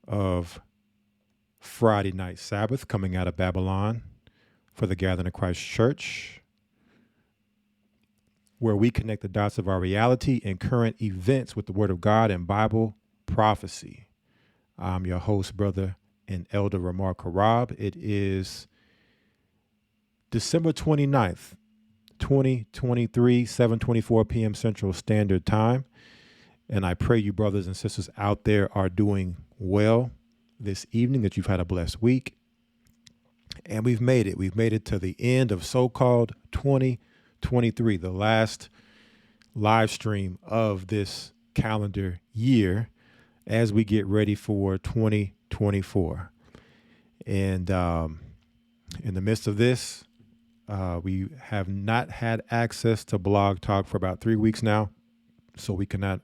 of Friday Night Sabbath coming out of Babylon for the Gathering of Christ Church, where we connect the dots of our reality and current events with the Word of God and Bible prophecy. I'm your host, brother and elder Ramar Karab. It is December 29th, 2023, 7:24 p.m. Central Standard Time. And I pray you brothers and sisters out there are doing well this evening, that you've had a blessed week. And we've made it. We've made it to the end of so-called 2023, the last live stream of this calendar year as we get ready for 2024. And in the midst of this, we have not had access to Blog Talk for about 3 weeks now, so we cannot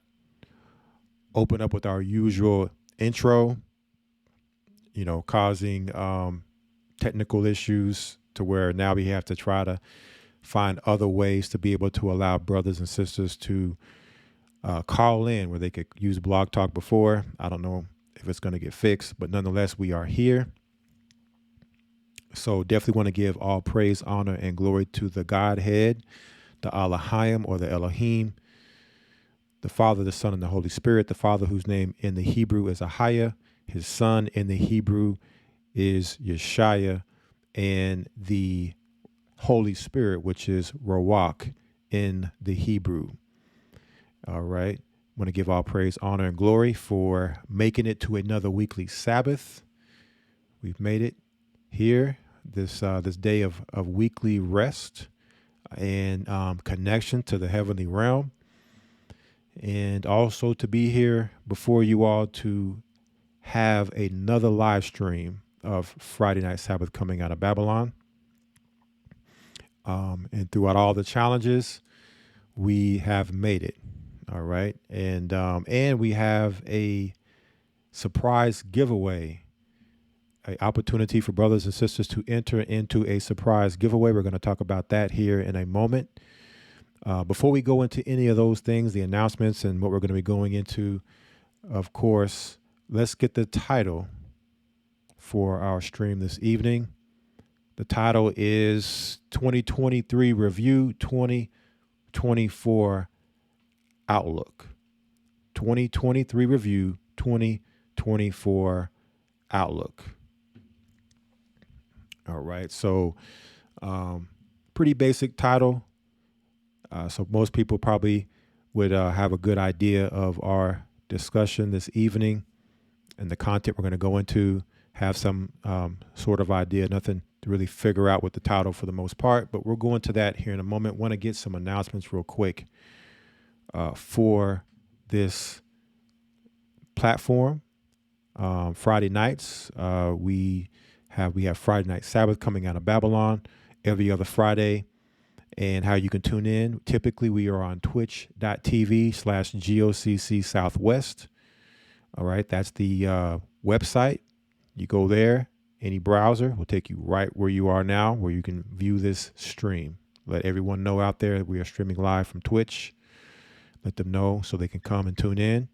open up with our usual intro, causing technical issues to where now we have to try to find other ways to be able to allow brothers and sisters to call in where they could use Blog Talk before. I don't know if it's going to get fixed, but nonetheless, we are here. So definitely want to give all praise, honor, and glory to the Godhead, the AHAYAH or the Elohim, the Father, the Son, and the Holy Spirit. The Father, whose name in the Hebrew is AHAYAH, his Son in the Hebrew is YASHAYA, and the Holy Spirit, which is Ruach in the Hebrew. All right. Want to give all praise, honor, and glory for making it to another weekly Sabbath. We've made it here, this day of weekly rest and connection to the heavenly realm. And also to be here before you all to have another live stream of Friday Night Sabbath coming out of Babylon. And throughout all the challenges, we have made it. All right. And we have a surprise giveaway, an opportunity for brothers and sisters to enter into a surprise giveaway. We're going to talk about that here in a moment. Before we go into any of those things, the announcements and what we're going to be going into, of course, let's get the title for our stream this evening. The title is 2023 Review, 2024 Outlook. 2023 Review, 2024 Outlook. All right. So pretty basic title. So most people probably would have a good idea of our discussion this evening and the content we're going to go into, have some sort of idea, nothing to really figure out with the title for the most part, but we'll go into that here in a moment. Want to get some announcements real quick for this platform. Friday nights, we have Friday Night Sabbath coming out of Babylon every other Friday. And how you can tune in. Typically, we are on twitch.tv/GOCC Southwest. All right. That's the website. You go there, any browser will take you right where you are now, where you can view this stream. Let everyone know out there that we are streaming live from Twitch. Let them know so they can come and tune in.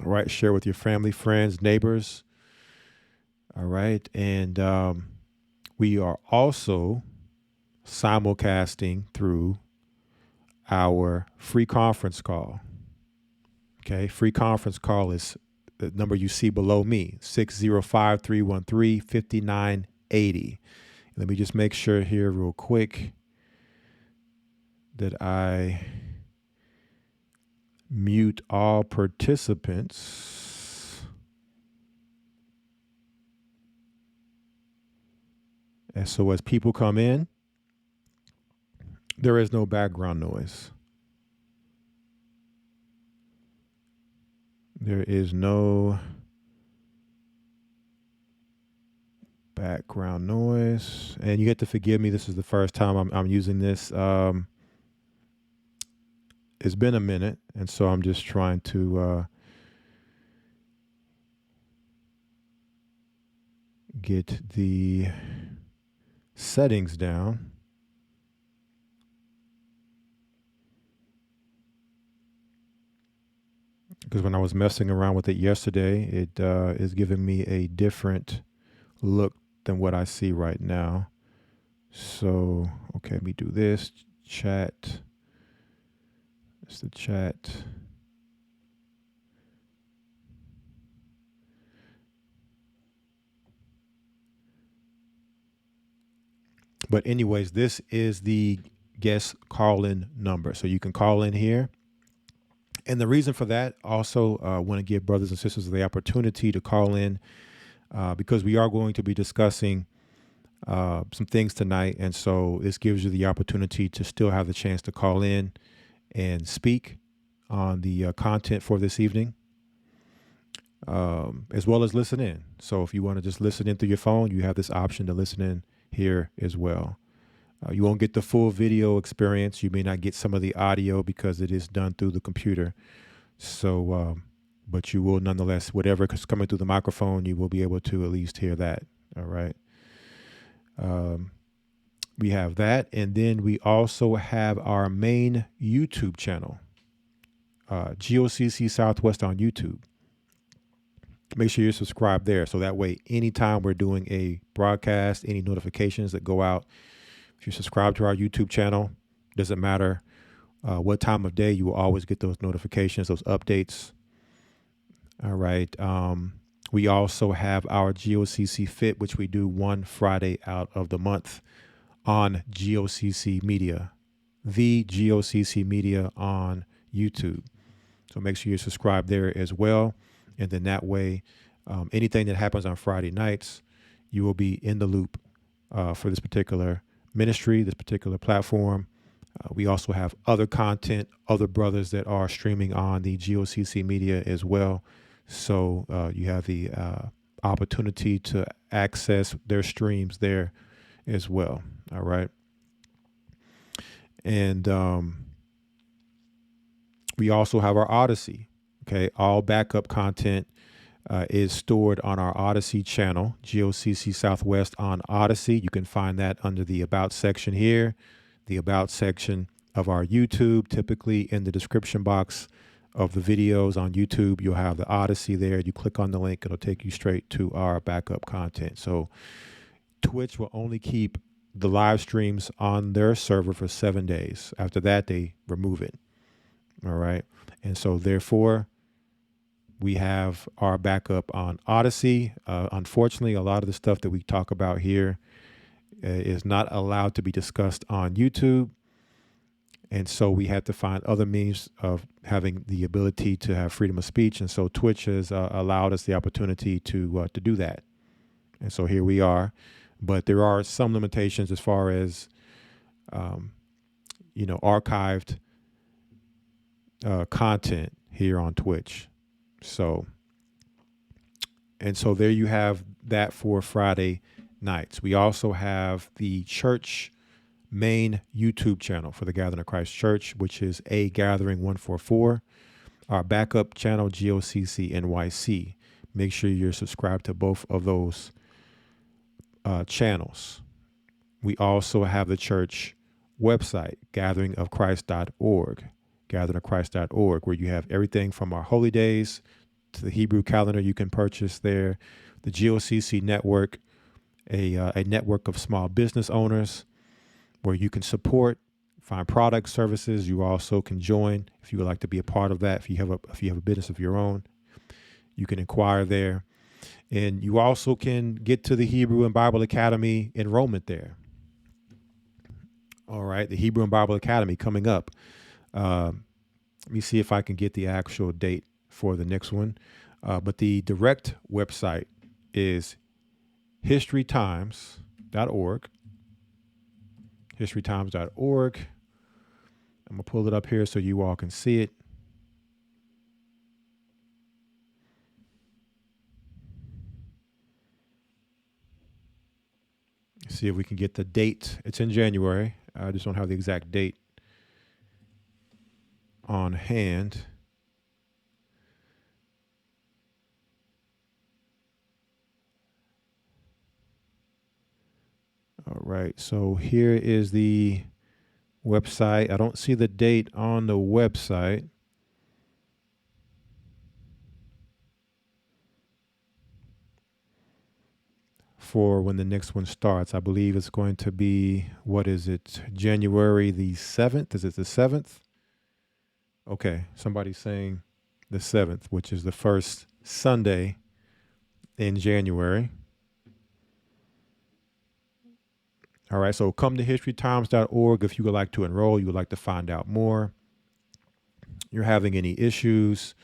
All right. Share with your family, friends, neighbors. All right. And we are also simulcasting through our free conference call. Okay, free conference call is the number you see below me, 605-313-5980. Let me just make sure here real quick that I mute all participants. And so as people come in, there is no background noise. There is no background noise. And you have to forgive me. This is the first time I'm using this. It's been a minute. And so I'm just trying to get the settings down. because when I was messing around with it yesterday, it is giving me a different look than what I see right now. So, okay, let me do this. Chat. It's the chat. But anyways, this is the guest call-in number. So you can call in here. And the reason for that, also want to give brothers and sisters the opportunity to call in because we are going to be discussing some things tonight. And so this gives you the opportunity to still have the chance to call in and speak on the content for this evening, as well as listen in. So if you want to just listen in through your phone, you have this option to listen in here as well. You won't get the full video experience. You may not get some of the audio because it is done through the computer. So, but you will nonetheless, whatever is coming through the microphone, you will be able to at least hear that. All right. We have that. And then we also have our main YouTube channel, GOCC Southwest on YouTube. Make sure you're subscribed there. So that way, anytime we're doing a broadcast, any notifications that go out, if you subscribe to our YouTube channel, doesn't matter what time of day, you will always get those notifications, those updates. All right. We also have our GOCC Fit, which we do one Friday out of the month on GOCC Media, the GOCC Media on YouTube. So make sure you're subscribed there as well. And then that way, anything that happens on Friday nights, you will be in the loop for this particular ministry, this particular platform. We also have other content, other brothers that are streaming on the GOCC Media as well. So you have the opportunity to access their streams there as well. All right. And we also have our Odyssey. Okay. All backup content is stored on our Odyssey channel, GOCC Southwest on Odyssey. You can find that under the About section here, the About section of our YouTube. Typically in the description box of the videos on YouTube, you'll have the Odyssey there. You click on the link, it'll take you straight to our backup content. So Twitch will only keep the live streams on their server for 7 days. After that, they remove it. All right. And so therefore, we have our backup on Odyssey. Unfortunately, a lot of the stuff that we talk about here is not allowed to be discussed on YouTube. And so we had to find other means of having the ability to have freedom of speech. And so Twitch has allowed us the opportunity to do that. And so here we are. But there are some limitations as far as, archived content here on Twitch. So there you have that for Friday nights. We also have the church main YouTube channel for the Gathering of Christ Church, which is A Gathering 144. Our backup channel, GOCC NYC. Make sure you're subscribed to both of those channels. We also have the church website, gatheringofchrist.org. gatheringofchrist.org, where you have everything from our holy days to the Hebrew calendar you can purchase there, the GOCC network, a network of small business owners where you can support, find products, services. You also can join if you would like to be a part of that. If you have a business of your own, you can inquire there. And you also can get to the Hebrew and Bible Academy enrollment there. All right, the Hebrew and Bible Academy coming up. Let me see if I can get the actual date for the next one. But the direct website is historytimes.org. historytimes.org. I'm going to pull it up here so you all can see it. See if we can get the date. It's in January. I just don't have the exact date on hand. All right, so here is the website. I don't see the date on the website. for when the next one starts. I believe it's going to be, what is it, January the 7th? Is it the 7th? Okay, somebody's saying the 7th, which is the first Sunday in January. All right, so come to historytimes.org if you would like to enroll, you would like to find out more. You're having any issues,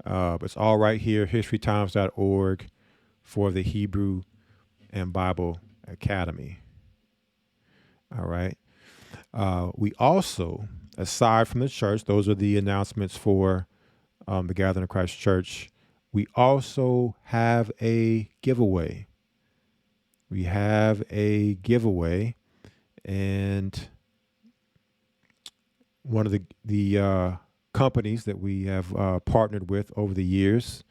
it's all right here, historytimes.org for the Hebrew and Bible Academy. All right. We also, aside from the church, those are the announcements for the Gathering of Christ Church. We also have a giveaway. We have a giveaway, and one of the companies that we have partnered with over the years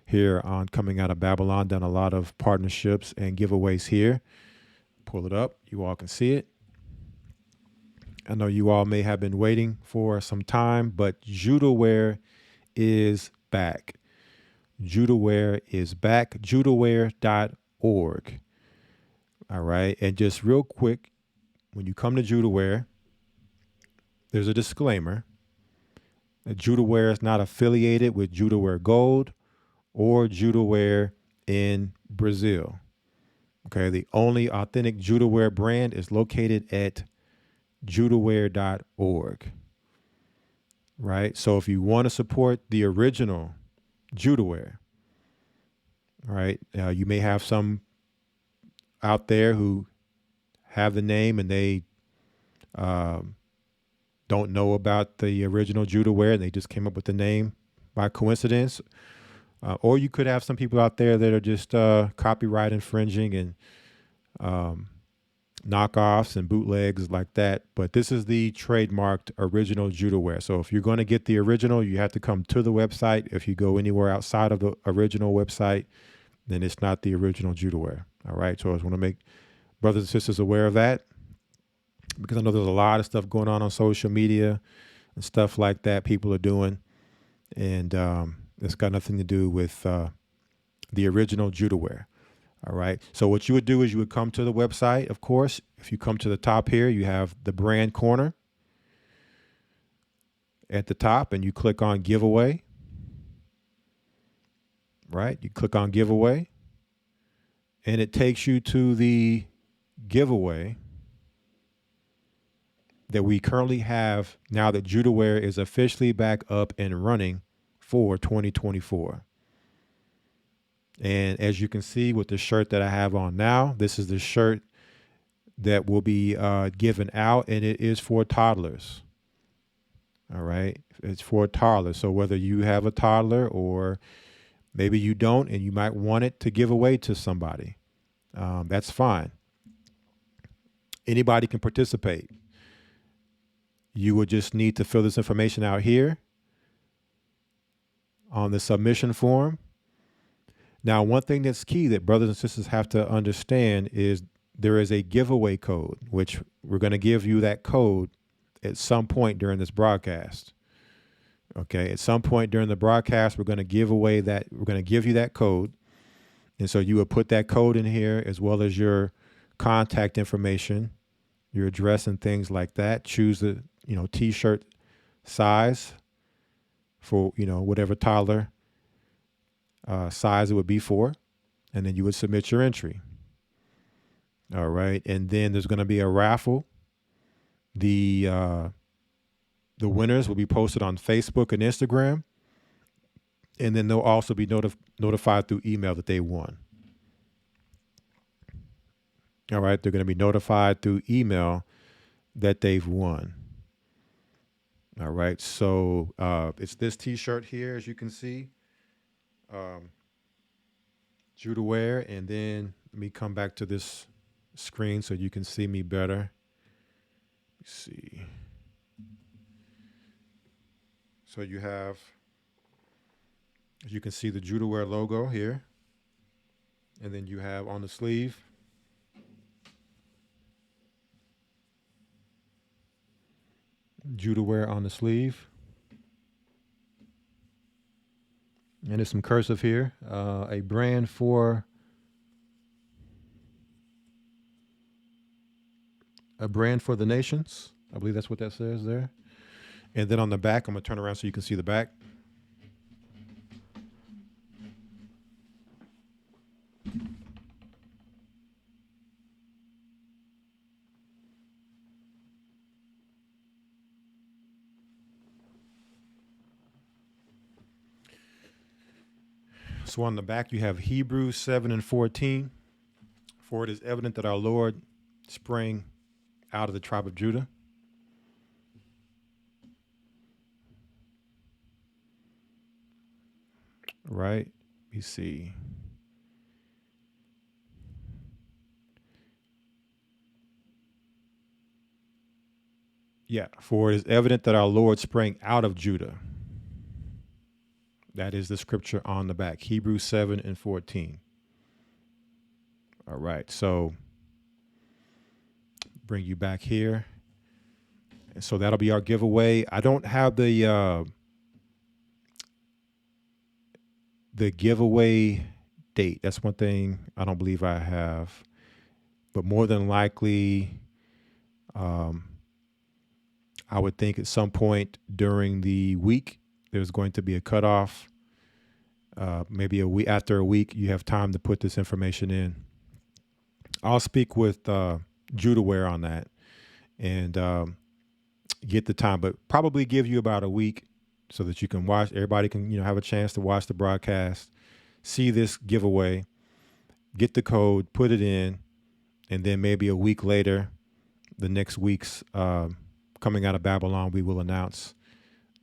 here on Coming Out of Babylon, done a lot of partnerships and giveaways here. Pull it up. You all can see it. I know you all may have been waiting for some time, but Judaware is back. Judaware is back. Judaware.org. All right. And just real quick, when you come to Judaware, there's a disclaimer that Judaware is not affiliated with Judaware Gold or Judaware in Brazil. Okay. The only authentic Judaware brand is located at Judaware.org. Right. So if you want to support the original Judaware, right, you may have some out there who have the name and they don't know about the original Judaware and they just came up with the name by coincidence. Or you could have some people out there that are just copyright infringing and knockoffs and bootlegs like that. But this is the trademarked original Judaware. So if you're going to get the original, you have to come to the website. If you go anywhere outside of the original website, then it's not the original Judaware. All right. So I just want to make brothers and sisters aware of that, because I know there's a lot of stuff going on social media and stuff like that people are doing. And it's got nothing to do with the original Judaware. All right. So what you would do is you would come to the website, of course. If you come to the top here, you have the brand corner at the top and you click on giveaway. Right. You click on giveaway and it takes you to the giveaway that we currently have now that Judaware is officially back up and running for 2024. And as you can see with the shirt that I have on now, this is the shirt that will be given out, and it is for toddlers. All right. It's for toddlers. So whether you have a toddler or maybe you don't, and you might want it to give away to somebody, that's fine. Anybody can participate. You would just need to fill this information out here on the submission form. Now, one thing that's key that brothers and sisters have to understand is there is a giveaway code, which we're going to give you that code at some point during this broadcast. Okay. At some point during the broadcast, we're going to give away that. We're going to give you that code. And so you would put that code in here as well as your contact information, your address and things like that. Choose the, t-shirt size for, whatever toddler size it would be for. And then you would submit your entry. All right. And then there's going to be a raffle. The winners will be posted on Facebook and Instagram. And then they'll also be notified through email that they won. All right. They're going to be notified through email that they've won. All right. So it's this T-shirt here, as you can see. Judaware. And then let me come back to this screen so you can see me better. Let's see. So you have, as you can see, the Judaware logo here. And then you have on the sleeve Judaware on the sleeve. And there's some cursive here. A brand for A brand for the nations. I believe that's what that says there. And then on the back, I'm going to turn around so you can see the back. So on the back, you have Hebrews 7:14. For it is evident that our Lord sprang out of the tribe of Judah. Right? You see. Yeah. For it is evident that our Lord sprang out of Judah. That is the scripture on the back. Hebrews 7:14. All right. So bring you back here. And so that'll be our giveaway. I don't have the giveaway date. That's one thing I don't believe I have. But more than likely, I would think at some point during the week, there's going to be a cutoff. Maybe a week after a week, you have time to put this information in. I'll speak with Judaware on that and get the time, but probably give you about a week so that you can watch. Everybody can, have a chance to watch the broadcast, see this giveaway, get the code, put it in, and then maybe a week later, the next week's coming out of Babylon, we will announce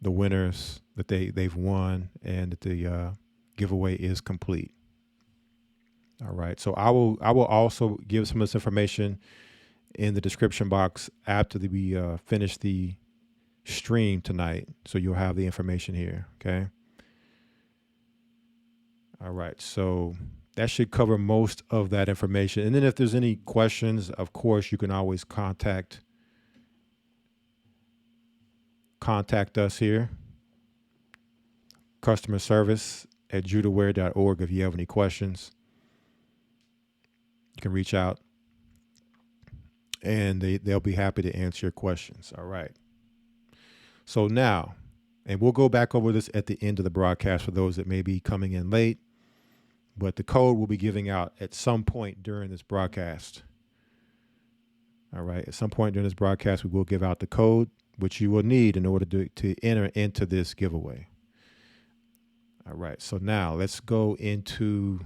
the winners that they've won and that the giveaway is complete. All right. So I will also give some of this information in the description box after we finish the stream tonight. So you'll have the information here. Okay. All right. So that should cover most of that information. And then if there's any questions, of course, you can always contact us here. Customer service at judaware.org if you have any questions. You can reach out and they'll be happy to answer your questions. All right. So now, and we'll go back over this at the end of the broadcast for those that may be coming in late, but the code we'll be giving out at some point during this broadcast. All right. At some point during this broadcast, we will give out the code, which you will need in order to enter into this giveaway. All right. So now let's go into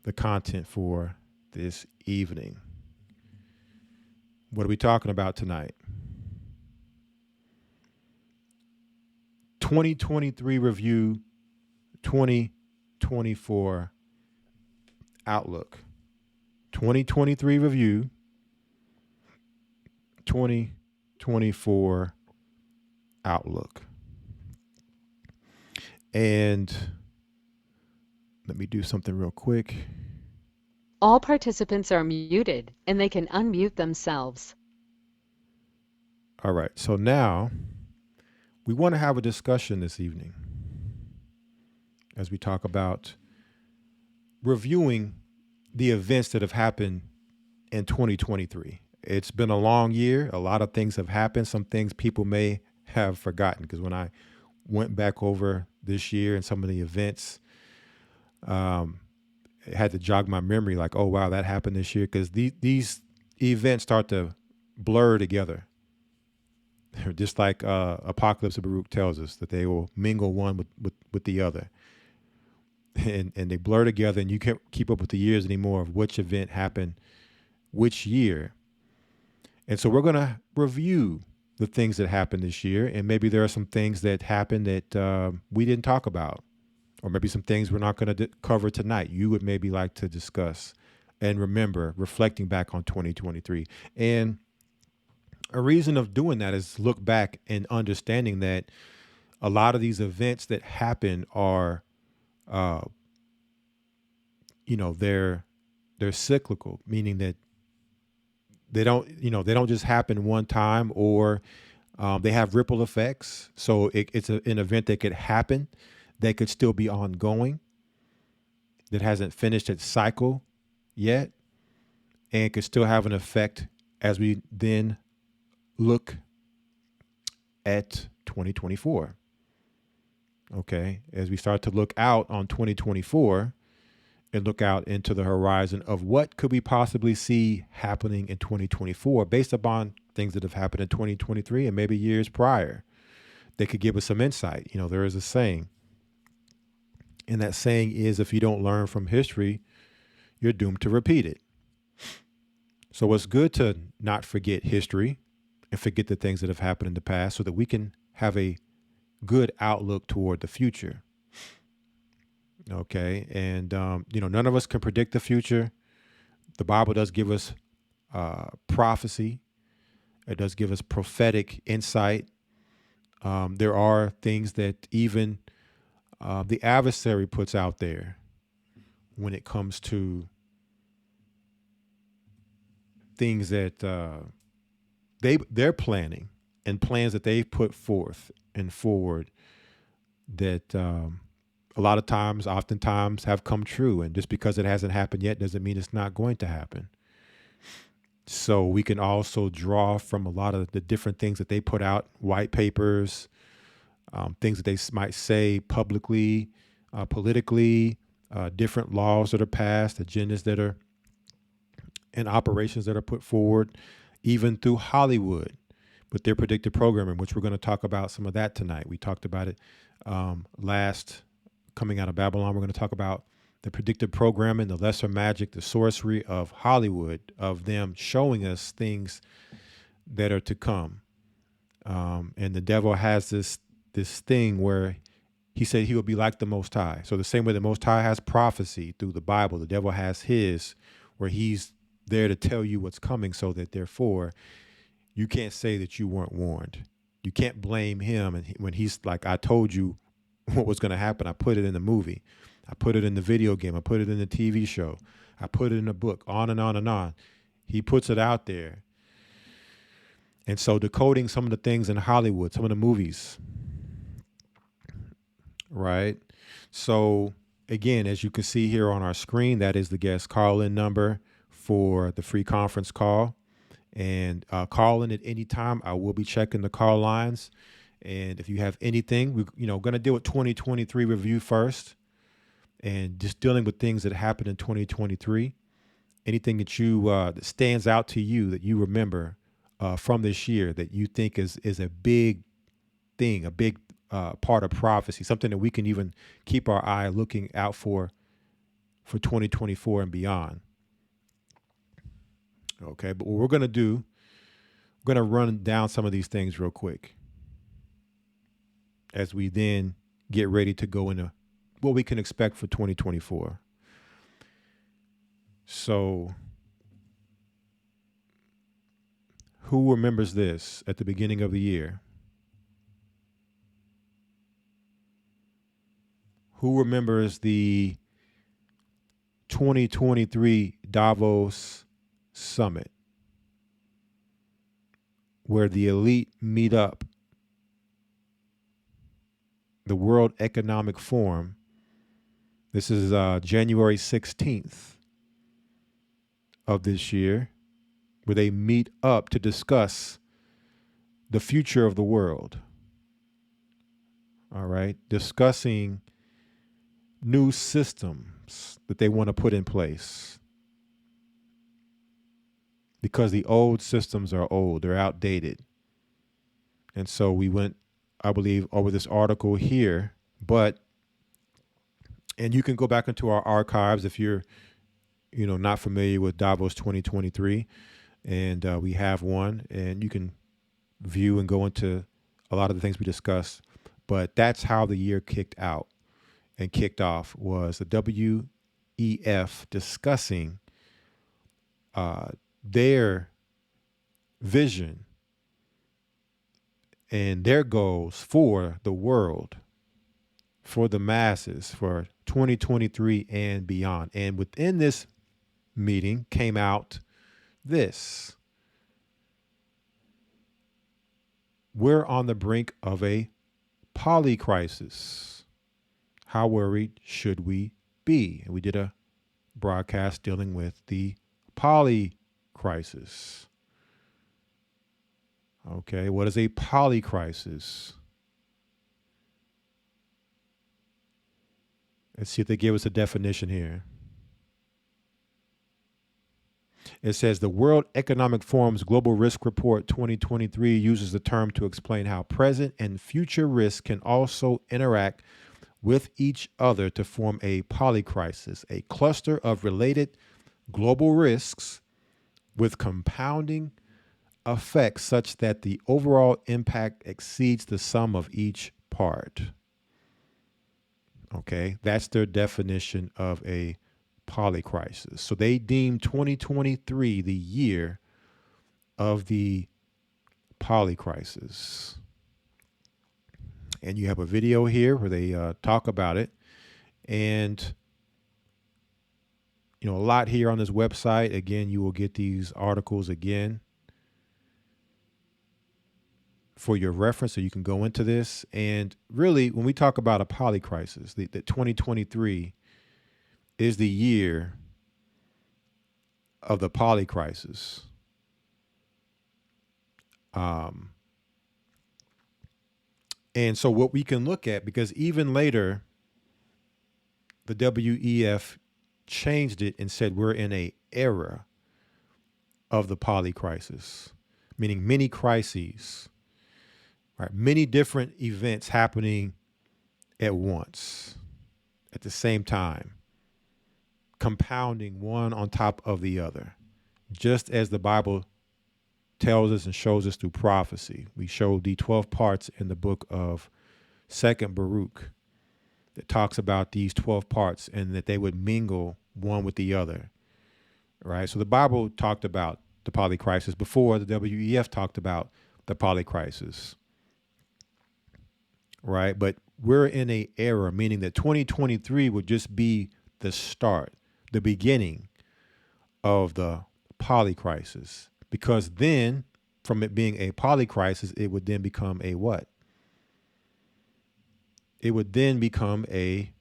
the content for this evening. What are we talking about tonight? 2023 review, 2024 outlook. 2023 review, 2024 outlook. And let me do something real quick. All participants are muted and they can unmute themselves. All right. So now we want to have a discussion this evening as we talk about reviewing the events that have happened in 2023. It's been a long year. A lot of things have happened. Some things people may have forgotten, because when I went back over this year and some of the events, it had to jog my memory, like, oh, wow, that happened this year, because these events start to blur together. Just like Apocalypse of Baruch tells us that they will mingle one with the other. And they blur together, and you can't keep up with the years anymore of which event happened which year. And so we're going to review the things that happened this year, and maybe there are some things that happened that we didn't talk about, or maybe some things we're not going to cover tonight you would maybe like to discuss and remember, reflecting back on 2023. And a reason of doing that is look back and understanding that a lot of these events that happen are, they're cyclical, meaning that they don't just happen one time, or they have ripple effects. So it's an event that could happen, that could still be ongoing, that hasn't finished its cycle yet, and could still have an effect as we then look at 2024. Okay, as we start to look out on 2024 and look out into the horizon of what could we possibly see happening in 2024 based upon things that have happened in 2023 and maybe years prior, that could give us some insight. You know, there is a saying, and that saying is, if you don't learn from history, you're doomed to repeat it. So it's good to not forget history and forget the things that have happened in the past so that we can have a good outlook toward the future. Okay. And, none of us can predict the future. The Bible does give us prophecy. It does give us prophetic insight. There are things that even the adversary puts out there when it comes to things that they're planning and plans that they've put forth and forward that a lot of times, oftentimes have come true. And just because it hasn't happened yet doesn't mean it's not going to happen. So we can also draw from a lot of the different things that they put out, white papers, things that they might say publicly, politically, different laws that are passed, agendas that are and operations that are put forward, even through Hollywood with their predictive programming, which we're going to talk about some of that tonight. We talked about it last coming out of Babylon. We're going to talk about the predictive programming, the lesser magic, the sorcery of Hollywood, of them showing us things that are to come. And the devil has this thing where he said he will be like the Most High. So the same way the Most High has prophecy through the Bible, the devil has his, where he's there to tell you what's coming, so that therefore you can't say that you weren't warned. You can't blame him. And when he's like, I told you what was going to happen. I put it in the movie. I put it in the video game. I put it in the TV show. I put it in a book, on and on and on. He puts it out there. And so decoding some of the things in Hollywood, some of the movies, right? So again, as you can see here on our screen, that is the guest call-in number for the free conference call. And call in at any time. I will be checking the call lines. And if you have anything, we're going to deal with 2023 review first, and just dealing with things that happened in 2023. Anything that you that stands out to you, that you remember from this year, that you think is a big thing, a big part of prophecy, something that we can even keep our eye looking out for 2024 and beyond. Okay, but what we're going to do, we're going to run down some of these things real quick as we then get ready to go into what we can expect for 2024. So, who remembers this at the beginning of the year? Who remembers the 2023 Davos Summit, where the elite meet up, the World Economic Forum? This is January 16th of this year, where they meet up to discuss the future of the world. All right, discussing new systems that they want to put in place, because the old systems are old, they're outdated. And so we went, I believe, over this article here, and you can go back into our archives if you're, not familiar with Davos 2023, and we have one, and you can view and go into a lot of the things we discussed. But that's how the year kicked out and kicked off, was the WEF discussing their vision and their goals for the world, for the masses, for 2023 and beyond. And within this meeting came out this: we're on the brink of a poly crisis. How worried should we be? And we did a broadcast dealing with the poly crisis. Okay, what is a polycrisis? Let's see if they give us a definition here. It says the World Economic Forum's Global Risk Report 2023 uses the term to explain how present and future risks can also interact with each other to form a polycrisis, a cluster of related global risks with compounding effects such that the overall impact exceeds the sum of each part. Okay, that's their definition of a polycrisis. So they deem 2023 the year of the polycrisis. And you have a video here where they talk about it. And, you know, a lot here on this website. Again, you will get these articles again for your reference so you can go into this. And really, when we talk about a polycrisis, the 2023 is the year of the polycrisis. And so what we can look at, because even later, the WEF changed it and said we're in a era of the polycrisis, meaning many crises, right? Many different events happening at once, at the same time, compounding one on top of the other, just as the Bible tells us and shows us through prophecy. We showed the 12 parts in the book of 2nd Baruch that talks about these 12 parts and that they would mingle one with the other, right? So the Bible talked about the polycrisis before the WEF talked about the polycrisis, right? But we're in a era, meaning that 2023 would just be the start, the beginning of the polycrisis. Because then, from it being a polycrisis, it would then become a what? It would then become a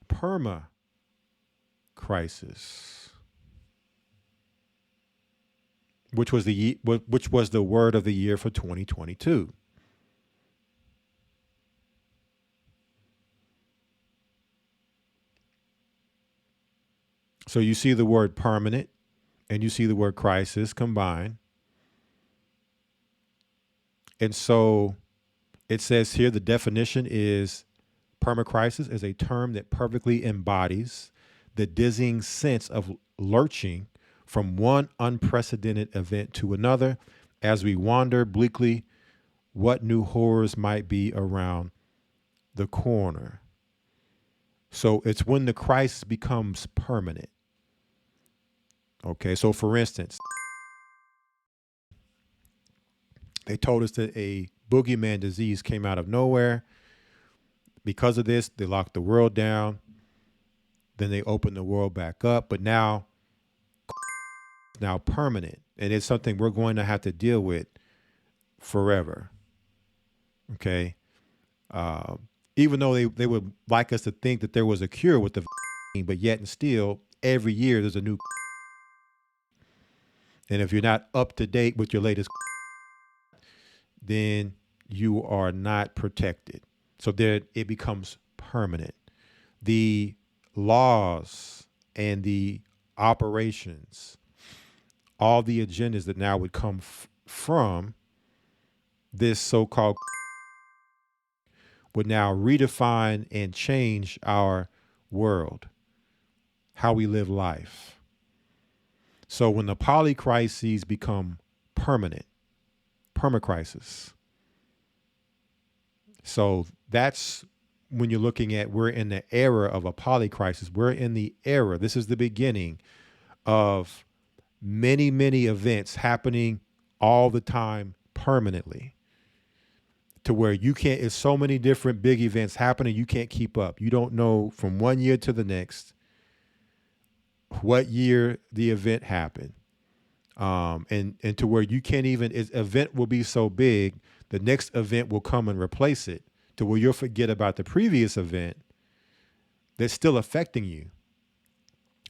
perma-crisis, which was the word of the year for 2022. So you see the word permanent and you see the word crisis combined. And so it says here the definition is permacrisis is a term that perfectly embodies the dizzying sense of lurching from one unprecedented event to another as we wander bleakly what new horrors might be around the corner. So it's when the crisis becomes permanent. Okay, so for instance, they told us that a boogeyman disease came out of nowhere. Because of this, they locked the world down. Then they opened the world back up. But now permanent. And it's something we're going to have to deal with forever. Okay. Even though they would like us to think that there was a cure with the vaccine, but yet and still, every year there's a new. And if you're not up to date with your latest, then you are not protected. So there it becomes permanent. The laws and the operations, all the agendas that now would come from this so-called would now redefine and change our world, how we live life. So when the polycrises become permanent, permacrisis. So that's when you're looking at, we're in the era of a polycrisis. We're in the era, this is the beginning of many, many events happening all the time permanently, to where you can't, it's so many different big events happening, you can't keep up. You don't know from one year to the next what year the event happened. And to where you can't even, event will be so big, the next event will come and replace it, to where you'll forget about the previous event that's still affecting you.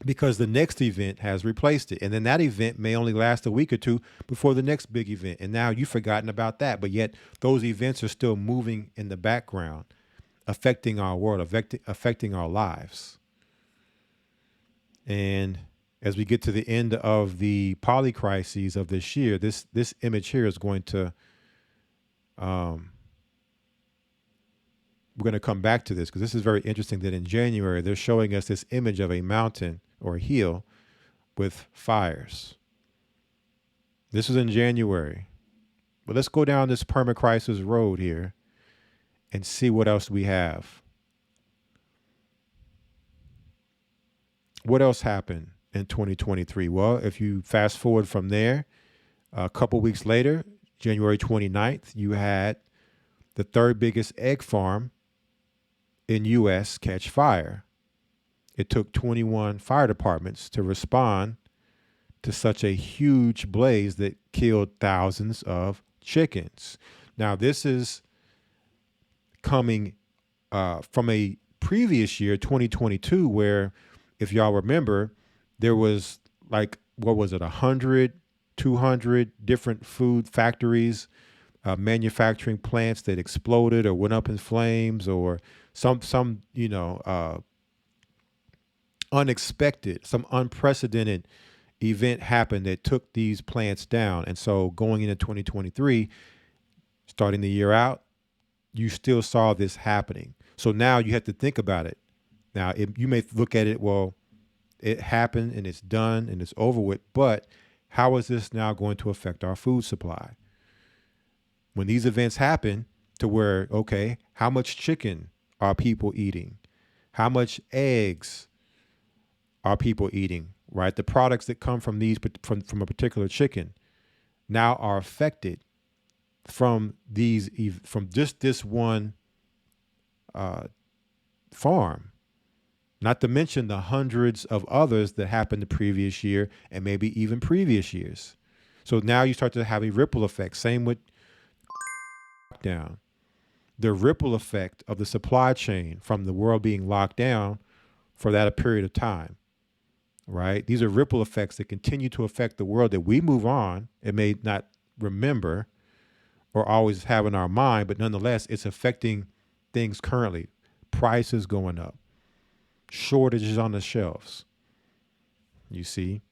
because the next event has replaced it. And then that event may only last a week or two before the next big event. And now you've forgotten about that. But yet those events are still moving in the background, affecting our world, affecting our lives. And as we get to the end of the polycrises of this year, this image here is going to, we're going to come back to this because this is very interesting that in January, they're showing us this image of a mountain or a hill with fires. This was in January. But let's go down this permacrisis road here and see what else we have. What else happened in 2023? Well, if you fast forward from there, a couple weeks later, January 29th, you had the third biggest egg farm in U.S. catch fire. It took 21 fire departments to respond to such a huge blaze that killed thousands of chickens. Now, this is coming from a previous year, 2022, where, if y'all remember, there was like, what was it, 100, 200 different food factories, manufacturing plants that exploded or went up in flames, or some unexpected, some unprecedented event happened that took these plants down. And so going into 2023, starting the year out, you still saw this happening. So now you have to think about it. Now, you may look at it, well, it happened and it's done and it's over with, but how is this now going to affect our food supply? When these events happen to where, okay, how much chicken are people eating? How much eggs are people eating, right? The products that come from these, from a particular chicken now are affected from just this one farm, not to mention the hundreds of others that happened the previous year and maybe even previous years. So now you start to have a ripple effect. Same with lockdown. The ripple effect of the supply chain from the world being locked down for that period of time, right? These are ripple effects that continue to affect the world that we move on and may not remember or always have in our mind, but nonetheless, it's affecting things currently. Prices going up, shortages on the shelves, you see.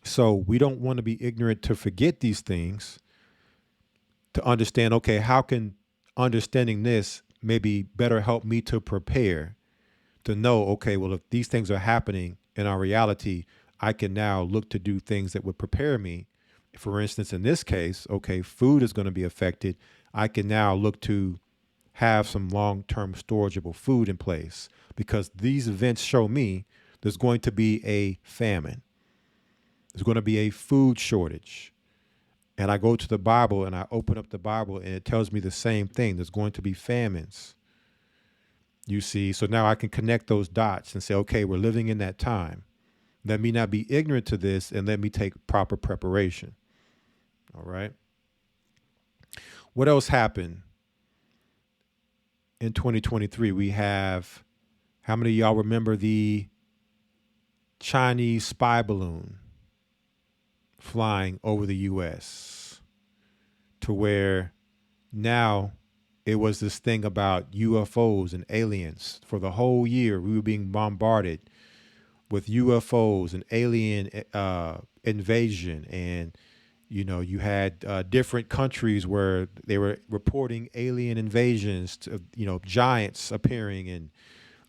So we don't want to be ignorant to forget these things, to understand, okay, how can understanding this maybe better help me to prepare, to know, okay, well, if these things are happening in our reality, I can now look to do things that would prepare me. For instance, in this case, okay, food is going to be affected. I can now look to have some long-term storageable food in place, because these events show me there's going to be a famine. There's going to be a food shortage. And I go to the Bible and I open up the Bible and it tells me the same thing. There's going to be famines. You see, so now I can connect those dots and say, okay, we're living in that time. Let me not be ignorant to this and let me take proper preparation. All right. What else happened in 2023? We have, how many of y'all remember the Chinese spy balloon flying over the U.S., to where now it was this thing about UFOs and aliens? For the whole year, we were being bombarded with UFOs and alien invasion. And, you had different countries where they were reporting alien invasions, to, giants appearing and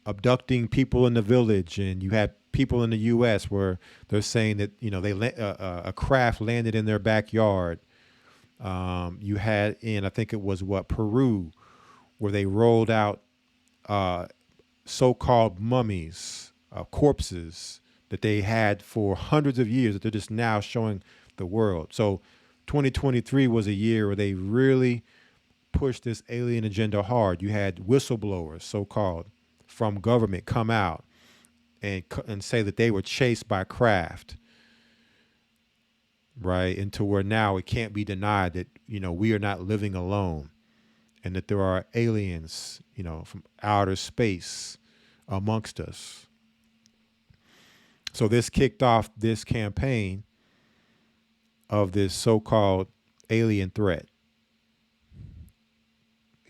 abducting people in the village. And you had people in the U.S. where they're saying that, a craft landed in their backyard. You had in, I think it was Peru, where they rolled out so-called mummies, corpses that they had for hundreds of years that they're just now showing the world. So 2023 was a year where they really pushed this alien agenda hard. You had whistleblowers, so-called, from government come out and say that they were chased by craft, right? And to where now it can't be denied that, we are not living alone, and that there are aliens, from outer space amongst us. So this kicked off this campaign of this so-called alien threat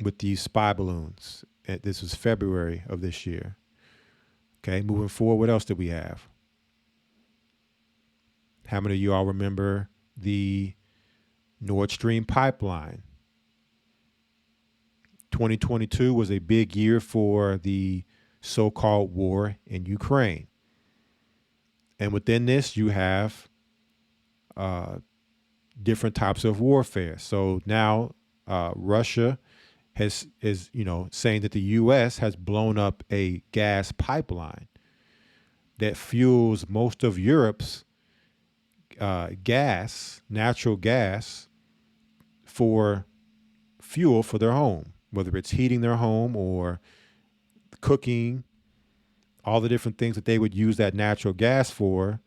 with these spy balloons. And this was February of this year. Okay, moving forward, what else did we have? How many of you all remember the Nord Stream pipeline? 2022 was a big year for the so-called war in Ukraine. And within this, you have different types of warfare. So now Russia is saying that the U.S. has blown up a gas pipeline that fuels most of Europe's natural gas, for fuel for their home, whether it's heating their home or cooking, all the different things that they would use that natural gas for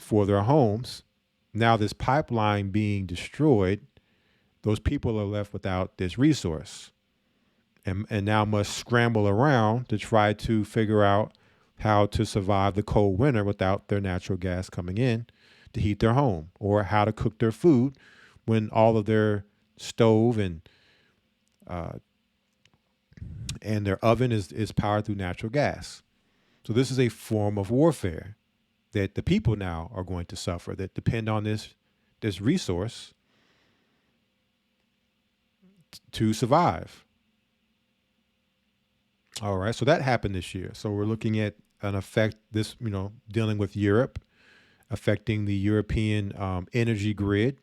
their homes. Now this pipeline being destroyed, those people are left without this resource and now must scramble around to try to figure out how to survive the cold winter without their natural gas coming in to heat their home, or how to cook their food when all of their stove and their oven is powered through natural gas. So this is a form of warfare that the people now are going to suffer, that depend on this resource to survive. All right, so that happened this year. So we're looking at an effect, this, dealing with Europe, affecting the European energy grid.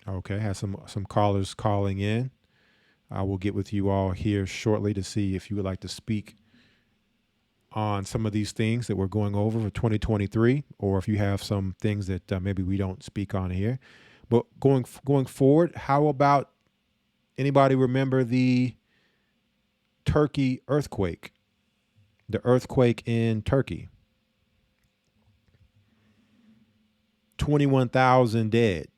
Okay, have some callers calling in. I will get with you all here shortly to see if you would like to speak on some of these things that we're going over for 2023, or if you have some things that maybe we don't speak on here. But going forward, how about anybody remember the Turkey earthquake? The earthquake in Turkey. 21,000 dead.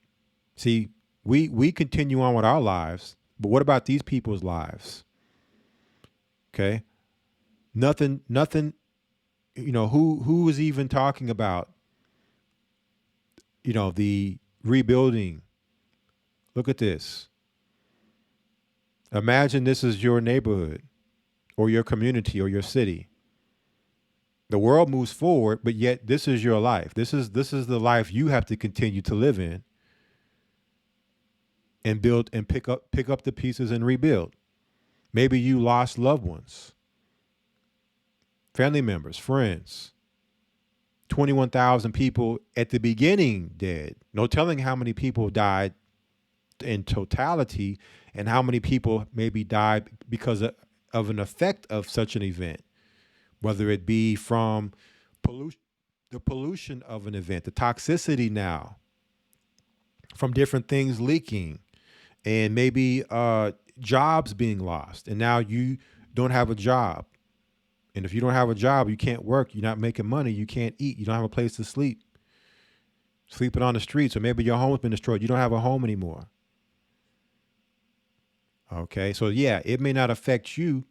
See, we continue on with our lives, but what about these people's lives? Okay. Nothing, who is even talking about, the rebuilding? Look at this. Imagine this is your neighborhood or your community or your city. The world moves forward, but yet this is your life. This is the life you have to continue to live in and build and pick up the pieces and rebuild. Maybe you lost loved ones, family members, friends. 21,000 people at the beginning dead. No telling how many people died in totality and how many people maybe died because of an effect of such an event, whether it be from the pollution of an event, the toxicity now from different things leaking, and maybe jobs being lost. And now you don't have a job. And if you don't have a job, you can't work. You're not making money. You can't eat. You don't have a place to sleep. Sleeping on the streets, or maybe your home's been destroyed. You don't have a home anymore. Okay, so yeah, it may not affect you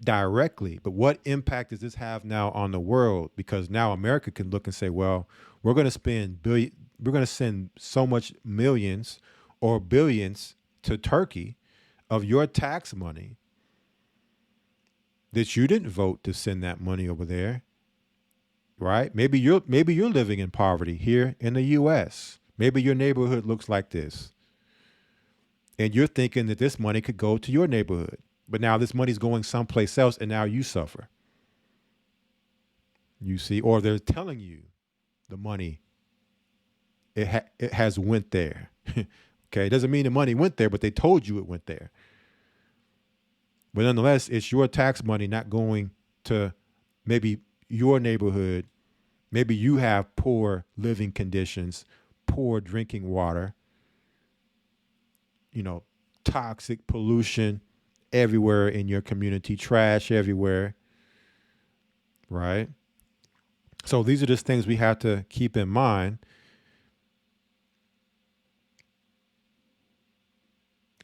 directly, but what impact does this have now on the world? Because now America can look and say, well, we're going to send so much millions or billions to Turkey of your tax money that you didn't vote to send that money over there, right? Maybe you're living in poverty here in the U.S. Maybe your neighborhood looks like this, and you're thinking that this money could go to your neighborhood, but now this money's going someplace else, and now you suffer. You see, or they're telling you the money it has went there. Okay, it doesn't mean the money went there, but they told you it went there. But nonetheless, it's your tax money not going to maybe your neighborhood. Maybe you have poor living conditions, poor drinking water, toxic pollution everywhere in your community, trash everywhere, right? So these are just things we have to keep in mind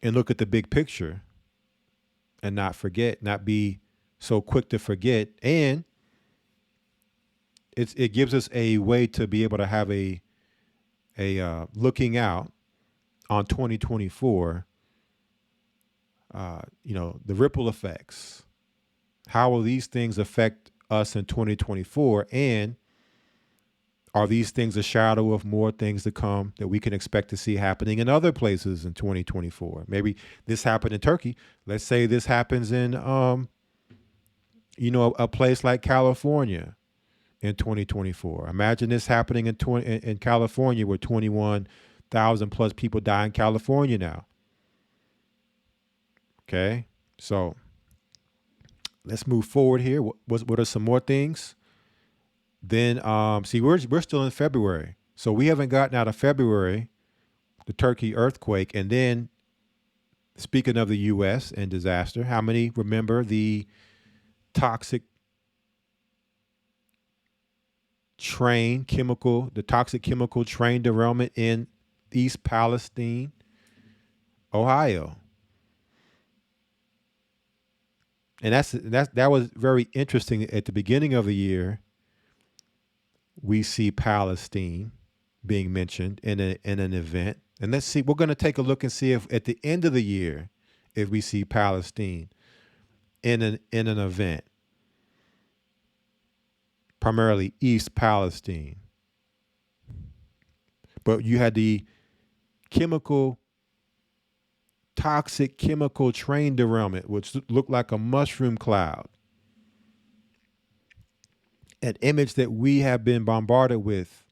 and look at the big picture and not forget, not be so quick to forget. And it gives us a way to be able to have a looking out on 2024. The ripple effects. How will these things affect us in 2024? And are these things a shadow of more things to come that we can expect to see happening in other places in 2024? Maybe this happened in Turkey. Let's say this happens in, a place like California in 2024. Imagine this happening in California, where 21,000 plus people die in California now. Okay, so let's move forward here. What are some more things? Then, see, we're still in February, so we haven't gotten out of February, the Turkey earthquake, and then, speaking of the U.S. and disaster, how many remember the toxic chemical train derailment in East Palestine, Ohio? And that was very interesting. At the beginning of the year, we see Palestine being mentioned in an event. And let's see, we're going to take a look and see if at the end of the year, if we see Palestine in an event, primarily East Palestine. But you had the toxic chemical train derailment, which looked like a mushroom cloud. An image that we have been bombarded with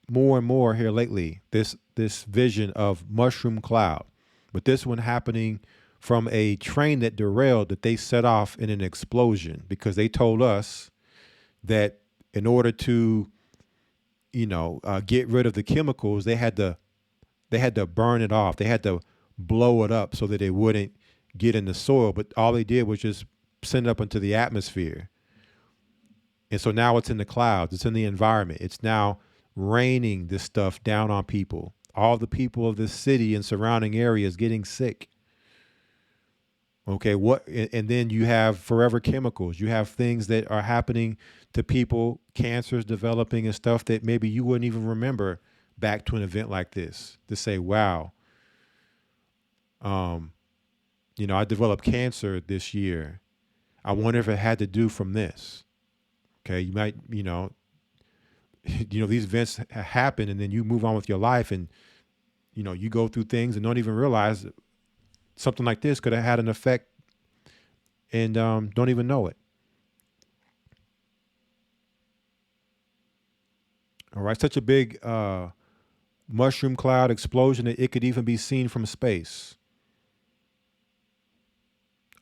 more and more here lately, this vision of mushroom cloud. But this one happening from a train that derailed, that they set off in an explosion, because they told us that in order to, get rid of the chemicals, they had to burn it off. They had to blow it up so that it wouldn't get in the soil. But all they did was just send it up into the atmosphere. And so now it's in the clouds. It's in the environment. It's now raining this stuff down on people. All the people of this city and surrounding areas getting sick. Okay, and then you have forever chemicals. You have things that are happening to people, cancers developing and stuff that maybe you wouldn't even remember back to an event like this, to say, wow, I developed cancer this year. I wonder if it had to do from this. Okay, you might, these events happen, and then you move on with your life, and, you go through things and don't even realize something like this could have had an effect, and don't even know it. All right, such a big mushroom cloud explosion that it could even be seen from space,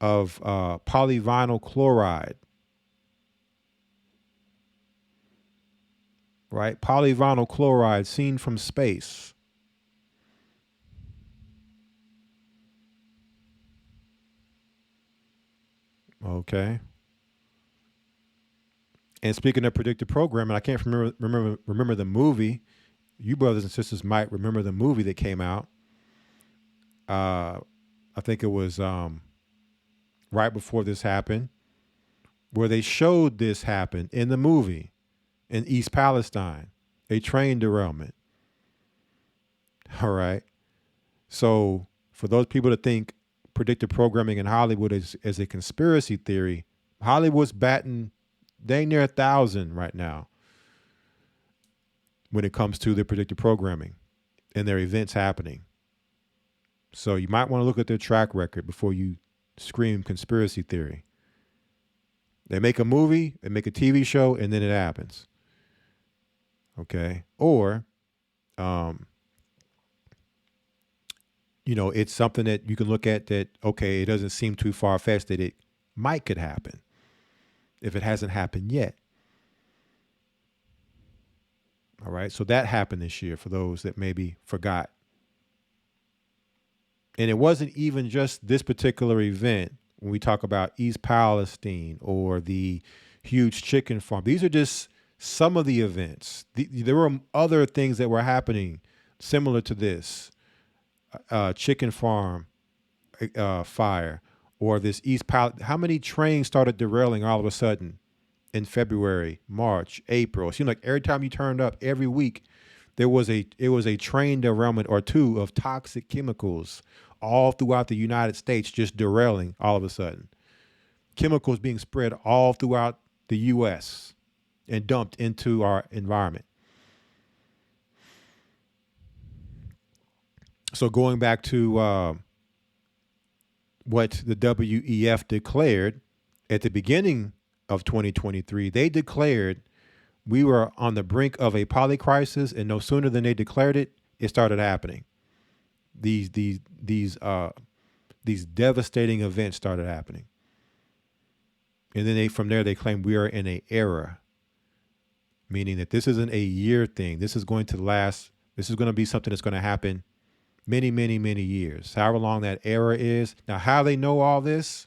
of polyvinyl chloride. Right? Polyvinyl chloride seen from space. Okay. And speaking of predictive programming, I can't remember the movie. You brothers and sisters might remember the movie that came out. I think it was right before this happened, where they showed this happen in the movie in East Palestine, a train derailment. All right. So for those people that think predictive programming in Hollywood is a conspiracy theory, Hollywood's batting dang near 1,000 right now when it comes to their predictive programming and their events happening. So you might want to look at their track record before you scream conspiracy theory. They make a movie, they make a TV show, and then it happens. Okay. Or, it's something that you can look at that, okay, it doesn't seem too far-fetched that it could happen if it hasn't happened yet. All right. So that happened this year for those that maybe forgot. And it wasn't even just this particular event when we talk about East Palestine or the huge chicken farm. These are just some of the events. There were other things that were happening similar to this chicken farm fire, or this East Palestine. How many trains started derailing all of a sudden in February, March, April? It seemed like every time you turned up, every week, it was a train derailment or two of toxic chemicals all throughout the United States, just derailing all of a sudden. Chemicals being spread all throughout the U.S. and dumped into our environment. So going back to what the WEF declared at the beginning of 2023, they declared we were on the brink of a polycrisis, and no sooner than they declared it, it started happening. These devastating events started happening, and then from there they claim we are in an era, meaning that this isn't a year thing. This is going to last. This is going to be something that's going to happen many, many, many years, however long that era is. Now, how they know all this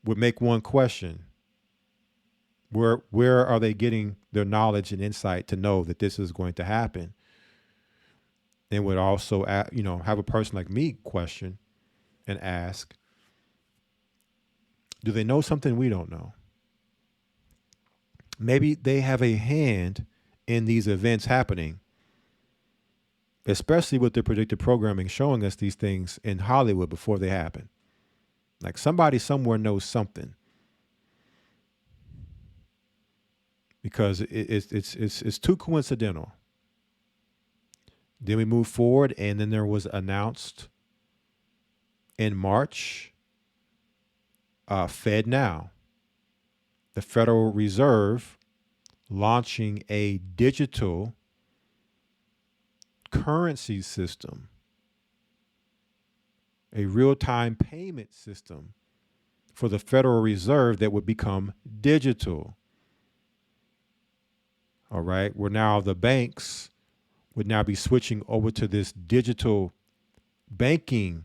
would make one question. Where are they getting their knowledge and insight to know that this is going to happen? And would also, have a person like me question and ask, do they know something we don't know? Maybe they have a hand in these events happening, especially with the predictive programming showing us these things in Hollywood before they happen. Like somebody somewhere knows something, because it's too coincidental. Then we move forward, and then there was announced in March, FedNow, the Federal Reserve, launching a digital currency system, a real-time payment system for the Federal Reserve that would become digital. All right, where now the banks would now be switching over to this digital banking,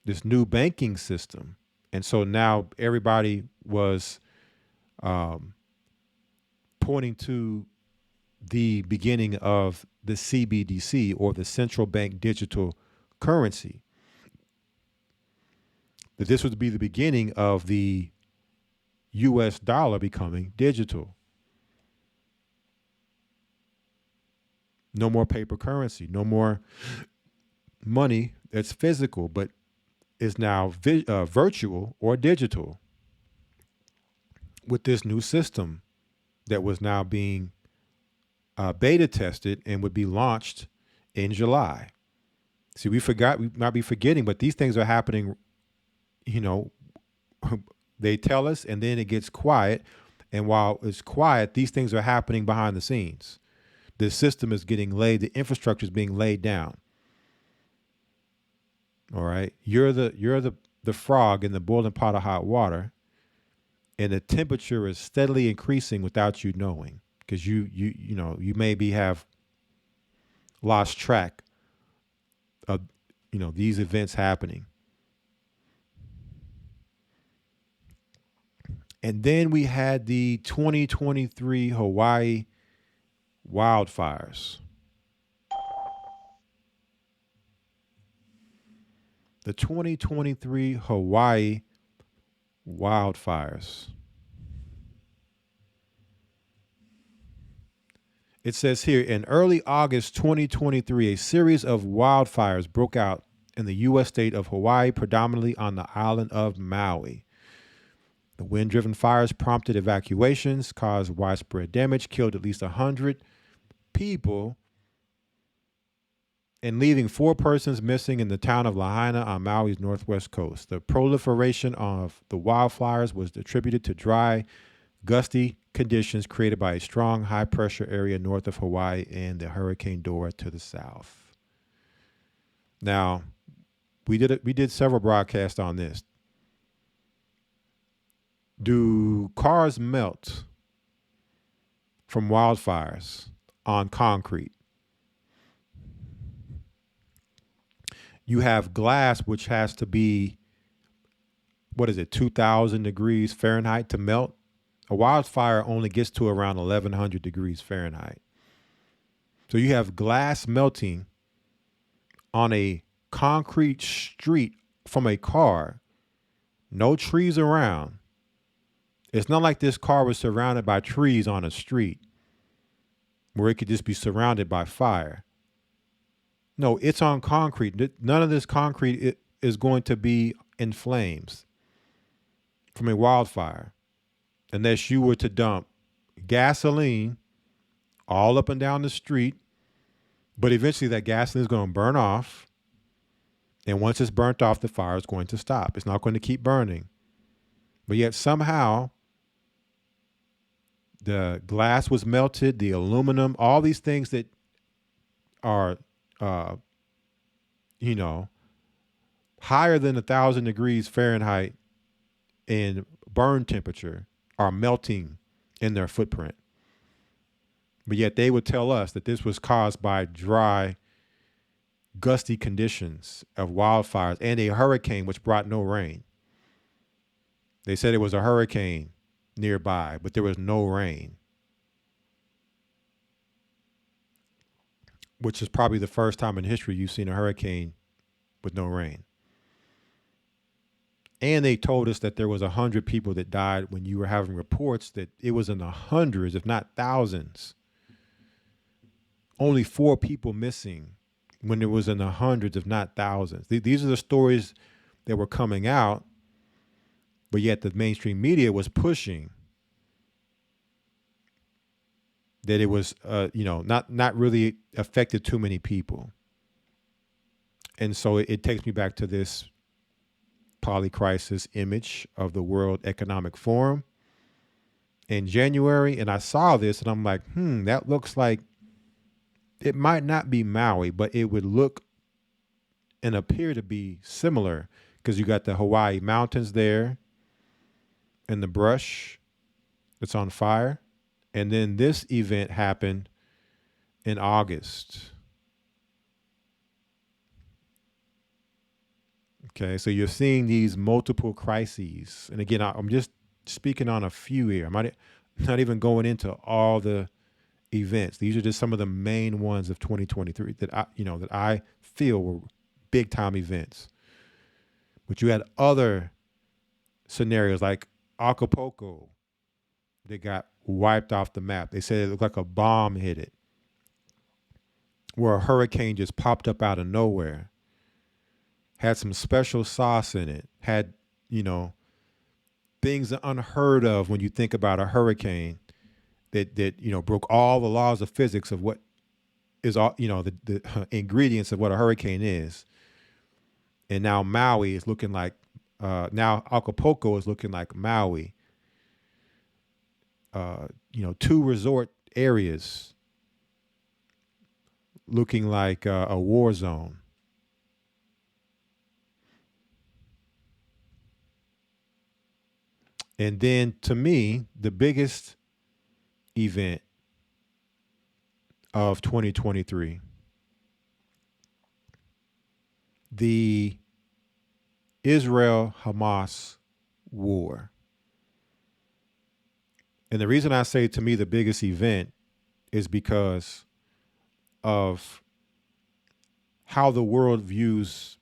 this new banking system. And so now everybody was pointing to the beginning of the CBDC, or the central bank digital currency. That this would be the beginning of the US dollar becoming digital. No more paper currency, no more money that's physical, but is now virtual or digital, with this new system that was now being beta tested and would be launched in July. See, we might be forgetting, but these things are happening, they tell us, and then it gets quiet. And while it's quiet, these things are happening behind the scenes. The system is getting laid, the infrastructure is being laid down. All right. You're the frog in the boiling pot of hot water, and the temperature is steadily increasing without you knowing, because you maybe have lost track of these events happening. And then we had the 2023 Hawaii wildfires. The 2023 Hawaii wildfires. It says here, in early August 2023, a series of wildfires broke out in the U.S. state of Hawaii, predominantly on the island of Maui. The wind-driven fires prompted evacuations, caused widespread damage, killed at least 100 people, and leaving 4 persons missing in the town of Lahaina on Maui's northwest coast. The proliferation of the wildfires was attributed to dry, gusty conditions created by a strong high-pressure area north of Hawaii and the Hurricane Dora to the south. Now, we did several broadcasts on this. Do cars melt from wildfires on concrete? You have glass, which has to be, 2,000 degrees Fahrenheit to melt. A wildfire only gets to around 1,100 degrees Fahrenheit. So you have glass melting on a concrete street from a car no trees around. It's not like this car was surrounded by trees on a street where it could just be surrounded by fire. No, it's on concrete. None of this concrete is going to be in flames from a wildfire unless you were to dump gasoline all up and down the street. But eventually that gasoline is going to burn off. And once it's burnt off, the fire is going to stop. It's not going to keep burning. But yet somehow the glass was melted, the aluminum, all these things that are, higher than 1,000 degrees Fahrenheit in burn temperature are melting in their footprint. But yet they would tell us that this was caused by dry, gusty conditions of wildfires and a hurricane which brought no rain. They said it was a hurricane nearby, but there was no rain, which is probably the first time in history you've seen a hurricane with no rain. And they told us that there was 100 people that died when you were having reports that it was in the hundreds, if not thousands. Only 4 people missing when it was in the hundreds, if not thousands. These are the stories that were coming out, but yet the mainstream media was pushing that it was, not really affected too many people. And so it takes me back to this polycrisis image of the World Economic Forum in January. And I saw this and I'm like, that looks like it might not be Maui, but it would look and appear to be similar because you got the Hawaii mountains there and the brush that's on fire. And then this event happened in August. Okay, so you're seeing these multiple crises. And again, I'm just speaking on a few here. I'm not even going into all the events. These are just some of the main ones of 2023 that I feel were big time events. But you had other scenarios like Acapulco that got wiped off the map. They said it looked like a bomb hit it, where a hurricane just popped up out of nowhere. Had some special sauce in it, had, things unheard of when you think about a hurricane that broke all the laws of physics of what is all, the ingredients of what a hurricane is. And now Maui is looking like, now Acapulco is looking like Maui. 2 resort areas looking like a war zone. And then to me, the biggest event of 2023, the Israel-Hamas war. And the reason I say to me the biggest event is because of how the world views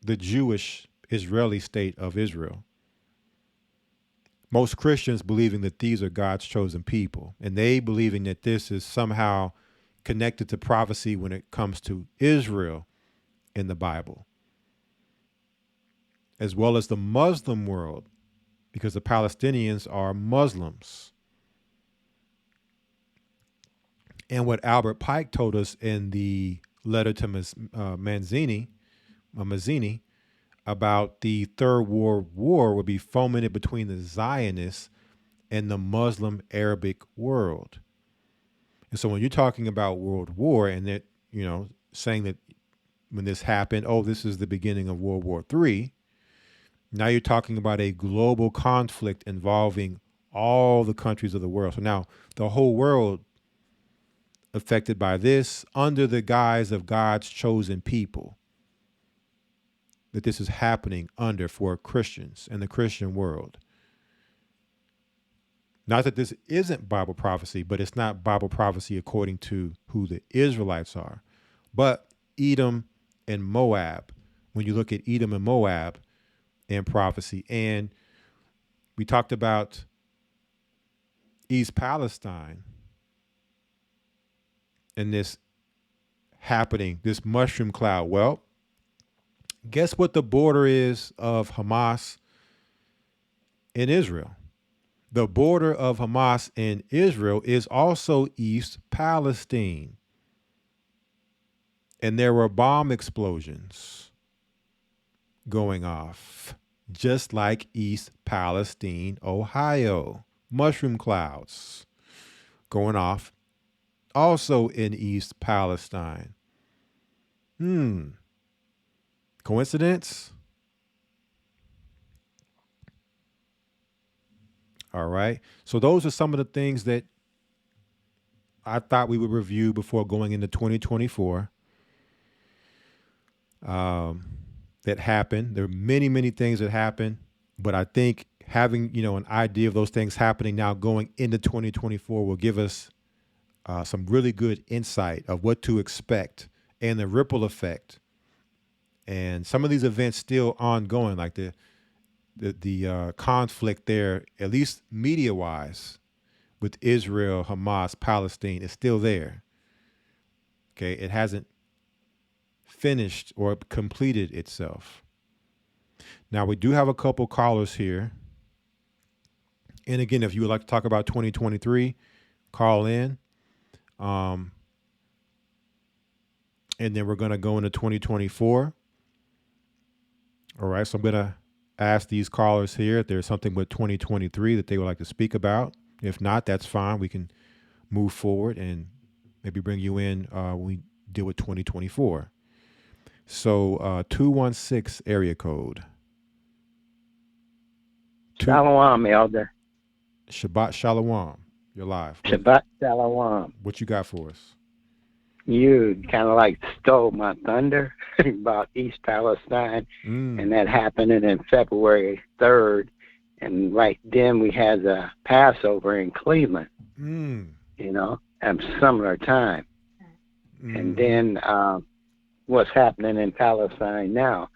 the Jewish Israeli state of Israel. Most Christians believing that these are God's chosen people, and they believing that this is somehow connected to prophecy when it comes to Israel in the Bible, as well as the Muslim world, because the Palestinians are Muslims. And what Albert Pike told us in the letter to Mazzini about the Third World War would be fomented between the Zionists and the Muslim Arabic world. And so when you're talking about world war and that, saying that when this happened, this is the beginning of World War III, now you're talking about a global conflict involving all the countries of the world. So now the whole world affected by this under the guise of God's chosen people. That this is happening under for Christians and the Christian world. Not that this isn't Bible prophecy, but it's not Bible prophecy according to who the Israelites are. But Edom and Moab, when you look at Edom and Moab in prophecy. And we talked about East Palestine and this happening, this mushroom cloud. Well, guess what the border is of Hamas in Israel? The border of Hamas in Israel is also East Palestine. And there were bomb explosions going off, just like East Palestine, Ohio. Mushroom clouds going off also in East Palestine. Coincidence? All right. So those are some of the things that I thought we would review before going into 2024 that happened. There are many, many things that happened, but I think having, an idea of those things happening now going into 2024 will give us some really good insight of what to expect and the ripple effect. And some of these events still ongoing, like the conflict there, at least media wise, with Israel, Hamas, Palestine, is still there. Okay, it hasn't finished or completed itself. Now we do have a couple callers here. And again, if you would like to talk about 2023, call in. And then we're going to go into 2024. All right, so I'm going to ask these callers here if there's something with 2023 that they would like to speak about. If not, that's fine. We can move forward and maybe bring you in when we deal with 2024. So 216 area code. Shalom, Elder. Shabbat Shalom. You're live. Shabbat Shalom. What you got for us? You kind of like stole my thunder about East Palestine, and that happened in February 3rd. And right then we had the Passover in Cleveland, at a similar time. And then what's happening in Palestine now.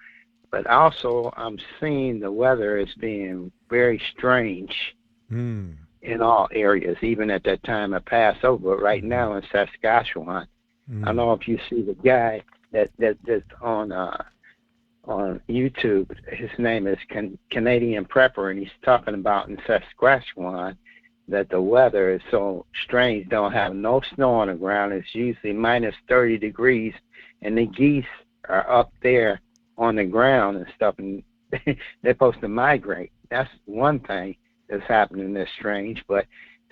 But also I'm seeing the weather as being very strange in all areas, even at that time of Passover. Right now in Saskatchewan, I don't know if you see the guy that's on YouTube. His name is Canadian Prepper, and he's talking about in Saskatchewan that the weather is so strange. Don't have no snow on the ground. It's usually minus 30 degrees, and the geese are up there on the ground and stuff, and they're supposed to migrate. That's one thing that's happening that's strange. But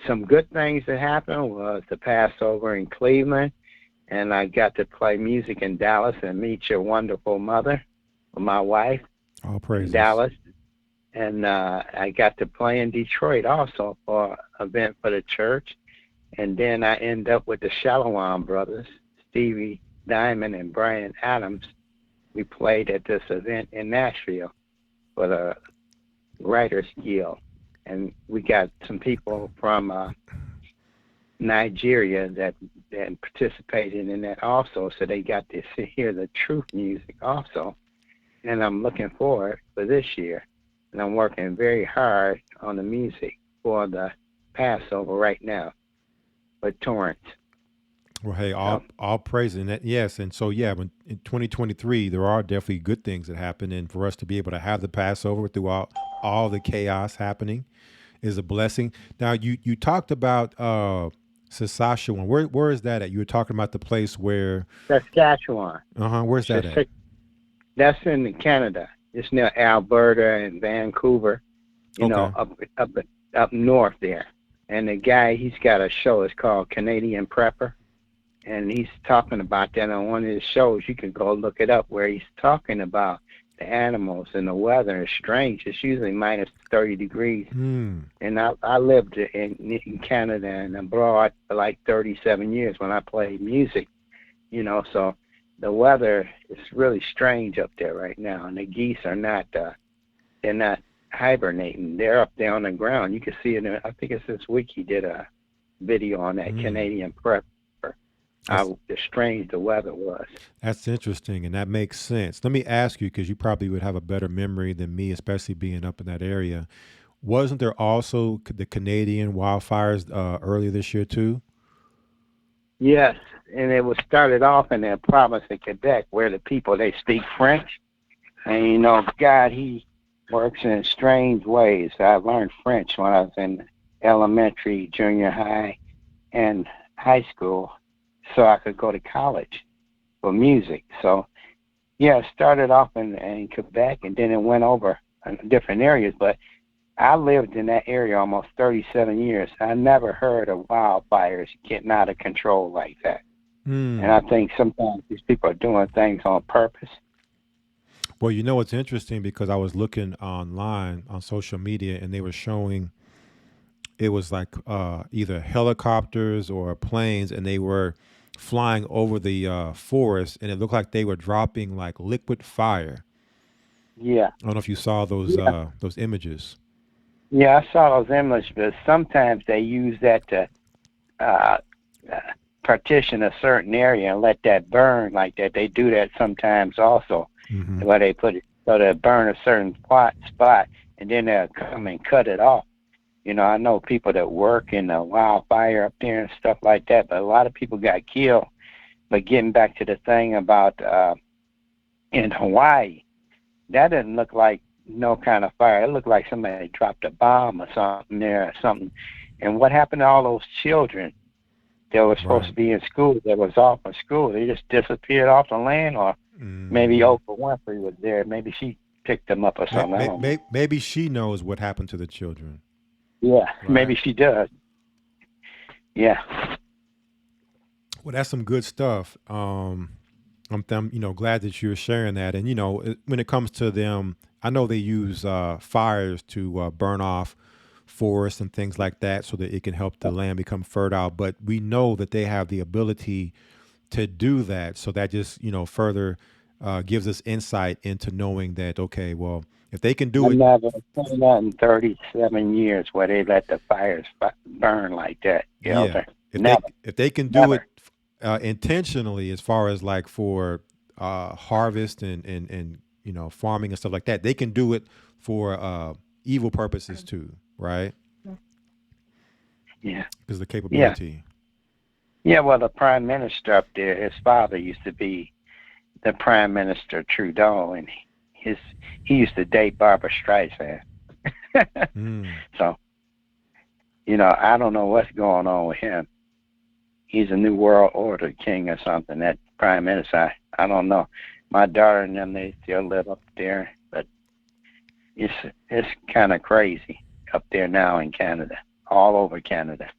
some good things that happened was the Passover in Cleveland, and I got to play music in Dallas and meet your wonderful mother, my wife, all praise in Dallas. And I got to play in Detroit also for an event for the church. And then I end up with the Shalom brothers, Stevie Diamond and Brian Adams. We played at this event in Nashville for the Writers Guild. And we got some people from Nigeria that participated in that also, so they got to hear the truth music also. And I'm looking forward for this year. And I'm working very hard on the music for the Passover right now with Torrance. Well, hey, all praise in that. Yes. And so, when in 2023, there are definitely good things that happen. And for us to be able to have the Passover throughout all the chaos happening is a blessing. Now, you talked about Saskatchewan. Where is that at? You were talking about the place where... Saskatchewan. Where's that at? That's in Canada. It's near Alberta and Vancouver, up north there. And the guy, he's got a show. It's called Canadian Prepper. And he's talking about that on one of his shows. You can go look it up, where he's talking about the animals and the weather. It's strange. It's usually minus 30 degrees. And I lived in Canada and abroad for like 37 years when I played music, so the weather is really strange up there right now. And the geese are not, they're not hibernating. They're up there on the ground. You can see it. I think it's this week he did a video on that Canadian Prepper. how strange the weather was. That's interesting, and that makes sense. Let me ask you, because you probably would have a better memory than me, especially being up in that area. Wasn't there also the Canadian wildfires earlier this year too? Yes, and it was started off in the province of Quebec, where the people they speak French, and God, He works in strange ways. I learned French when I was in elementary, junior high, and high school, so I could go to college for music. So yeah, it started off in Quebec, and then it went over in different areas. But I lived in that area almost 37 years. I never heard of wildfires getting out of control like that. And I think sometimes these people are doing things on purpose. Well, it's interesting because I was looking online on social media and they were showing it was like either helicopters or planes, and they were flying over the forest, and it looked like they were dropping like liquid fire. Yeah. I don't know if you saw those images. Yeah, I saw those images, but sometimes they use that to uh, uh, partition a certain area and let that burn like that. They do that sometimes also, where they put it so they burn a certain spot, and then they'll come and cut it off. I know people that work in the wildfire up there and stuff like that, but a lot of people got killed. But getting back to the thing about in Hawaii, that didn't look like no kind of fire. It looked like somebody dropped a bomb or something there or something. And what happened to all those children that were supposed to be in school that was off of school? They just disappeared off the land, or maybe Oprah Winfrey was there. Maybe she picked them up or something. I don't know. Maybe she knows what happened to the children. Yeah, right? Maybe she does. Yeah. Well, that's some good stuff. I'm glad that you're sharing that. And when it comes to them, I know they use fires to burn off forests and things like that, so that it can help the land become fertile. But we know that they have the ability to do that, so that just further gives us insight into knowing that, okay, well, if they can do it, I've never seen that in 37 years where they let the fires burn like that. Yeah, if they can do it intentionally, as far as like for harvest and farming and stuff like that, they can do it for evil purposes too, right? Yeah, because of the capability. Yeah, well, the prime minister up there, his father used to be the Prime Minister Trudeau, and he used to date Barbara Streisand. So, I don't know what's going on with him. He's a new world order king or something, that prime minister. I don't know. My daughter and them, they still live up there, but it's kind of crazy up there now in Canada, all over Canada.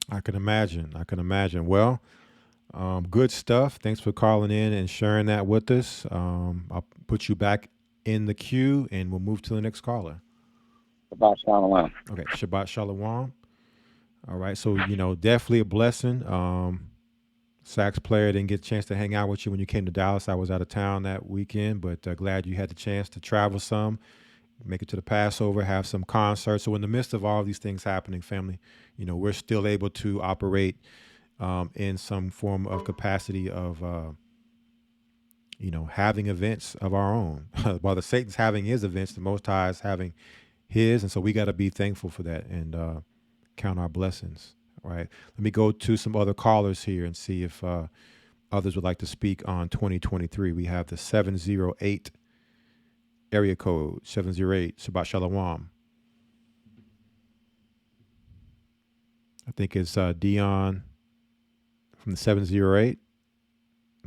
I can imagine. Well, good stuff. Thanks for calling in and sharing that with us. I'll put you back in the queue, and we'll move to the next caller. Shabbat Shalom. Okay, Shabbat Shalom. All right, so definitely a blessing. Sax player, didn't get a chance to hang out with you when you came to Dallas. I was out of town that weekend, but glad you had the chance to travel some, make it to the Passover, have some concerts. So in the midst of all of these things happening, family, we're still able to operate in some form of capacity of, having events of our own. While the Satan's having his events, the Most High is having his. And so we got to be thankful for that and count our blessings. All right. Let me go to some other callers here and see if others would like to speak on 2023. We have the 708 area code, 708. Shabbat Shalom. I think it's Dion from the 708.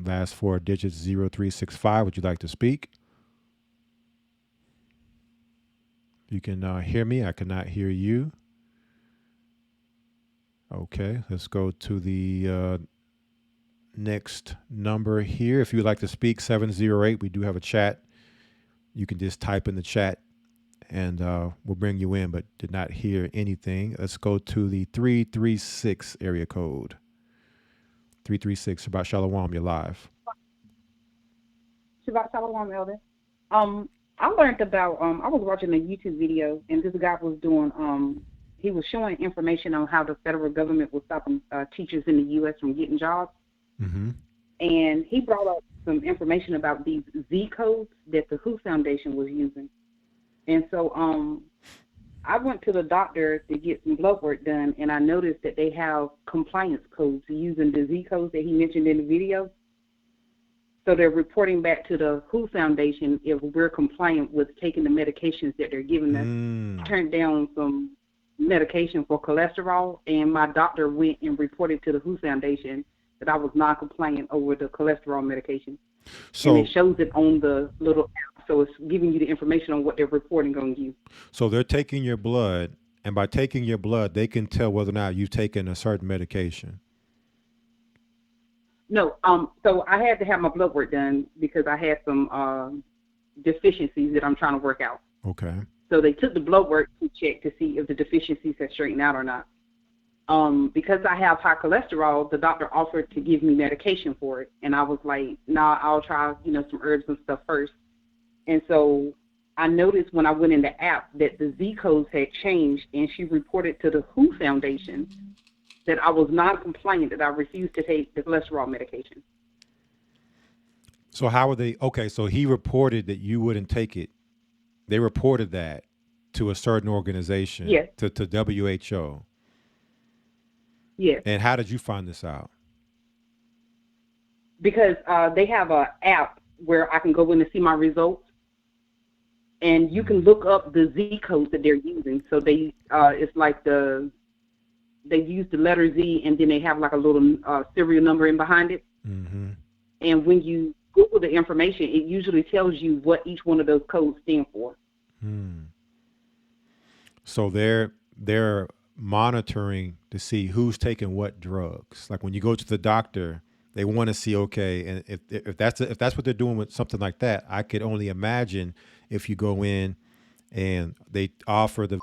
Last four digits, 0365. Would you like to speak? You can hear me. I cannot hear you. Okay, let's go to the next number here. If you would like to speak, 708. We do have a chat. You can just type in the chat and we'll bring you in, but did not hear anything. Let's go to the 336 area code. 336, Shabbat Shalom, you're live. Shabbat Shalom, Elder. I learned about, I was watching a YouTube video, and this guy was doing he was showing information on how the federal government was stopping teachers in the U.S. from getting jobs. Mm-hmm. And he brought up some information about these Z codes that the WHO Foundation was using. And so I went to the doctor to get some blood work done, and I noticed that they have compliance codes using the Z codes that he mentioned in the video. So they're reporting back to the WHO Foundation if we're compliant with taking the medications that they're giving us. Turned down some medication for cholesterol, and my doctor went and reported to the WHO Foundation that I was non-compliant over the cholesterol medication. So, and it shows it on the little app, so it's giving you the information on what they're reporting on you. So they're taking your blood, and by taking your blood, they can tell whether or not you've taken a certain medication. No, so I had to have my blood work done because I had some deficiencies that I'm trying to work out. Okay. So they took the blood work to check to see if the deficiencies had straightened out or not. Because I have high cholesterol, the doctor offered to give me medication for it. And I was like, nah, I'll try, some herbs and stuff first. And so I noticed when I went in the app that the Z codes had changed, and she reported to the WHO Foundation that I was non-compliant, that I refused to take the cholesterol medication. So how were they? Okay, so he reported that you wouldn't take it. They reported that to a certain organization, yes, to WHO. Yes. And how did you find this out? Because they have an app where I can go in and see my results, and you can look up the Z codes that they're using. So they, it's like they use the letter Z, and then they have like a little serial number in behind it. Mm-hmm. And when you Google the information, it usually tells you what each one of those codes stand for. So they're monitoring to see who's taking what drugs. Like when you go to the doctor, they want to see, okay, and if that's what they're doing with something like that, I could only imagine if you go in and they offer the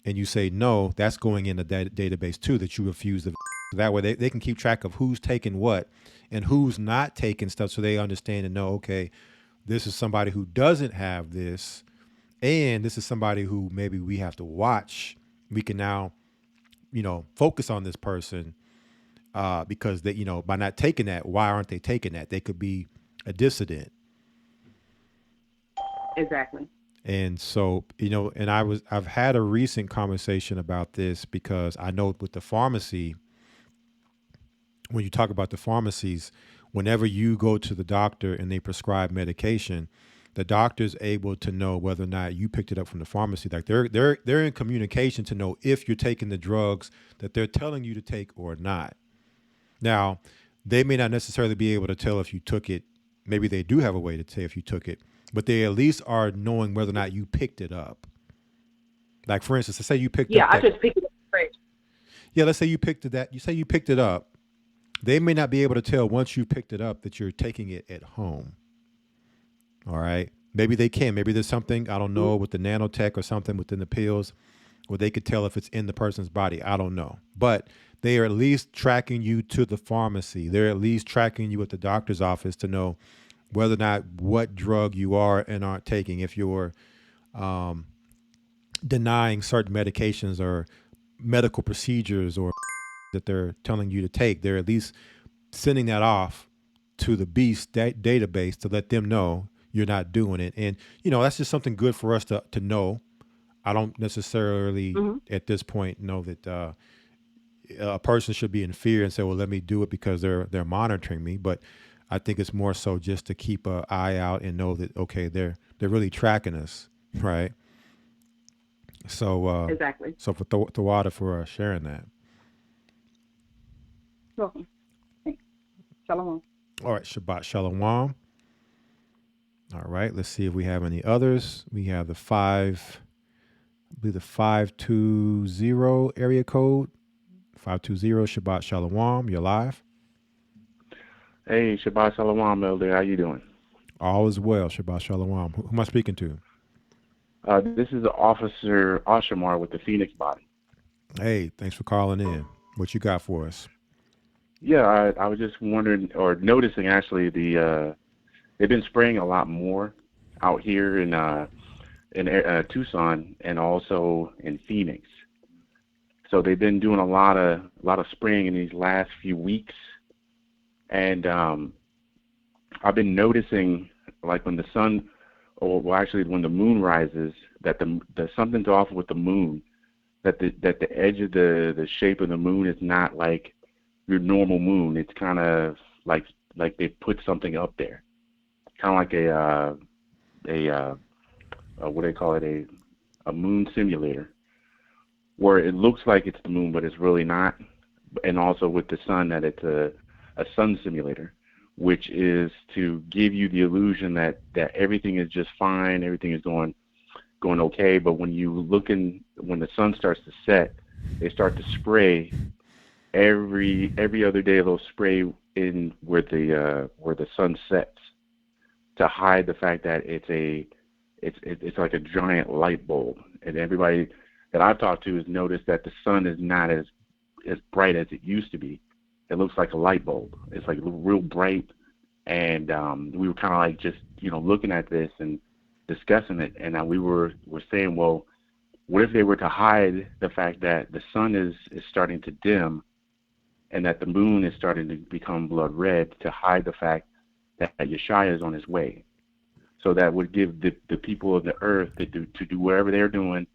and you say no, that's going in the database too, that you refuse the. That way they can keep track of who's taking what and who's not taking stuff, so they understand and know, okay, this is somebody who doesn't have this, and this is somebody who maybe we have to watch. We can now, focus on this person because they, by not taking that, why aren't they taking that? They could be a dissident. Exactly. And so, and I've had a recent conversation about this because I know with the pharmacy, when you talk about the pharmacies, whenever you go to the doctor and they prescribe medication, the doctor's able to know whether or not you picked it up from the pharmacy. Like they're in communication to know if you're taking the drugs that they're telling you to take or not. Now, they may not necessarily be able to tell if you took it. Maybe they do have a way to tell if you took it, but they at least are knowing whether or not you picked it up. Like for instance, let's say you picked up. Yeah, I just picked it up fresh. Yeah, let's say you picked it that. You say you picked it up. They may not be able to tell once you picked it up that you're taking it at home. All right. Maybe they can. Maybe there's something, I don't know, with the nanotech or something within the pills where they could tell if it's in the person's body. I don't know. But they are at least tracking you to the pharmacy. They're at least tracking you at the doctor's office to know whether or not what drug you are and aren't taking. If you're denying certain medications or medical procedures or that they're telling you to take, they're at least sending that off to the Beast database to let them know you're not doing it. And, that's just something good for us to know. I don't necessarily at this point know that a person should be in fear and say, well, let me do it because they're monitoring me. But I think it's more so just to keep an eye out and know that, okay, they're really tracking us. Right. So, exactly. So for Tawada for sharing that. Welcome. Thanks. Shalom. All right, Shabbat Shalom. All right, let's see if we have any others. We have the 520 area code. 520 Shabbat Shalom. You're live. Hey, Shabbat Shalom, Elder. How you doing? All is well. Shabbat Shalom. Who am I speaking to? This is Officer Oshamar with the Phoenix Body. Hey, thanks for calling in. What you got for us? Yeah, I was just wondering or noticing actually they've been spraying a lot more out here in Tucson and also in Phoenix. So they've been doing a lot of spraying in these last few weeks, and I've been noticing, like when the sun, or well, actually when the moon rises, that the something's off with the moon. That the edge of the shape of the moon is not like your normal moon. It's kind of like they put something up there, kind of like a what do they call it, a moon simulator, where it looks like it's the moon, but it's really not. And also with the sun, that it's a sun simulator, which is to give you the illusion that everything is just fine, everything is going okay. But when the sun starts to set, they start to spray every other day. They'll spray in where the sun sets, to hide the fact that it's like a giant light bulb. And everybody that I've talked to has noticed that the sun is not as bright as it used to be. It looks like a light bulb. It's like real bright. And we were kind of like just looking at this and discussing it, and we were saying, well, what if they were to hide the fact that the sun is starting to dim, and that the moon is starting to become blood red, to hide the fact that YASHAYA is on his way? So that would give the people of the earth to do whatever they're doing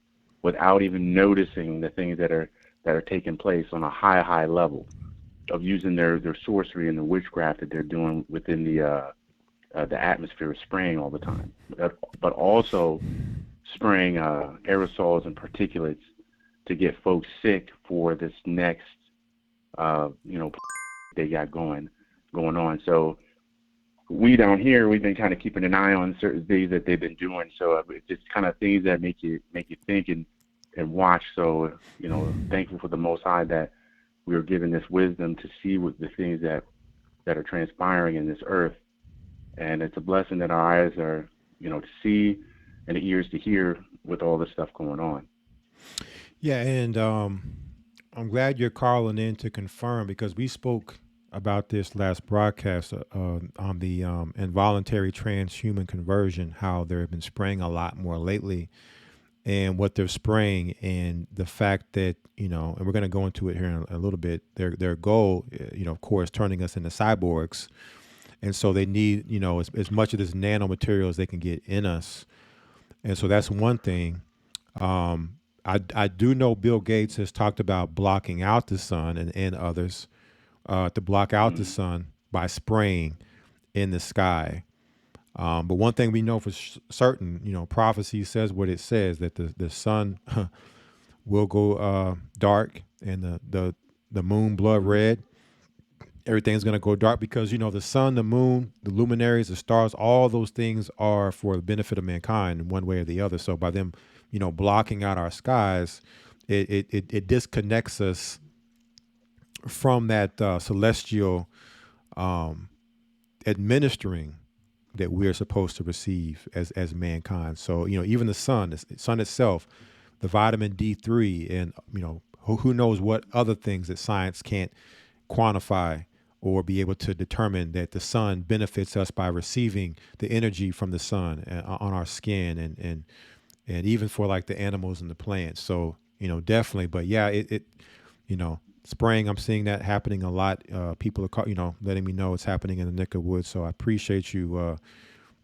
without even noticing the things that are taking place on a high level of using their sorcery and the witchcraft that they're doing within the atmosphere, of spraying all the time, but also spraying aerosols and particulates to get folks sick for this next they got going on. So we down here, we've been kind of keeping an eye on certain things that they've been doing. So it's just kind of things that make you think and watch. So thankful for the Most High that we are given this wisdom to see what the things that are transpiring in this earth. And it's a blessing that our eyes are, to see, and the ears to hear with all this stuff going on. Yeah, and I'm glad you're calling in to confirm, because we spoke about this last broadcast on the involuntary transhuman conversion, how they've been spraying a lot more lately, and what they're spraying, and the fact that, and we're going to go into it here in a little bit, their goal, of course, turning us into cyborgs. And so they need, as much of this nanomaterial as they can get in us. And so that's one thing. I do know Bill Gates has talked about blocking out the sun, and others to block out the sun by spraying in the sky. But one thing we know for certain, prophecy says what it says, that the sun will go dark, and the moon blood red. Everything's going to go dark because, the sun, the moon, the luminaries, the stars, all those things are for the benefit of mankind in one way or the other. So by them, blocking out our skies, it disconnects us from that celestial administering that we're supposed to receive as mankind. So, even the sun itself, the vitamin D3, and, who knows what other things that science can't quantify or be able to determine, that the sun benefits us by receiving the energy from the sun on our skin, and even for like the animals and the plants. So, definitely. But yeah, it spraying, I'm seeing that happening a lot. People are, letting me know it's happening in the neck of the woods. So I appreciate you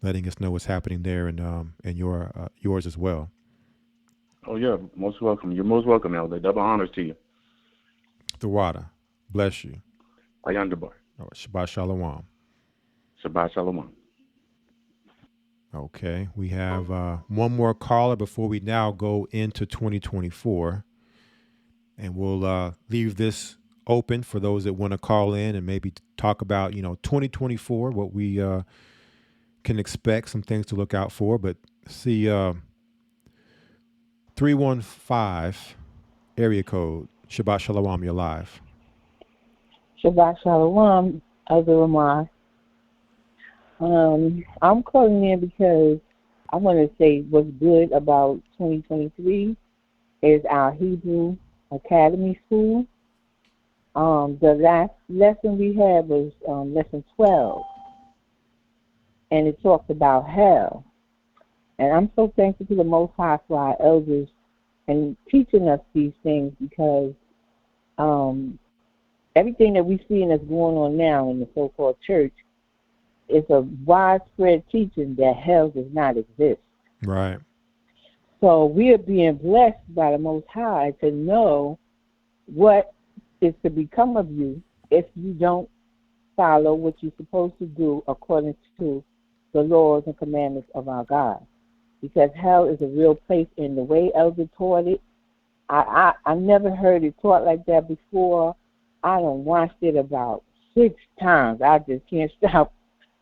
letting us know what's happening there, and yours as well. Oh yeah, most welcome. You're most welcome, Elder. Double honors to you. The water. Bless you. Ayandabar. Oh, Shabbat Shalom. Shabbat Shalom. Okay, we have one more caller before we now go into 2024. And we'll leave this open for those that want to call in and maybe talk about, 2024, what we can expect, some things to look out for. But see, 315 area code. Shabbat Shalom, you're live. Shabbat Shalom, Elder Ramar. I'm calling in because I want to say what's good about 2023 is our Hebrew Academy School. The last lesson we had was lesson 12, and it talked about hell. And I'm so thankful to the Most High for our elders and teaching us these things, because Um, everything that we see and that's going on now in the so-called church is a widespread teaching that hell does not exist. Right. So we are being blessed by the Most High to know what is to become of you if you don't follow what you're supposed to do according to the laws and commandments of our God. Because hell is a real place, and the way Elder taught it, I never heard it taught like that before. I done watched it about 6 times. I just can't stop,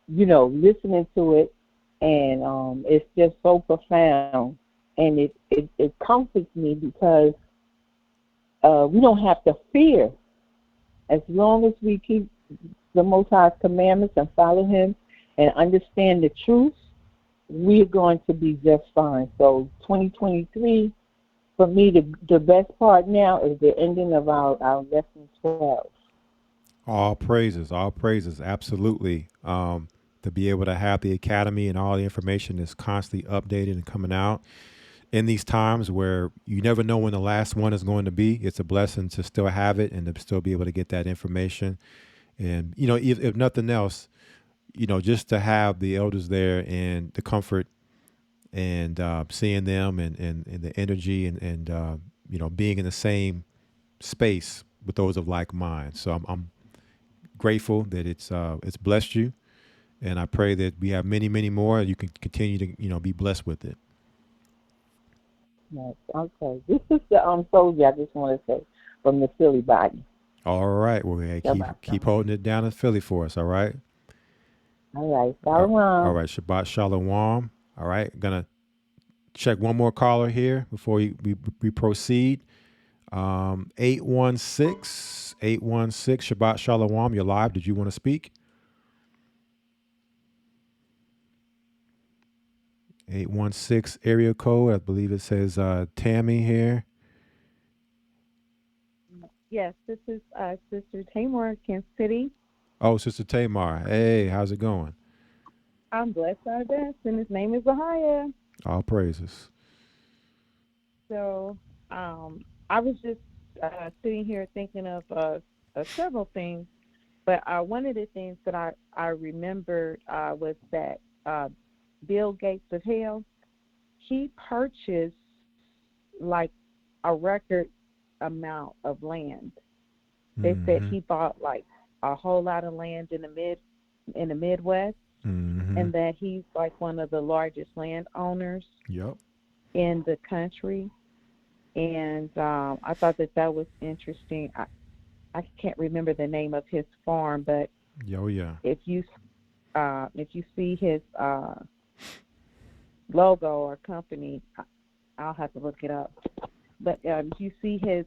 listening to it, and it's just so profound, and it comforts me because we don't have to fear as long as we keep the Most High's commandments and follow Him and understand the truth. We're going to be just fine. So 2023, for me, the best part now is the ending of our lesson 12. All praises, absolutely. To be able to have the academy and all the information is constantly updated and coming out in these times where you never know when the last one is going to be. It's a blessing to still have it and to still be able to get that information. And, if nothing else, just to have the elders there and the comfort and seeing them and the energy and being in the same space with those of like mind. So I'm grateful that it's blessed you, and I pray that we have many, many more. You can continue to be blessed with it. Yes, okay. This is the soldier, I just want to say, from the Philly body. All right. Well, hey, keep holding it down in Philly for us. All right. All right. All Shalom. right. Shabbat shalom. All right. Gonna check one more caller here before we proceed. 816 Shabbat shalom. You're live. Did you want to speak? 816 area code. I believe it says Tammy here. Yes, this is Sister Tamar, Kansas City. Oh, Sister Tamar. Hey, how's it going? I'm blessed by the best, and his name is AHAYAH. All praises. So I was just sitting here thinking of several things, but one of the things that I remembered was that Bill Gates of Hell, he purchased like a record amount of land. They said he bought like a whole lot of land in the Midwest, and that he's like one of the largest landowners in the country. And I thought that was interesting. I can't remember the name of his farm, but if you see his logo or company, I'll have to look it up. But if you see his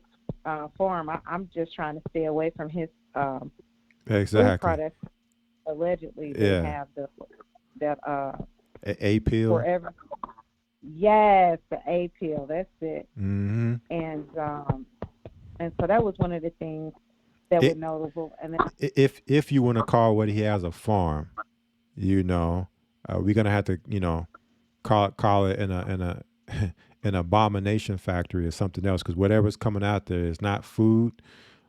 farm, I'm just trying to stay away from his food products. Allegedly, they have that A pill. Forever. Yes, the A pill. That's it. And so that was one of the things that were notable. And then, if you want to call what he has a farm, we're gonna have to call it an abomination factory or something else, because whatever's coming out there is not food.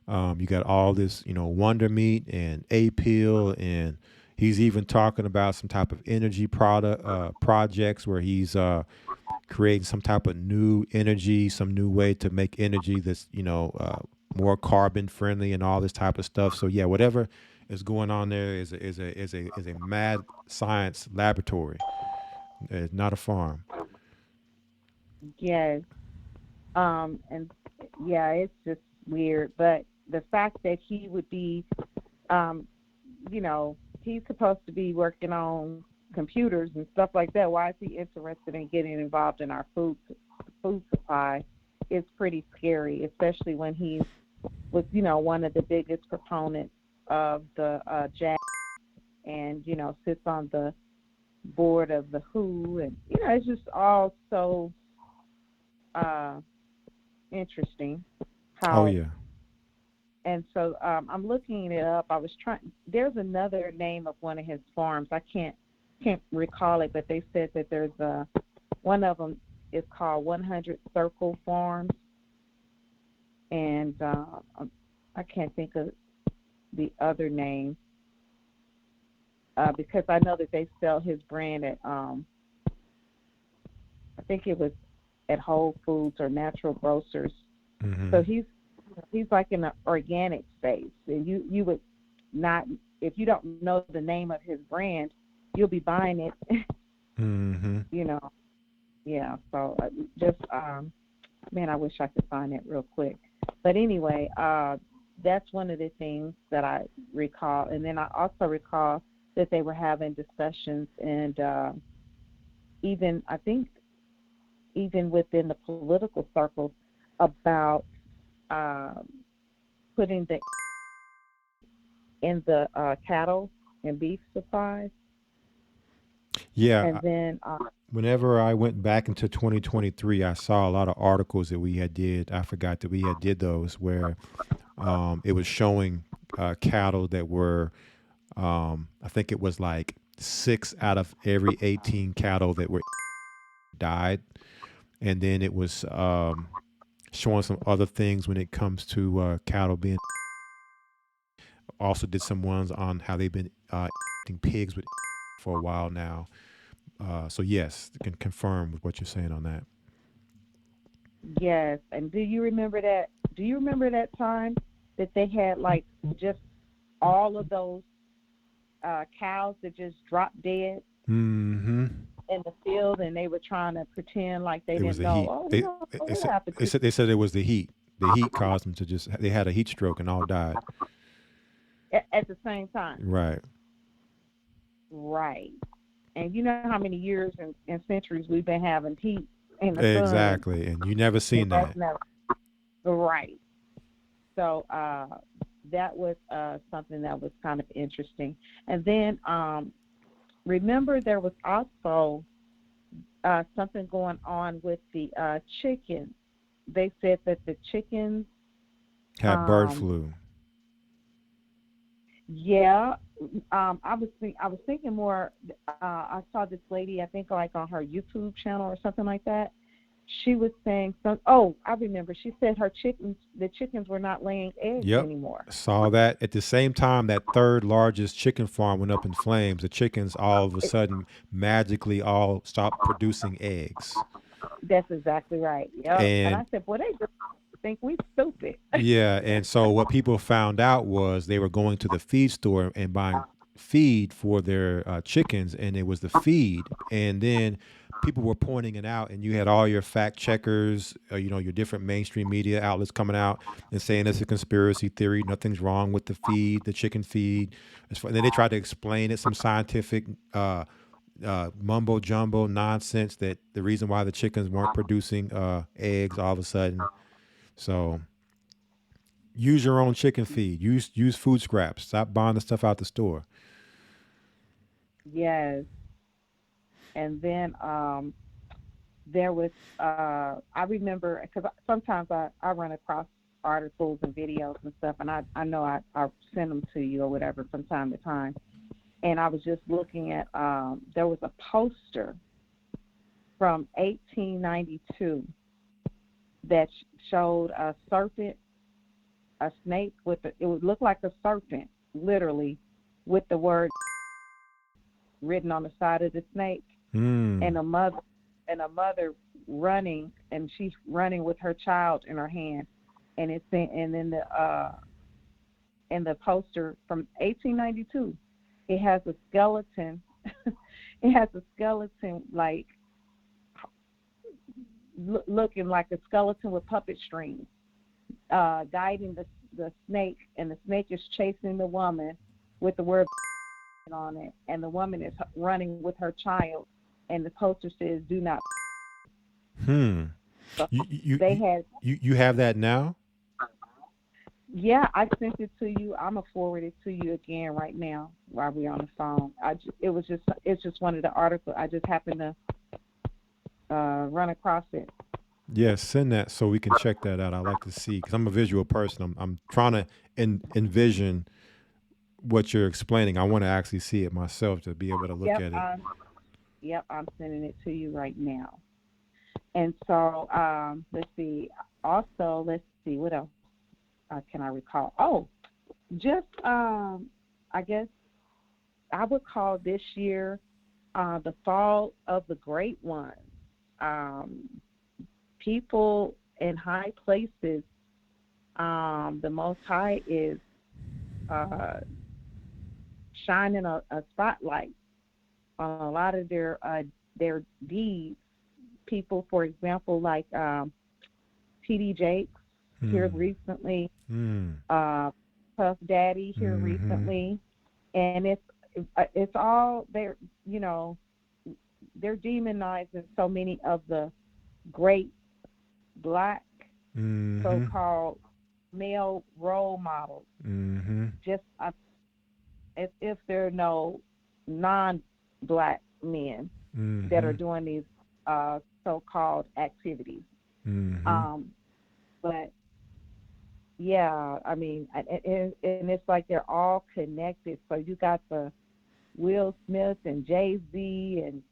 You got all this wonder meat and A pill, and he's even talking about some type of energy projects where he's creating some type of new energy, some new way to make energy that's more carbon friendly and all this type of stuff. So yeah, whatever is going on there is a mad science laboratory. It's not a farm. yes, and yeah, it's just weird. But the fact that he would be, he's supposed to be working on computers and stuff like that. Why is he interested in getting involved in our food supply? It's pretty scary, especially when he was, one of the biggest proponents of the JAG, and sits on the board of the WHO, and it's just all so interesting. And so I'm looking it up. I was trying. There's another name of one of his farms. I can't recall it, but they said that there's one of them is called 100 Circle Farms, and I can't think of the other name because I know that they sell his brand at I think it was at Whole Foods or Natural Grocers. Mm-hmm. So he's like in the organic space, and you would not, if you don't know the name of his brand, you'll be buying it. Mm-hmm. You know, yeah. So just man, I wish I could find it real quick. But anyway, that's one of the things that I recall, and then I also recall that they were having discussions, and even I think even within the political circles about putting the in the cattle and beef supplies. Yeah. And then Whenever I went back into 2023, I saw a lot of articles that we had did. I forgot that we had did those where it was showing cattle that were, I think it was like 6 out of every 18 cattle that were died. And then it was showing some other things when it comes to cattle being. Also did some ones on how they've been eating pigs with for a while now. So yes, can confirm with what you're saying on that. yes, and do you remember that? Do you remember that time that they had like just all of those cows that just dropped dead Mm-hmm. in the field, and they were trying to pretend like they It was didn't the know. heat. Oh, we They don't know they what said happened they to. said they said it was the heat. The heat caused them to just. They had a heat stroke and all died. At the same time. Right. Right. And you know how many years and centuries we've been having heat in the sun. Exactly, and you never seen And that. that's never right. So that was something that was kind of interesting. And then remember there was also something going on with the chickens. They said that the chickens Had bird flu. yeah, I was thinking more. I saw this lady, I think, like on her YouTube channel or something like that. She was saying some. Oh, I remember. She said the chickens were not laying eggs Yep. anymore. Saw that at the same time that third largest chicken farm went up in flames. The chickens all of a sudden magically all stopped producing eggs. That's exactly right. Yep. And I And said, boy, they just think we stupid. yeah, and so what people found out was they were going to the feed store and buying feed for their chickens, and it was the feed. And then people were pointing it out, and you had all your fact checkers, your different mainstream media outlets coming out and saying it's a conspiracy theory. Nothing's wrong with the feed, the chicken feed. And then they tried to explain it, some scientific mumbo jumbo nonsense that the reason why the chickens weren't producing eggs all of a sudden. So use your own chicken feed. Use food scraps. Stop buying the stuff out the store. Yes. And then there was I remember because sometimes I run across articles and videos and stuff, and I know I send them to you or whatever from time to time. And I was just looking at there was a poster from 1892 that showed a serpent, a snake it would look like a serpent, literally, with the word written on the side of the snake, and a mother running, and she's running with her child in her hand, and it's and then in the poster from 1892, it has a skeleton. It has a skeleton like looking like a skeleton with puppet strings, guiding the snake, and the snake is chasing the woman with the word on it, and the woman is running with her child, and the poster says, "Do not." So they had. You have that now? Yeah, I sent it to you. I'm gonna forward it to you again right now while we're on the phone. It's just one of the articles. I just happened to run across it. Yes, send that so we can check that out. I like to see because I'm a visual person. I'm trying to envision what you're explaining. I want to actually see it myself to be able to look at it. Yep, I'm sending it to you right now. And so let's see. Also, let's see what else. can I recall? Oh, just I guess I would call this year the fall of the great ones. Um, People in high places, the Most High is uh, shining a spotlight on a lot of their deeds. People, for example, like T.D. Jakes here recently, Puff Daddy here recently, and it's all they're they're demonizing so many of the great black so-called male role models, just as if there are no non-black men that are doing these so-called activities. But yeah, I mean, and it's like they're all connected. So you got the Will Smith and Jay-Z and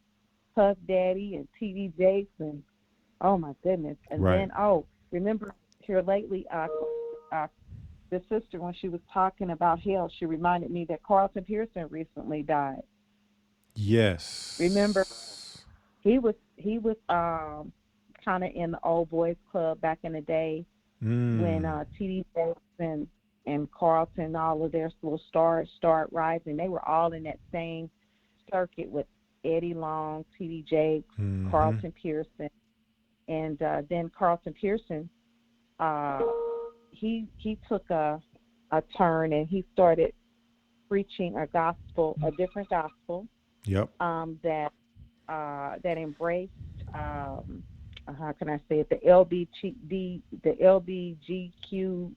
Puff Daddy and T.D. Jakes and oh my goodness. And then remember here lately, the sister, when she was talking about hell, she reminded me that Carlton Pearson recently died. Yes. Remember, he was kind of in the old boys club back in the day when T.D. Jakes and Carlton, all of their little stars start rising. They were all in that same circuit with Eddie Long, T.D. Jakes, Carlton Pearson, and then Carlton Pearson, he took a turn and he started preaching a different gospel. Yep. That embraced how can I say it, the LBGQ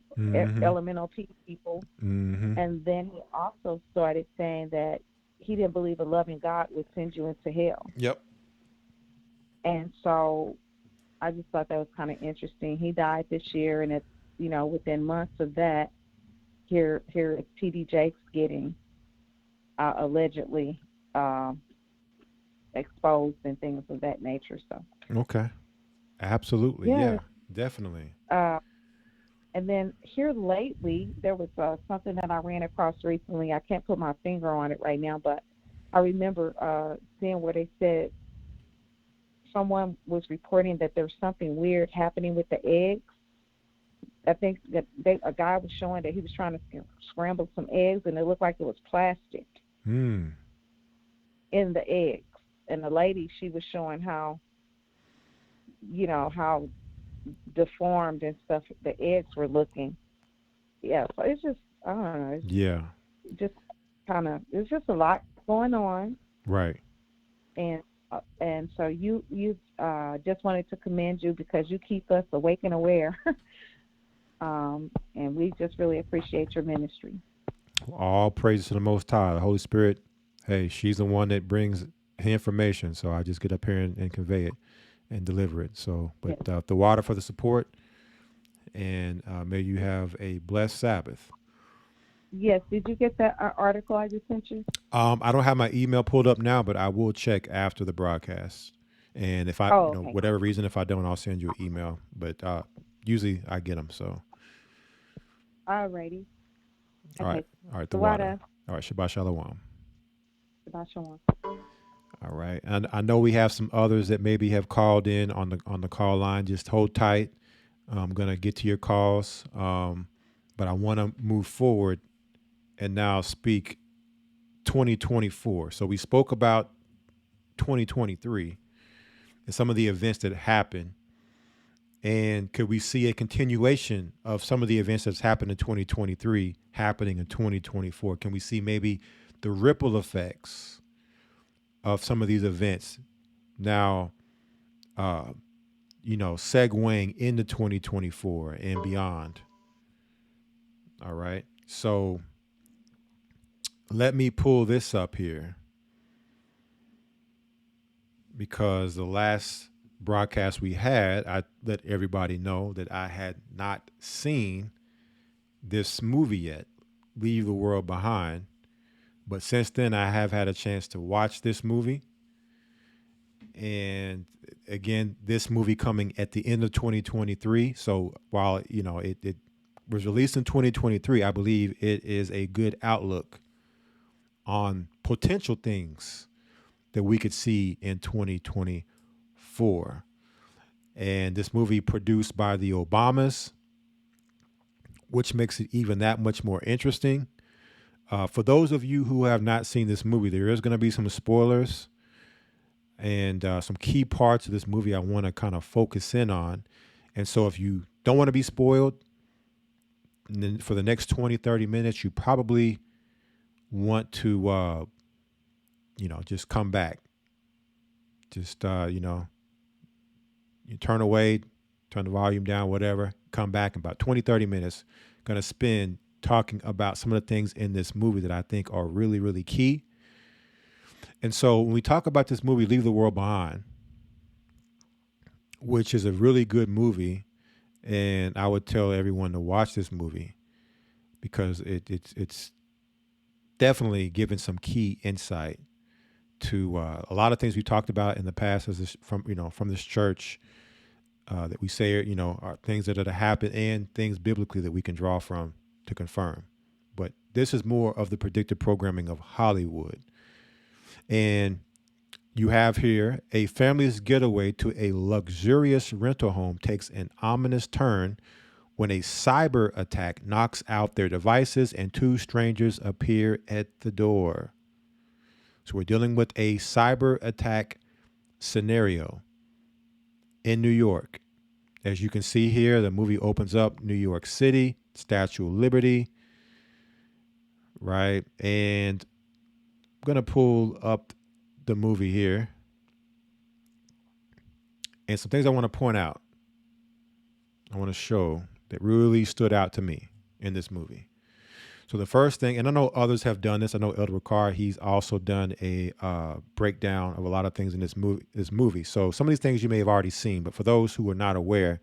elemental people, and then he also started saying that he didn't believe a loving God would send you into hell. Yep. And so I just thought that was kind of interesting. He died this year, and it's within months of that, here is T.D. Jakes getting allegedly exposed and things of that nature. So okay, absolutely, yeah, definitely. And then here lately, there was something that I ran across recently. I can't put my finger on it right now, but I remember seeing where they said someone was reporting that there's something weird happening with the eggs. I think that a guy was showing that he was trying to scramble some eggs, and it looked like it was plastic in the eggs. And the lady, she was showing how deformed and stuff the eggs were looking. Yeah, so it's just, I don't know. It's just a lot going on. Right. And so you just wanted to commend you because you keep us awake and aware. And we just really appreciate your ministry. All praises to the Most High. The Holy Spirit, hey, she's the one that brings information. So I just get up here and convey it and deliver it. So, but the water for the support, and may you have a blessed Sabbath. Yes. Did you get that article I just sent you? I don't have my email pulled up now, but I will check after the broadcast. And if I, whatever reason, if I don't, I'll send you an email. But usually I get them. So. All righty. All right. All right. The water. All right. Shabbat Shalom. Shabbat Shalom. All right. And I know we have some others that maybe have called in on the call line. Just hold tight. I'm going to get to your calls. But I want to move forward and now speak 2024. So we spoke about 2023 and some of the events that happened. And could we see a continuation of some of the events that's happened in 2023 happening in 2024? Can we see maybe the ripple effects of some of these events now, segueing into 2024 and beyond? All right. So let me pull this up here because the last broadcast we had, I let everybody know that I had not seen this movie yet, Leave the World Behind. But since then, I have had a chance to watch this movie. And again, this movie coming at the end of 2023. So while, it was released in 2023, I believe it is a good outlook on potential things that we could see in 2024. And this movie produced by the Obamas, which makes it even that much more interesting. For those of you who have not seen this movie, there is going to be some spoilers and some key parts of this movie I want to kind of focus in on. And so if you don't want to be spoiled, then for the next 20, 30 minutes, you probably want to, just come back. Just, you turn away, turn the volume down, whatever, come back in about 20, 30 minutes. Going to spend talking about some of the things in this movie that I think are really, really key. And so when we talk about this movie, Leave the World Behind, which is a really good movie, and I would tell everyone to watch this movie because it's definitely given some key insight to a lot of things we talked about in the past from this church that we say are things that have happened and things biblically that we can draw from to confirm. But this is more of the predictive programming of Hollywood. And you have here a family's getaway to a luxurious rental home takes an ominous turn when a cyber attack knocks out their devices and two strangers appear at the door. So we're dealing with a cyber attack scenario in New York. As you can see here, the movie opens up New York City, Statue of Liberty, right? And I'm going to pull up the movie here. And some things I want to point out, I want to show that really stood out to me in this movie. So the first thing, and I know others have done this. I know Elder Ricard, he's also done a breakdown of a lot of things in this movie. So some of these things you may have already seen, but for those who are not aware,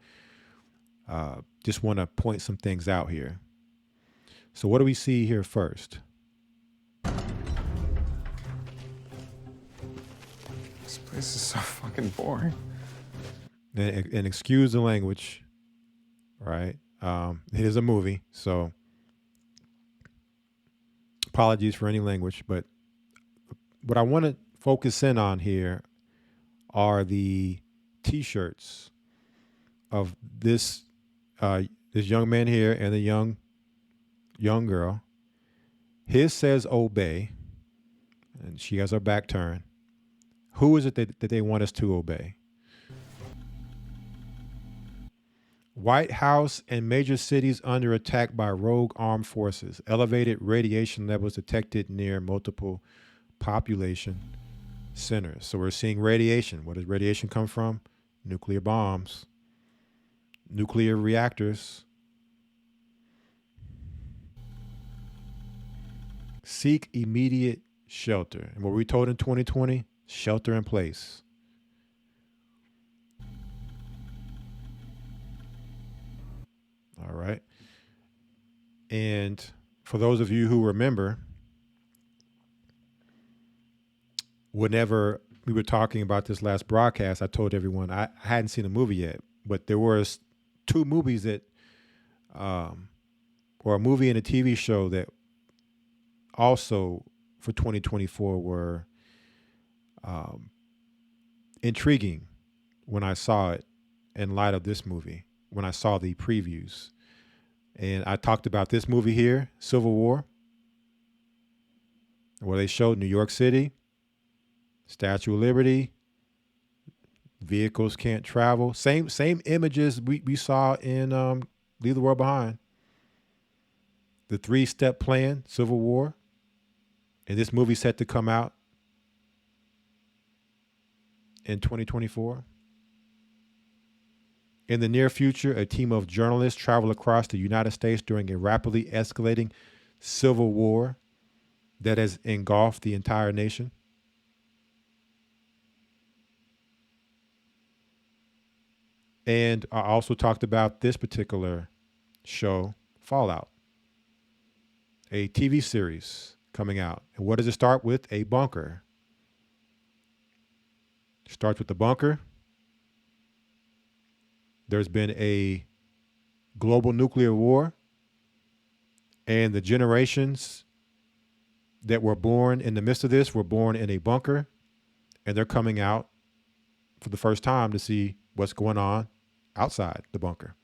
just want to point some things out here. So what do we see here first? This place is so fucking boring. And excuse the language, right? It is a movie, so apologies for any language, but what I want to focus in on here are the T-shirts of this young man here and the young girl. His says obey, and she has her back turned. Who is it that they want us to obey? White House and major cities under attack by rogue armed forces. Elevated radiation levels detected near multiple population centers. So we're seeing radiation. Where does radiation come from? Nuclear bombs, nuclear reactors. Seek immediate shelter. And what were we told in 2020? Shelter in place. All right. And for those of you who remember, whenever we were talking about this last broadcast, I told everyone I hadn't seen a movie yet, but there was two movies that, or a movie and a TV show that also for 2024 were intriguing when I saw it in light of this movie, when I saw the previews. And I talked about this movie here, Civil War, where they showed New York City, Statue of Liberty, vehicles can't travel. Same images we saw in Leave the World Behind. The 3-step plan, Civil War. And this movie set to come out in 2024. In the near future, a team of journalists travel across the United States during a rapidly escalating civil war that has engulfed the entire nation. And I also talked about this particular show, Fallout, a TV series coming out. And what does it start with? A bunker. It starts with the bunker. There's been a global nuclear war And the generations that were born in the midst of this were born in a bunker, and they're coming out for the first time to see what's going on outside the bunker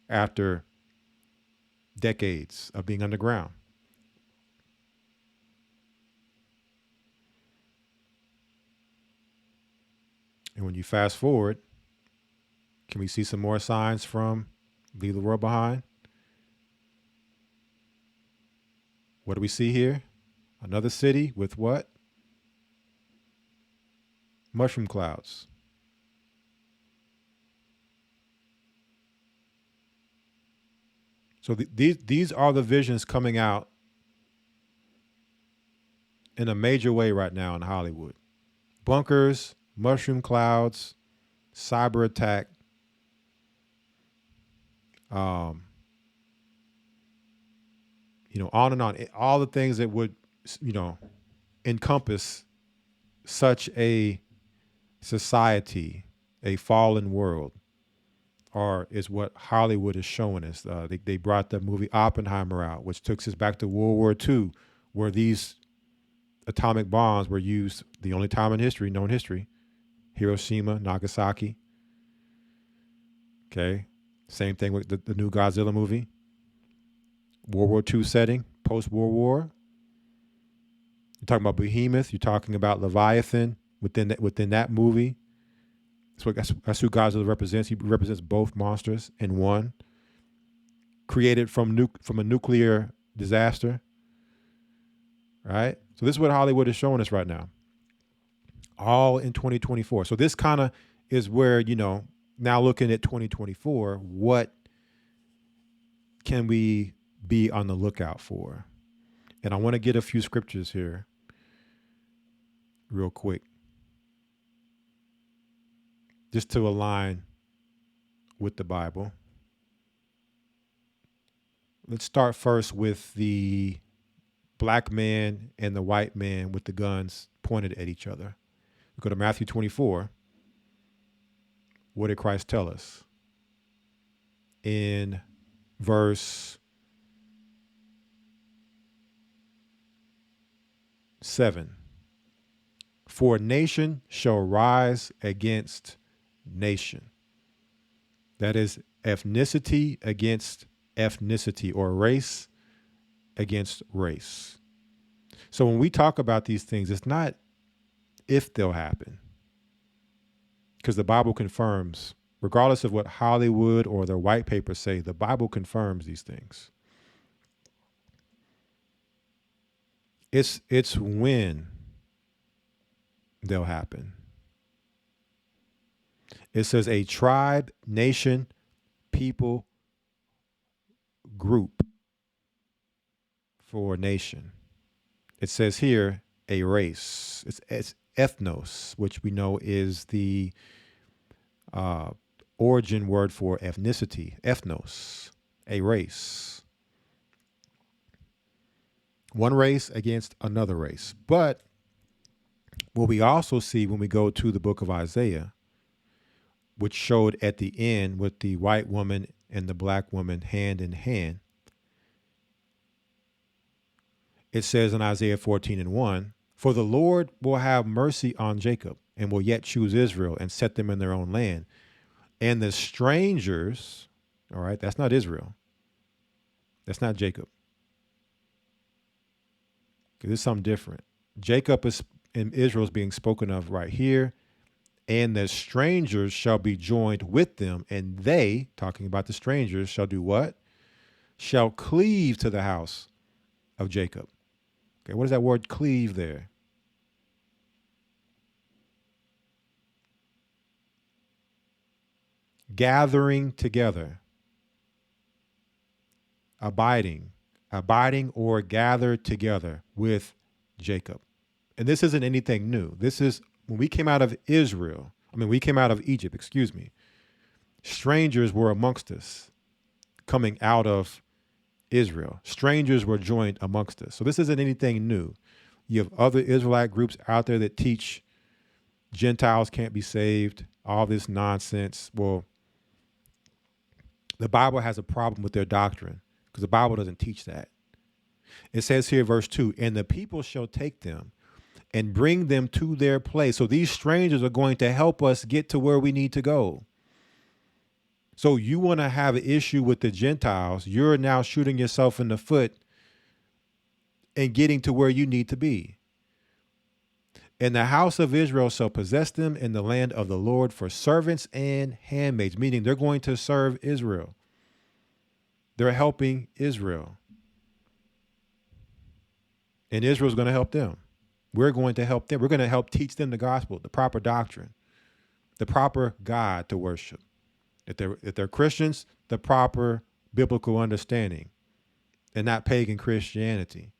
after decades of being underground. And when you fast forward, can we see some more signs from Leave the World Behind? What do we see here? Another city with what? Mushroom clouds. So these are the visions coming out in a major way right now in Hollywood. Bunkers, mushroom clouds, cyber attack, on and on. All the things that would, encompass such a society, a fallen world, is what Hollywood is showing us. They brought the movie Oppenheimer out, which took us back to World War II, where these atomic bombs were used the only time in history, known history, Hiroshima, Nagasaki. Okay. Same thing with the new Godzilla movie. World War II setting, post-World War. You're talking about Behemoth. You're talking about Leviathan within that movie. That's who Godzilla represents. He represents both monsters in one. Created from a nuclear disaster. Right? So this is what Hollywood is showing us right now. All in 2024. So this kind of is where, now looking at 2024, what can we be on the lookout for? And I want to get a few scriptures here real quick, just to align with the Bible. Let's start first with the black man and the white man with the guns pointed at each other. We go to Matthew 24. What did Christ tell us? In verse 7. For nation shall rise against nation. That is ethnicity against ethnicity, or race against race. So when we talk about these things, it's not if they'll happen, because the Bible confirms, regardless of what Hollywood or their white papers say, the Bible confirms these things. It's when they'll happen. It says a tribe, nation, people, group for nation. It says here a race. It's ethnos, which we know is the origin word for ethnicity. Ethnos, a race. One race against another race. But what we also see when we go to the book of Isaiah, which showed at the end with the white woman and the black woman hand in hand, it says in Isaiah 14:1, for the Lord will have mercy on Jacob and will yet choose Israel and set them in their own land. And the strangers, all right, that's not Israel. That's not Jacob. This is something different. Jacob and Israel is being spoken of right here. And the strangers shall be joined with them, and they, talking about the strangers, shall do what? Shall cleave to the house of Jacob. Okay, what is that word cleave there? Gathering together. Abiding or gather together with Jacob. And this isn't anything new. This is when we came out of we came out of Egypt, strangers were amongst us coming out of Israel. Strangers were joined amongst us. So this isn't anything new. You have other Israelite groups out there that teach Gentiles can't be saved, all this nonsense. Well, the Bible has a problem with their doctrine because the Bible doesn't teach that. It says here, verse 2, and the people shall take them and bring them to their place. So these strangers are going to help us get to where we need to go. So you want to have an issue with the Gentiles, you're now shooting yourself in the foot and getting to where you need to be. And the house of Israel shall possess them in the land of the Lord for servants and handmaids, meaning they're going to serve Israel. They're helping Israel. And Israel's going to help them. We're going to help them. We're going to help teach them the gospel, the proper doctrine, the proper God to worship. If they're Christians, the proper biblical understanding and not pagan Christianity.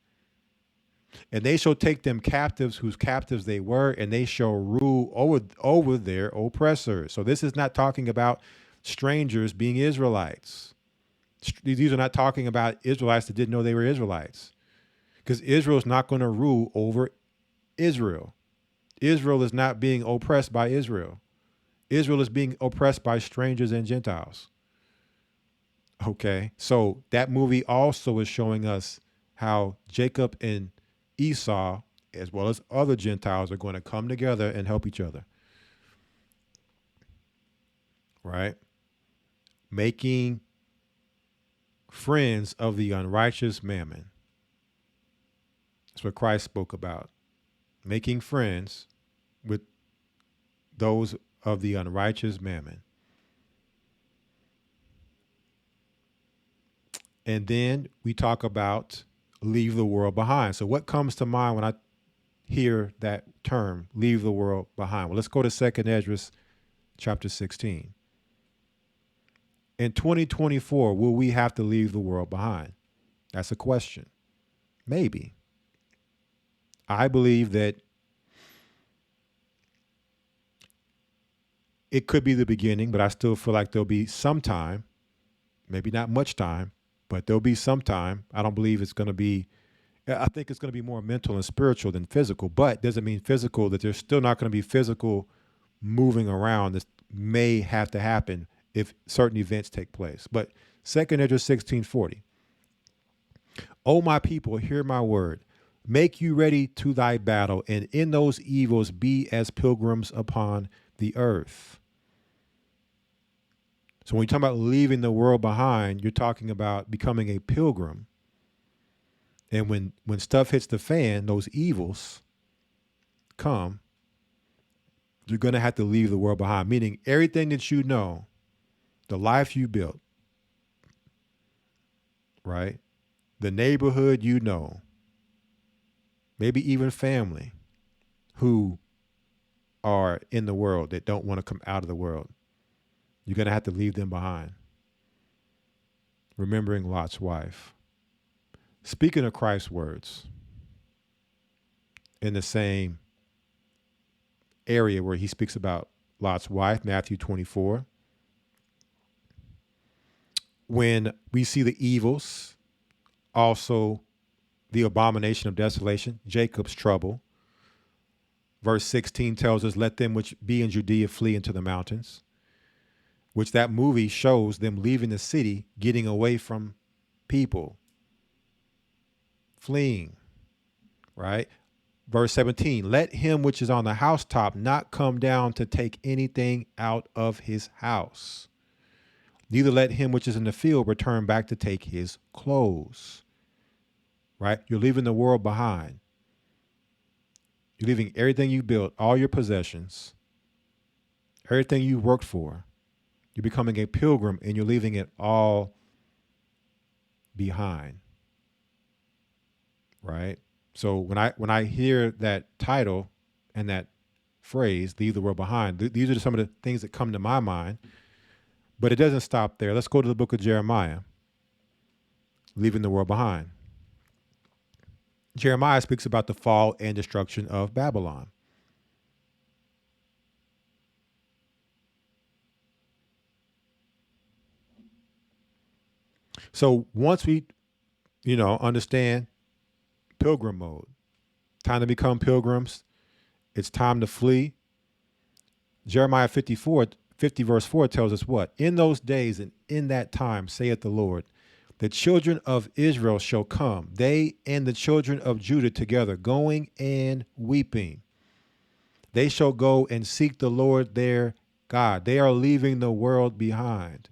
And they shall take them captives whose captives they were, and they shall rule over their oppressors. So this is not talking about strangers being Israelites. These are not talking about Israelites that didn't know they were Israelites. Because Israel is not going to rule over Israel. Israel is not being oppressed by Israel. Israel is being oppressed by strangers and Gentiles. Okay, so that movie also is showing us how Jacob and Esau, as well as other Gentiles, are going to come together and help each other. Right? Making friends of the unrighteous mammon. That's what Christ spoke about. Making friends with those of the unrighteous mammon. And then we talk about leave the world behind. So what comes to mind when I hear that term, leave the world behind? Well, let's go to 2nd Ezra chapter 16. In 2024, will we have to leave the world behind? That's a question. Maybe. I believe that it could be the beginning, but I still feel like there'll be some time, maybe not much time, but there'll be some time. I don't believe it's going to be, I think it's going to be more mental and spiritual than physical, but doesn't mean physical that there's still not going to be physical moving around. This may have to happen if certain events take place. But 2nd Ezra 16:40. O my people, hear my word. Make you ready to thy battle, and in those evils be as pilgrims upon the earth. So when you talk about leaving the world behind, you're talking about becoming a pilgrim. And when stuff hits the fan, those evils come, you're going to have to leave the world behind, meaning everything that you know, the life you built, right? The neighborhood you know, maybe even family who are in the world that don't want to come out of the world. You're going to have to leave them behind. Remembering Lot's wife. Speaking of Christ's words in the same area where he speaks about Lot's wife, Matthew 24. When we see the evils, also the abomination of desolation, Jacob's trouble. Verse 16 tells us, let them which be in Judea flee into the mountains, which that movie shows them leaving the city, getting away from people, fleeing, right? Verse 17, let him which is on the housetop not come down to take anything out of his house. Neither let him which is in the field return back to take his clothes, right? You're leaving the world behind. You're leaving everything you built, all your possessions, everything you worked for. You're becoming a pilgrim and you're leaving it all behind, right? So when I hear that title and that phrase, leave the world behind, these are some of the things that come to my mind, but it doesn't stop there. Let's go to the book of Jeremiah, leaving the world behind. Jeremiah speaks about the fall and destruction of Babylon. So once we, understand pilgrim mode, time to become pilgrims, it's time to flee. Jeremiah 50 verse 4 tells us what? In those days and in that time, saith the Lord, The children of Israel shall come, they and the children of Judah together, going and weeping. They shall go and seek the Lord their God. They are leaving the world behind.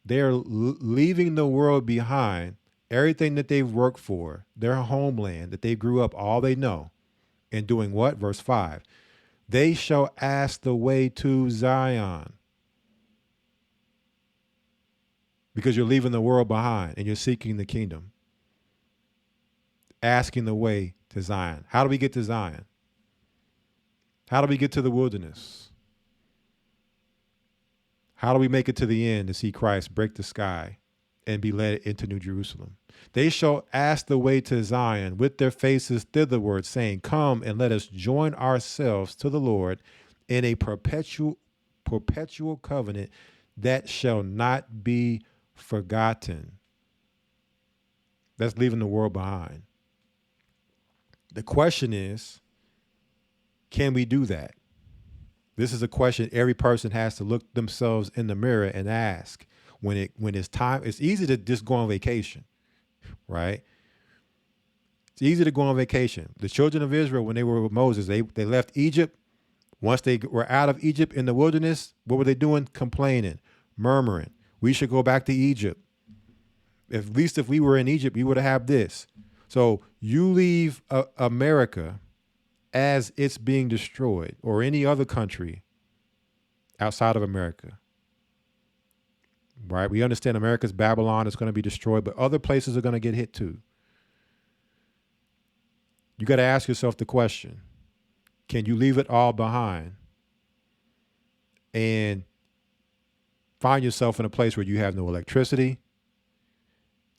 They're leaving the world behind, everything that they've worked for, their homeland that they grew up, all they know, and doing what? Verse 5. They shall ask the way to Zion. Because you're leaving the world behind and you're seeking the kingdom. Asking the way to Zion. How do we get to Zion? How do we get to the wilderness? How do we make it to the end to see Christ break the sky and be led into New Jerusalem? They shall ask the way to Zion with their faces thitherward, saying, come and let us join ourselves to the Lord in a perpetual covenant that shall not be forgotten. That's leaving the world behind. The question is, can we do that? This is a question every person has to look themselves in the mirror and ask when it's time. It's easy to just go on vacation, right? It's easy to go on vacation. The children of Israel, when they were with Moses, they left Egypt. Once they were out of Egypt in the wilderness, what were they doing? Complaining, murmuring. We should go back to Egypt. At least if we were in Egypt, we would have this. So you leave America as it's being destroyed, or any other country outside of America, right? We understand America's Babylon is going to be destroyed, but other places are going to get hit too. You got to ask yourself the question, can you leave it all behind and find yourself in a place where you have no electricity,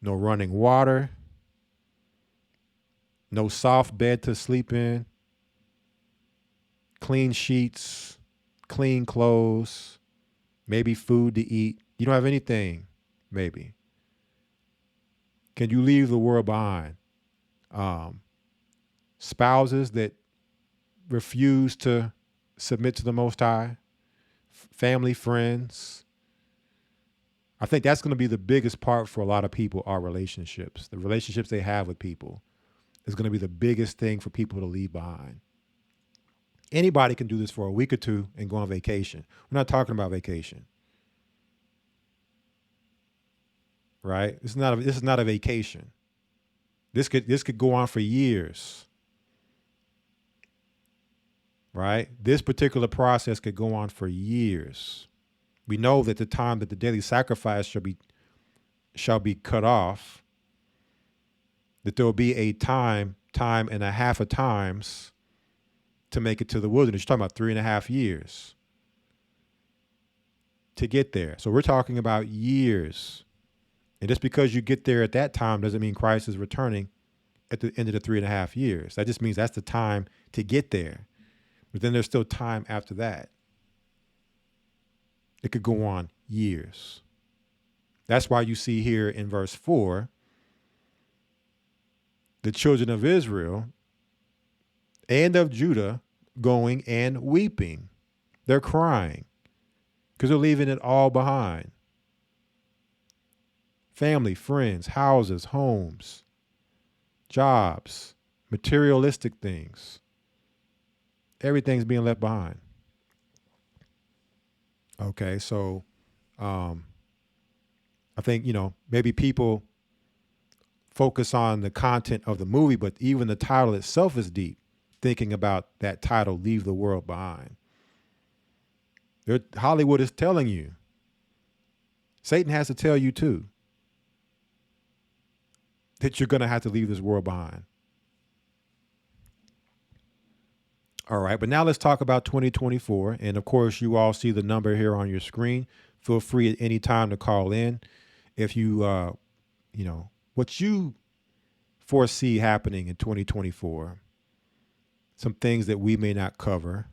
no running water, no soft bed to sleep in, clean sheets, clean clothes, maybe food to eat. You don't have anything, maybe. Can you leave the world behind? Spouses that refuse to submit to the Most High, family, friends. I think that's going to be the biggest part for a lot of people, are relationships. The relationships they have with people is going to be the biggest thing for people to leave behind. Anybody can do this for a week or two and go on vacation. We're not talking about vacation, right? This is not a vacation. This could go on for years, right? This particular process could go on for years. We know that the time that the daily sacrifice shall be cut off, that there will be a time and a half of times to make it to the wilderness. You're talking about 3.5 years to get there. So we're talking about years. And just because you get there at that time doesn't mean Christ is returning at the end of the 3.5 years. That just means that's the time to get there. But then there's still time after that. It could go on years. That's why you see here in verse 4, the children of Israel and of Judah going and weeping. They're crying because they're leaving it all behind. Family, friends, houses, homes, jobs, materialistic things. Everything's being left behind. Okay, so I think, maybe people focus on the content of the movie, but even the title itself is deep. Thinking about that title, Leave the World Behind. Hollywood is telling you. Satan has to tell you too, that you're going to have to leave this world behind. All right, but now let's talk about 2024. And of course, you all see the number here on your screen. Feel free at any time to call in. If you, what you foresee happening in 2024, some things that we may not cover.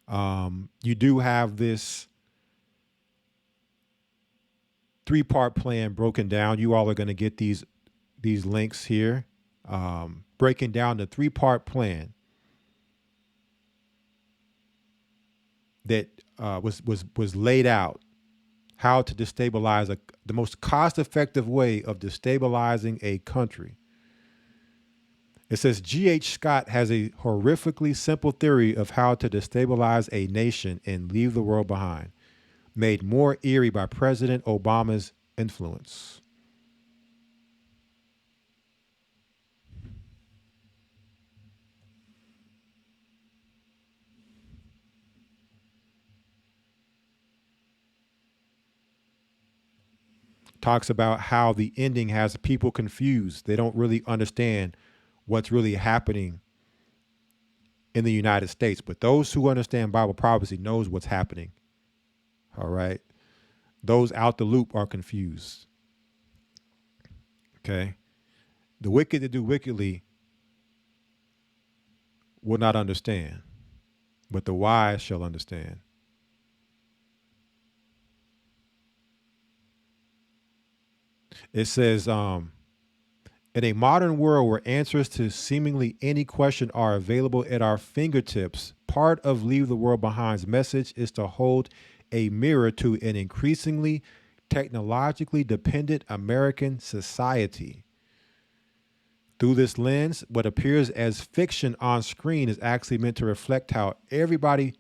You do have this 3-part plan broken down. You all are going to get these links here, breaking down the 3-part plan that was laid out, how to destabilize the most cost-effective way of destabilizing a country. It says G.H. Scott has a horrifically simple theory of how to destabilize a nation and leave the world behind, made more eerie by President Obama's influence. Talks about how the ending has people confused. They don't really understand what's really happening in the United States. But those who understand Bible prophecy knows what's happening. All right. Those out the loop are confused. Okay. The wicked that do wickedly will not understand, but the wise shall understand. It says, in a modern world where answers to seemingly any question are available at our fingertips, part of Leave the World Behind's message is to hold a mirror to an increasingly technologically dependent American society. Through this lens, what appears as fiction on screen is actually meant to reflect how everyday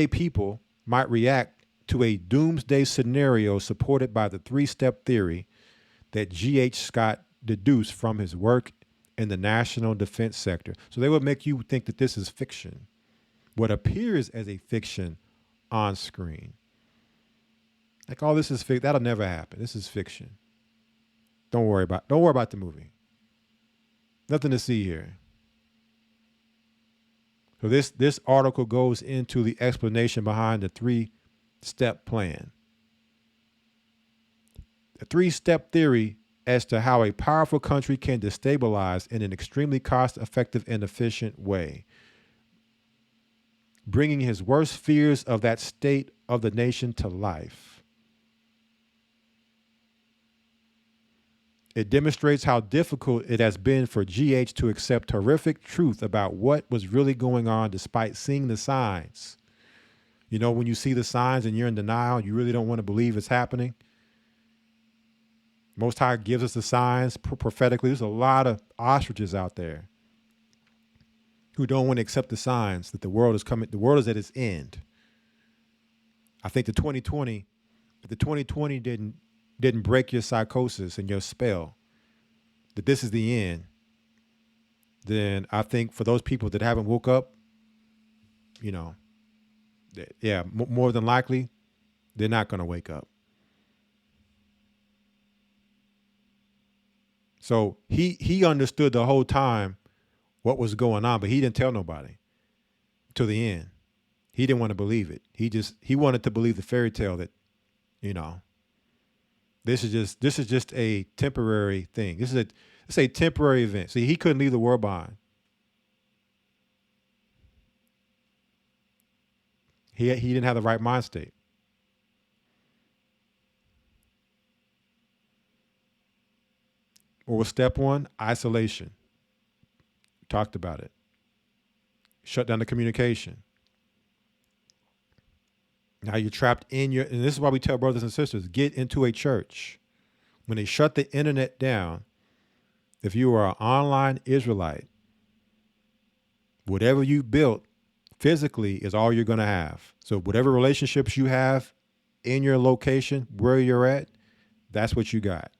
people might react to a doomsday scenario supported by the three-step theory that G.H. Scott deduced from his work in the national defense sector. So they would make you think that this is fiction. What appears as a fiction on screen. Like, oh, this is fiction. That'll never happen. This is fiction. Don't worry about the movie. Nothing to see here. So this article goes into the explanation behind the three-step plan. The three-step theory as to how a powerful country can destabilize in an extremely cost-effective and efficient way, bringing his worst fears of that state of the nation to life. It demonstrates how difficult it has been for GH to accept horrific truth about what was really going on despite seeing the signs. You know, when you see the signs and you're in denial, you really don't want to believe it's happening. Most High gives us the signs prophetically. There's a lot of ostriches out there who don't want to accept the signs that the world is coming. The world is at its end. I think if the 2020 didn't break your psychosis and your spell, that this is the end, then I think for those people that haven't woke up, you know, yeah, more than likely, they're not going to wake up. So he understood the whole time what was going on, but he didn't tell nobody till the end. He didn't want to believe it. He wanted to believe the fairy tale that, you know, this is just a temporary thing. It's a temporary event. See, he couldn't leave the world behind. He didn't have the right mind state. What was step one? Isolation. We talked about it. Shut down the communication. Now you're trapped in and this is why we tell brothers and sisters, get into a church. When they shut the internet down, if you are an online Israelite, whatever you built physically is all you're going to have. So whatever relationships you have in your location, where you're at, that's what you got.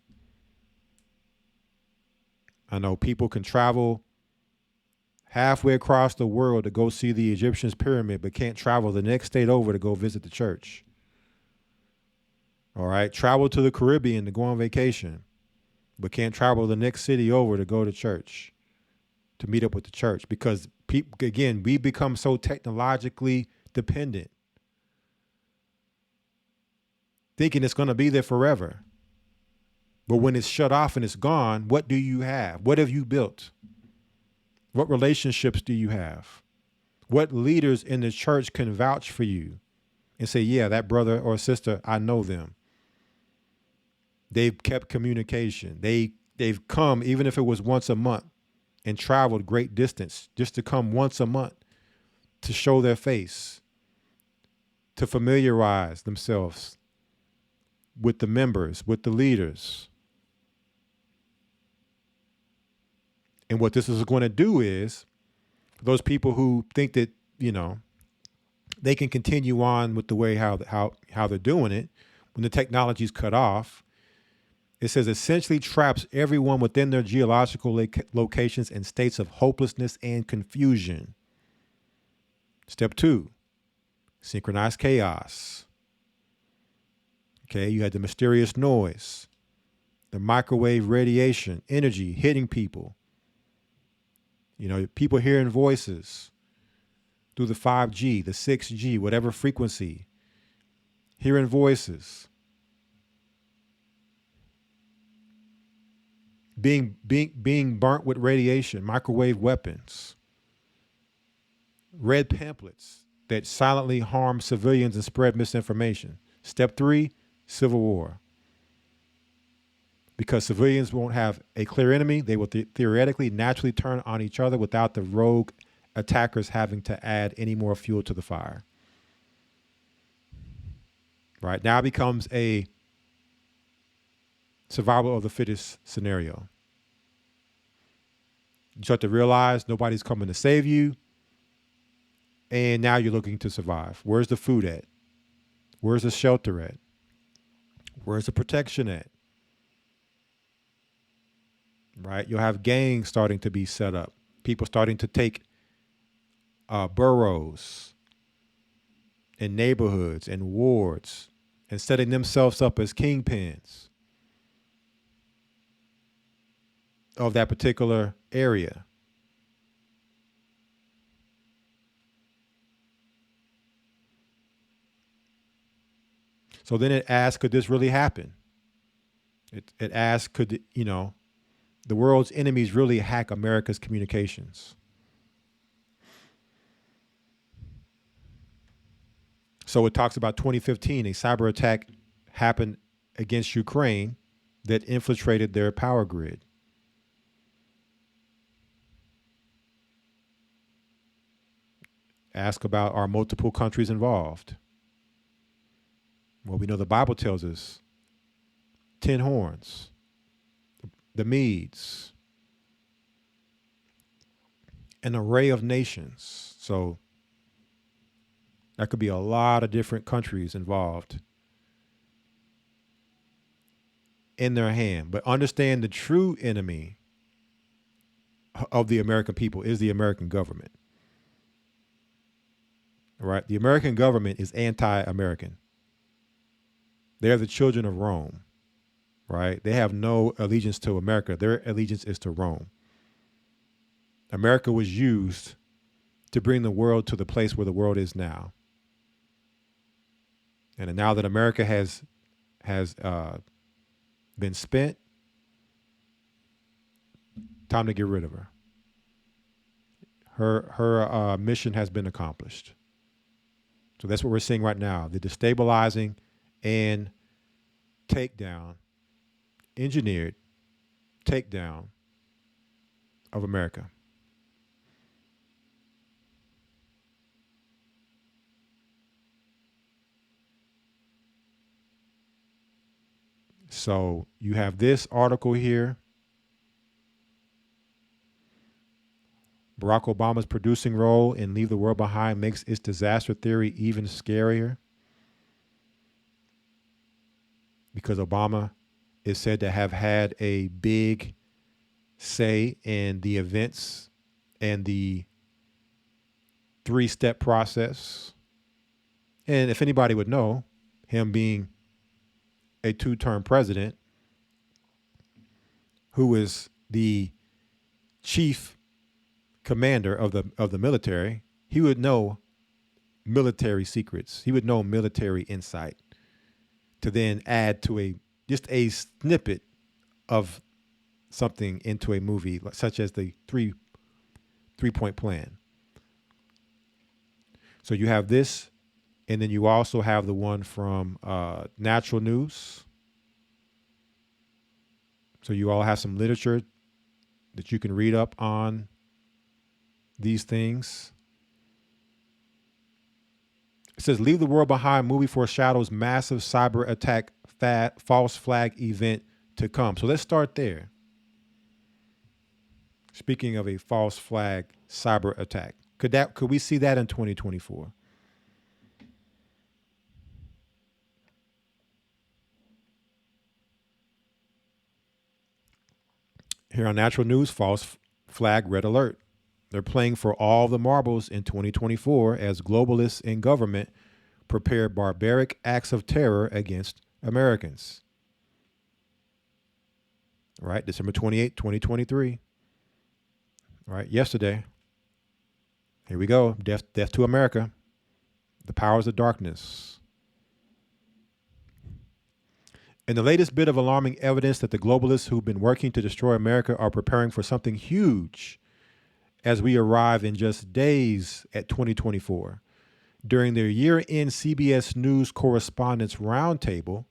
I know people can travel halfway across the world to go see the Egyptians' pyramid, but can't travel the next state over to go visit the church. All right. Travel to the Caribbean to go on vacation, but can't travel the next city over to go to church, to meet up with the church, because people, again, we become so technologically dependent, thinking it's going to be there forever. But when it's shut off and it's gone, what do you have? What have you built? What relationships do you have? What leaders in the church can vouch for you and say, yeah, that brother or sister, I know them. They've kept communication. They've come, even if it was once a month, and traveled great distance just to come once a month to show their face, to familiarize themselves with the members, with the leaders. And what this is going to do is, for those people who think that, they can continue on with the way how they're doing it, when the technology is cut off, it says essentially traps everyone within their geological locations in states of hopelessness and confusion. Step 2, synchronized chaos. Okay, you had the mysterious noise, the microwave radiation, energy hitting people. People hearing voices through the 5G, the 6G, whatever frequency, hearing voices. Being burnt with radiation, microwave weapons, red pamphlets that silently harm civilians and spread misinformation. Step 3, civil war. Because civilians won't have a clear enemy, they will theoretically naturally turn on each other without the rogue attackers having to add any more fuel to the fire. Right now it becomes a survival of the fittest scenario. You start to realize nobody's coming to save you, and now you're looking to survive. Where's the food at? Where's the shelter at? Where's the protection at? Right? You'll have gangs starting to be set up. People starting to take boroughs and neighborhoods and wards and setting themselves up as kingpins of that particular area. So then it asks, could this really happen? It asks, could, the world's enemies really hack America's communications? So it talks about 2015, a cyber attack happened against Ukraine that infiltrated their power grid. Ask about, are multiple countries involved? Well, we know the Bible tells us 10 horns, the Medes, an array of nations. So that could be a lot of different countries involved in their hand. But understand the true enemy of the American people is the American government. Right? The American government is anti-American. They're the children of Rome, right? They have no allegiance to America. Their allegiance is to Rome. America was used to bring the world to the place where the world is now. And now that America has been spent, time to get rid of her. Her mission has been accomplished. So that's what we're seeing right now, the destabilizing and takedown, engineered takedown of America. So you have this article here. Barack Obama's producing role in Leave the World Behind makes its disaster theory even scarier, because Obama is said to have had a big say in the events and the 3-step process. And if anybody would know, him being a 2-term president who is the chief commander of the military, he would know military secrets. He would know military insight to then add to just a snippet of something into a movie, such as the three-point plan. So you have this, and then you also have the one from Natural News. So you all have some literature that you can read up on these things. It says, Leave the World Behind movie foreshadows massive cyber attack false flag event to come. So let's start there. Speaking of a false flag cyber attack, could we see that in 2024? Here on Natural News, false flag red alert. They're playing for all the marbles in 2024 as globalists in government prepare barbaric acts of terror against Americans. Right, December 28, 2023. Right, yesterday. Here we go. Death to America. The powers of darkness. And the latest bit of alarming evidence that the globalists who've been working to destroy America are preparing for something huge as we arrive in just days at 2024. During their year-end CBS News Correspondents' Roundtable,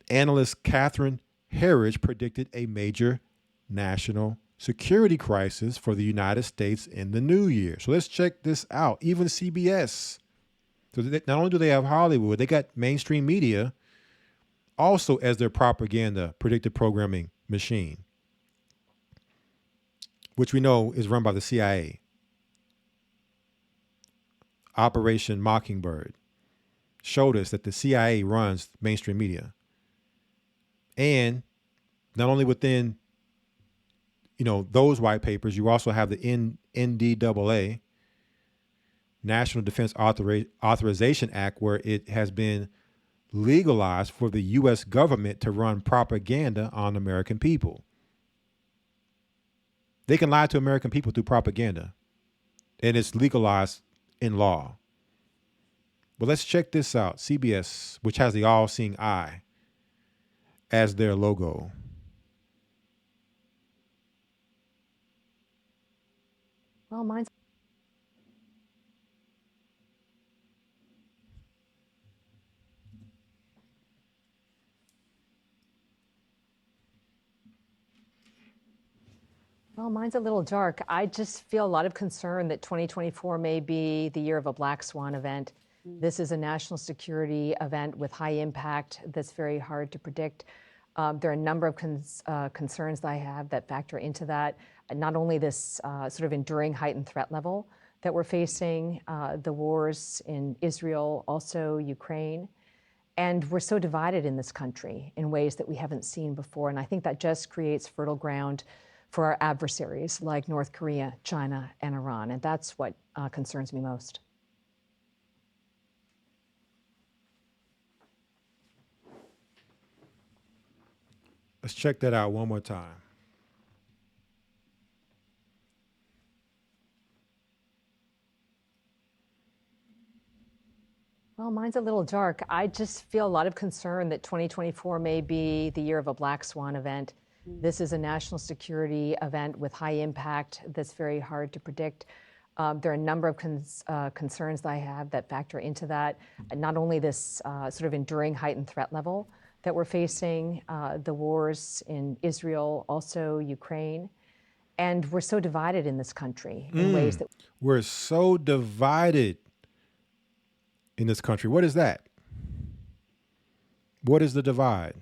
analyst Catherine Herridge predicted a major national security crisis for the United States in the new year. So let's check this out. Even CBS. So not only do they have Hollywood, they got mainstream media also as their propaganda predictive programming machine, which we know is run by the CIA. Operation Mockingbird showed us that the CIA runs mainstream media. And not only within, those white papers, you also have the NDAA, National Defense Authorization Act, where it has been legalized for the U.S. government to run propaganda on American people. They can lie to American people through propaganda, and it's legalized in law. But let's check this out. CBS, which has the all-seeing eye as their logo. Well, mine's a little dark. I just feel a lot of concern that 2024 may be the year of a black swan event. This is a national security event with high impact that's very hard to predict. There are a number of concerns that I have that factor into that. Not only this sort of enduring heightened threat level that we're facing, the wars in Israel, also Ukraine. And we're so divided in this country in ways that we haven't seen before. And I think that just creates fertile ground for our adversaries like North Korea, China, and Iran. And that's what concerns me most. Let's check that out one more time. Well, mine's a little dark. I just feel a lot of concern that 2024 may be the year of a black swan event. This is a national security event with high impact that's very hard to predict. There are a number of concerns that I have that factor into that. Not only this sort of enduring heightened threat level that we're facing, the wars in Israel, also Ukraine. And we're so divided in this country in ways that... We're so divided in this country. What is that? What is the divide?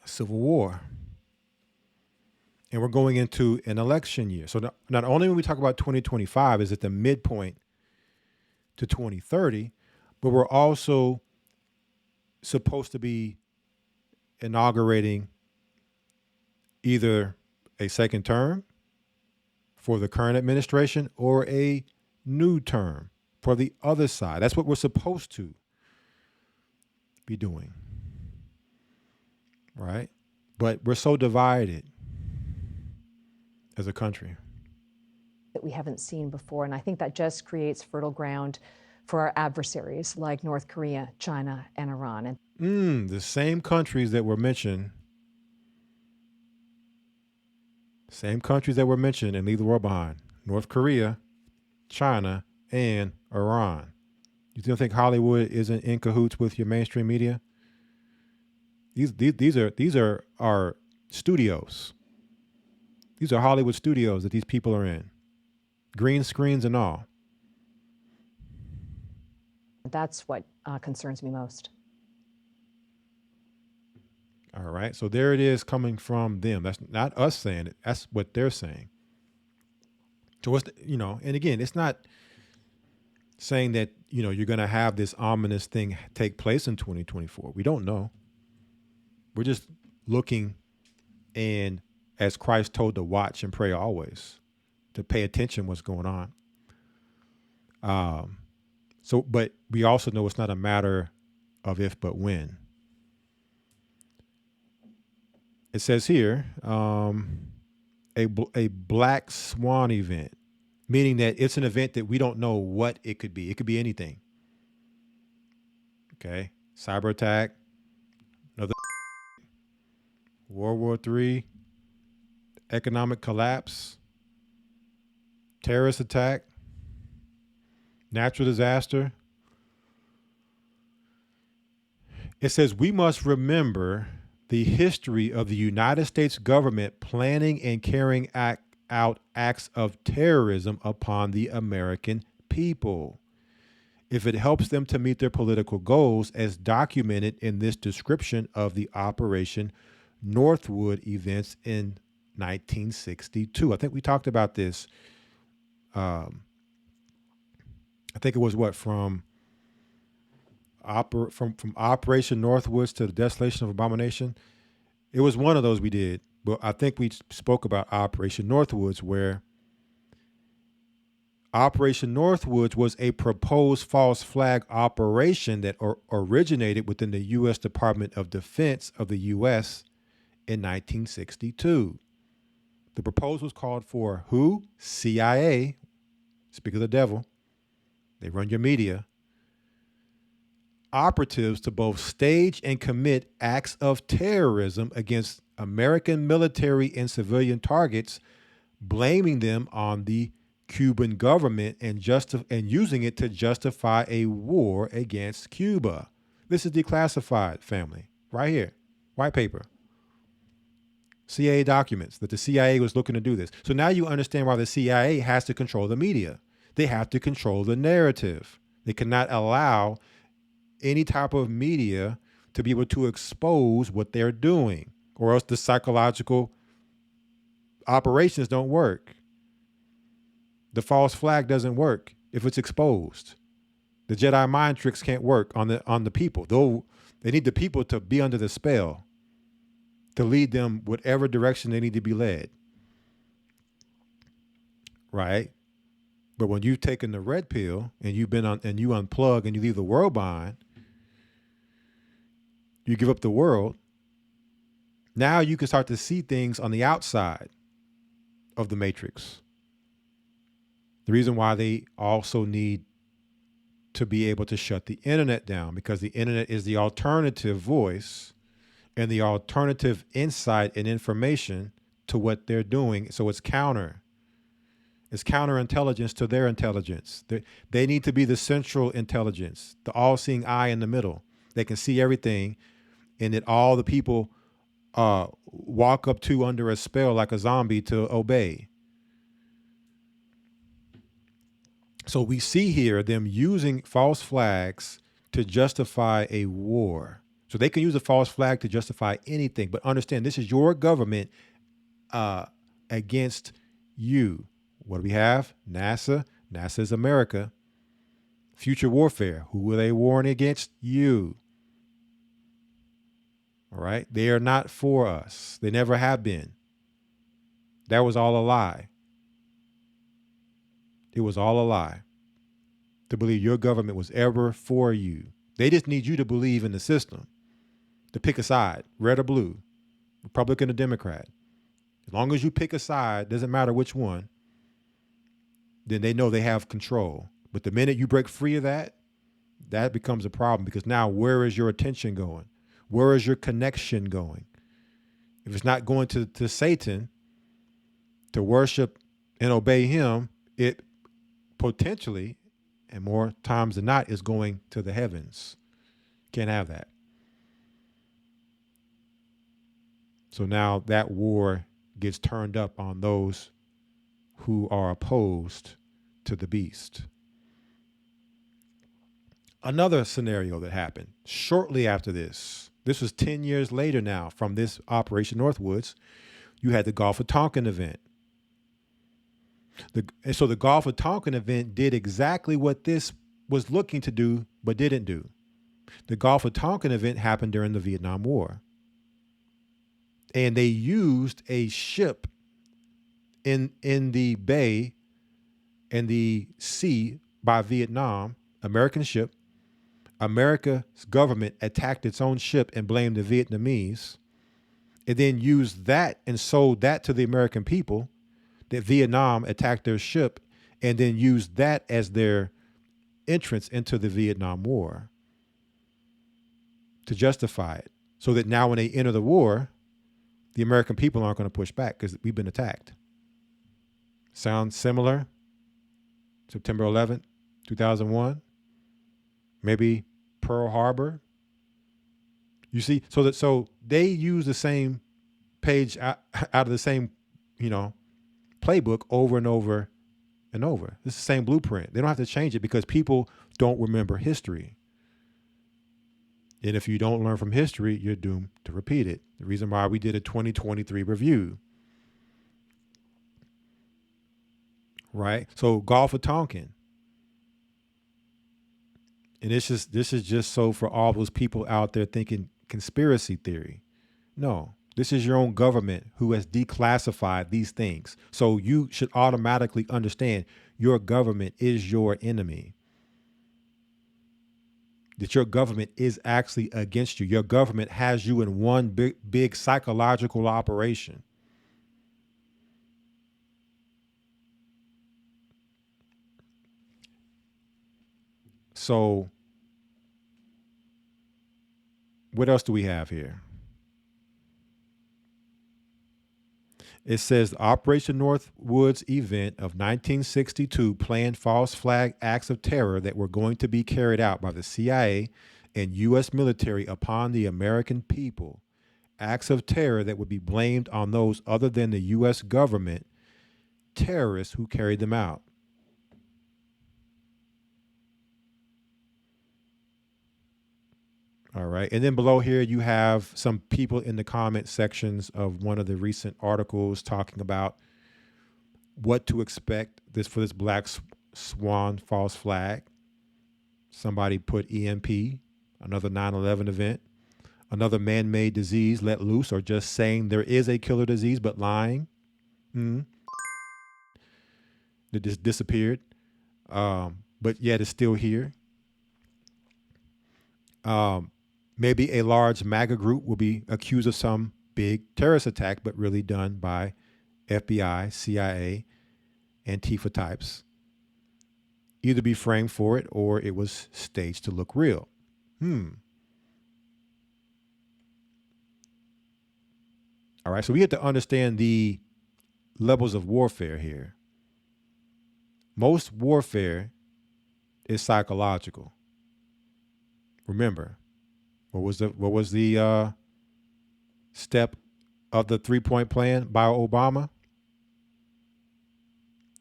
A civil war. And we're going into an election year. So not only when we talk about 2025 is it the midpoint to 2030, but we're also supposed to be inaugurating either a second term for the current administration or a new term for the other side. That's what we're supposed to be doing, right? But we're so divided as a country that we haven't seen before. And I think that just creates fertile ground for our adversaries like North Korea, China, and Iran. And the same countries that were mentioned, and leave the world behind. North Korea, China, and Iran. You don't think Hollywood isn't in cahoots with your mainstream media? These are our studios. These are Hollywood studios that these people are in. Green screens and all. that's what concerns me most. right? So there it is coming from them. That's not us saying it. That's what they're saying. So what's and again, it's not saying that, you're going to have this ominous thing take place in 2024. We don't know. We're just looking, and as Christ told to watch and pray always, to pay attention what's going on. But we also know it's not a matter of if, but when. It says here, a black swan event, meaning that it's an event that we don't know what it could be. It could be anything. Okay. Cyber attack, another World War III, economic collapse, terrorist attack, natural disaster. It says we must remember the history of the United States government planning and carrying out acts of terrorism upon the American people, if it helps them to meet their political goals, as documented in this description of the Operation Northwood events in 1962. I think we talked about this. I think it was from Operation Northwoods to the Desolation of Abomination. It was one of those we did, but I think we spoke about Operation Northwoods, where Operation Northwoods was a proposed false flag operation that originated within the U.S. Department of Defense of the U.S. in 1962. The proposal was called for who? CIA. Speak of the devil. They run your media. Operatives to both stage and commit acts of terrorism against American military and civilian targets, blaming them on the Cuban government and using it to justify a war against Cuba. This is declassified, family, right here, white paper. CIA documents that the CIA was looking to do this. So now you understand why the CIA has to control the media. They have to control the narrative. They cannot allow any type of media to be able to expose what they're doing, or else the psychological operations don't work. The false flag doesn't work if it's exposed. The Jedi mind tricks can't work on the people. Though they need the people to be under the spell to lead them whatever direction they need to be led. Right? But when you've taken the red pill and you unplug and you leave the world behind, you give up the world. Now you can start to see things on the outside of the matrix. The reason why they also need to be able to shut the internet down, because the internet is the alternative voice and the alternative insight and information to what they're doing. So it's counterintelligence to their intelligence. They need to be the central intelligence, the all-seeing eye in the middle. They can see everything, and that all the people walk up to under a spell like a zombie to obey. So we see here them using false flags to justify a war. So they can use a false flag to justify anything, but understand this is your government against you. What do we have? NASA. NASA is America. Future warfare. Who are they warring against? You. All right. They are not for us. They never have been. That was all a lie. It was all a lie to believe your government was ever for you. They just need you to believe in the system, to pick a side, red or blue, Republican or Democrat. As long as you pick a side, doesn't matter which one, then they know they have control. But the minute you break free of that, that becomes a problem, because now where is your attention going? Where is your connection going? If it's not going to Satan to worship and obey him, it potentially, and more times than not, is going to the heavens. Can't have that. So now that war gets turned up on those who are opposed to the beast. Another scenario that happened shortly after this, This was 10 years later now from this Operation Northwoods. You had the Gulf of Tonkin event. And so the Gulf of Tonkin event did exactly what this was looking to do, but didn't do. The Gulf of Tonkin event happened during the Vietnam War. And they used a ship in the bay and the sea by Vietnam, American ship. America's government attacked its own ship and blamed the Vietnamese. It then used that and sold that to the American people, that Vietnam attacked their ship and then used that as their entrance into the Vietnam War to justify it. So that now when they enter the war, the American people aren't going to push back because we've been attacked. Sounds similar? September 11th, 2001? Maybe Pearl Harbor? You see, so they use the same page out of the same, playbook over and over and over. It's the same blueprint. They don't have to change it because people don't remember history. And if you don't learn from history, you're doomed to repeat it. The reason why we did a 2023 review. Right? So Gulf of Tonkin. And this is just so for all those people out there thinking conspiracy theory. No, this is your own government who has declassified these things. So you should automatically understand your government is your enemy. That your government is actually against you. Your government has you in one big psychological operation. So what else do we have here? It says the Operation Northwoods event of 1962 planned false flag acts of terror that were going to be carried out by the CIA and U.S. military upon the American people. Acts of terror that would be blamed on those other than the U.S. government, terrorists who carried them out. All right. And then below here, you have some people in the comment sections of one of the recent articles talking about what to expect for this Black Swan false flag. Somebody put EMP, another 9/11 event, another man-made disease let loose, or just saying there is a killer disease, but lying. That just disappeared. But yet it's still here. Maybe a large MAGA group will be accused of some big terrorist attack, but really done by FBI, CIA, Antifa types. Either be framed for it or it was staged to look real. All right, so we have to understand the levels of warfare here. Most warfare is psychological. Remember, what was the step of the 3-point plan by Obama?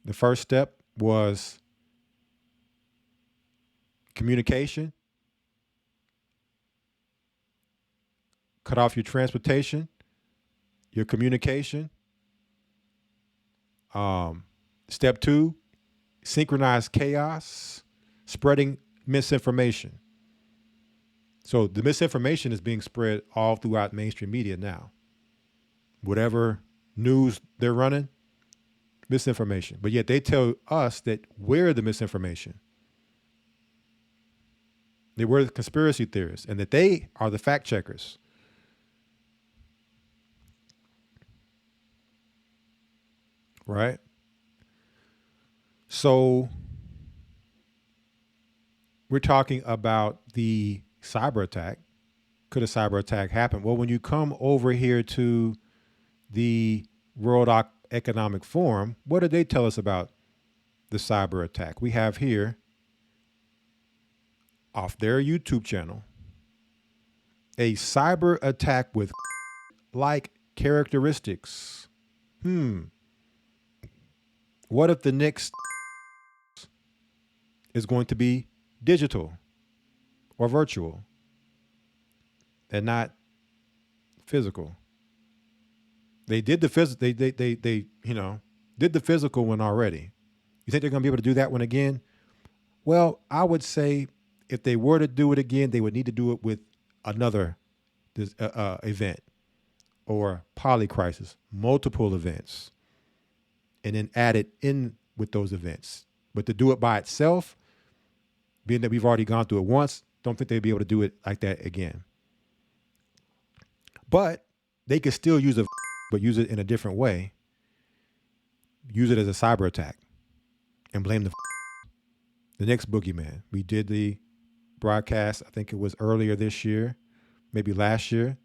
The first step was communication. Cut off your transportation, your communication. Step 2, synchronized chaos, spreading misinformation. So the misinformation is being spread all throughout mainstream media now. Whatever news they're running, misinformation. But yet they tell us that we're the misinformation. They were the conspiracy theorists and that they are the fact checkers. Right? So we're talking about the cyber attack. Could a cyber attack happen? Well, when you come over here to the World Economic Forum, what did they tell us about the cyber attack? We have here off their YouTube channel a cyber attack with like characteristics. What if the next is going to be digital or virtual? and not physical. They did the physical. They did the physical one already. You think they're going to be able to do that one again? Well, I would say if they were to do it again, they would need to do it with another event or polycrisis, multiple events, and then add it in with those events. But to do it by itself, being that we've already gone through it once, don't think they'd be able to do it like that again. But they could still use but use it in a different way. Use it as a cyber attack and blame the next boogeyman. We did the broadcast, I think it was earlier this year, maybe last year.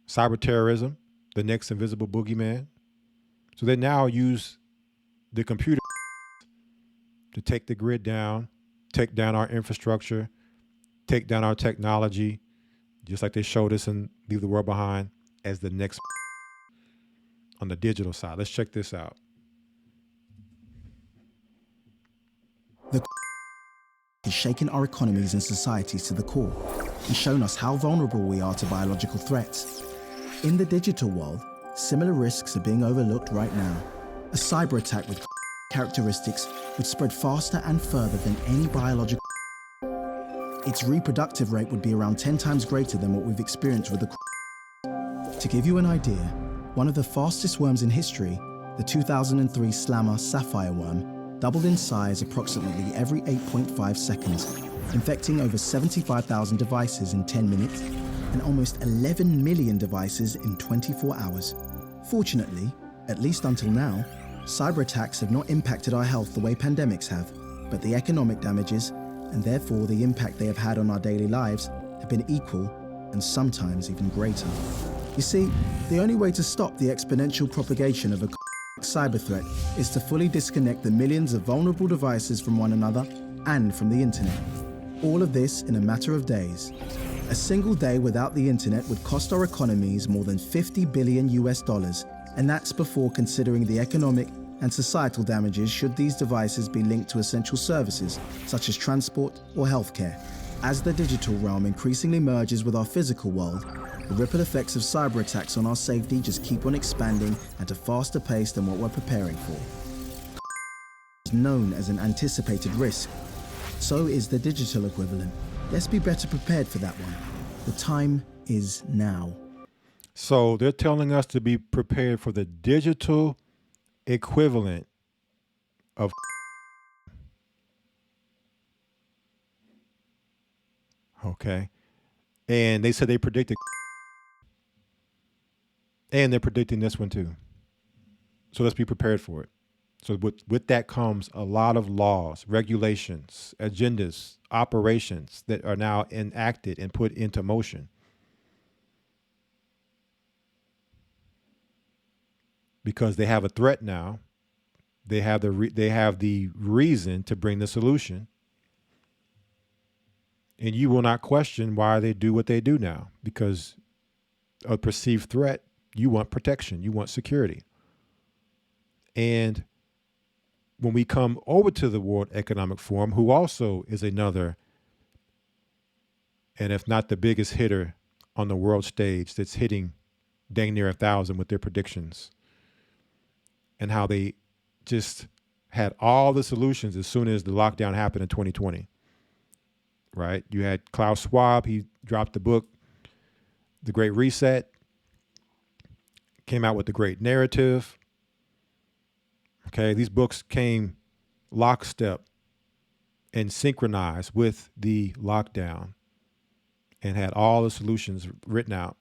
Cyber terrorism, the next invisible boogeyman. So they now use the computer to take the grid down, take down our infrastructure, take down our technology, just like they showed us in Leave the World Behind, as the next on the digital side. Let's check this out. The has shaken our economies and societies to the core and shown us how vulnerable we are to biological threats. In the digital world, similar risks are being overlooked right now. A cyber attack with characteristics would spread faster and further than any biological. Its reproductive rate would be around 10 times greater than what we've experienced with the. To give you an idea, one of the fastest worms in history, the 2003 Slammer sapphire worm, doubled in size approximately every 8.5 seconds, infecting over 75,000 devices in 10 minutes and almost 11 million devices in 24 hours. Fortunately, at least until now, cyber attacks have not impacted our health the way pandemics have, but the economic damages, and therefore the impact they have had on our daily lives, have been equal and sometimes even greater. You see, the only way to stop the exponential propagation of a cyber threat is to fully disconnect the millions of vulnerable devices from one another and from the internet. All of this in a matter of days. A single day without the internet would cost our economies more than $50 billion, and that's before considering the economic and societal damages should these devices be linked to essential services such as transport or healthcare. As the digital realm increasingly merges with our physical world, the ripple effects of cyber attacks on our safety just keep on expanding at a faster pace than what we're preparing for. Is known as an anticipated risk. So is the digital equivalent. Let's be better prepared for that one. The time is now. So they're telling us to be prepared for the digital equivalent of. Okay. And they said they predicted. And they're predicting this one too. So let's be prepared for it. So with that comes a lot of laws, regulations, agendas, operations that are now enacted and put into motion. Because they have a threat now. They have the reason to bring the solution. And you will not question why they do what they do now. Because a perceived threat, you want protection, you want security. And when we come over to the World Economic Forum, who also is another, and if not the biggest hitter on the world stage, that's hitting dang near 1,000 with their predictions, and how they just had all the solutions as soon as the lockdown happened in 2020, right? You had Klaus Schwab, he dropped the book, The Great Reset, came out with The Great Narrative. Okay, these books came lockstep and synchronized with the lockdown and had all the solutions written out.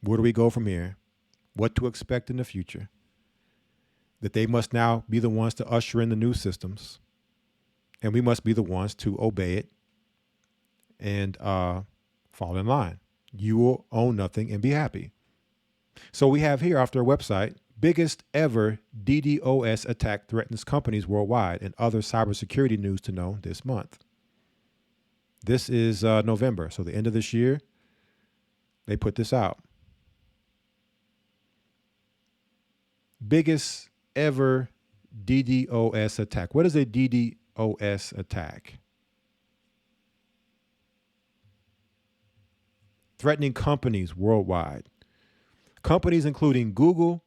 Where do we go from here? What to expect in the future? That they must now be the ones to usher in the new systems, and we must be the ones to obey it and fall in line. You will own nothing and be happy. So we have here off their website, biggest ever DDoS attack threatens companies worldwide, and other cybersecurity news to know this month. This is November, so the end of this year, they put this out. Biggest ever DDoS attack. What is a DDoS attack? threatening companies worldwide. Companies including Google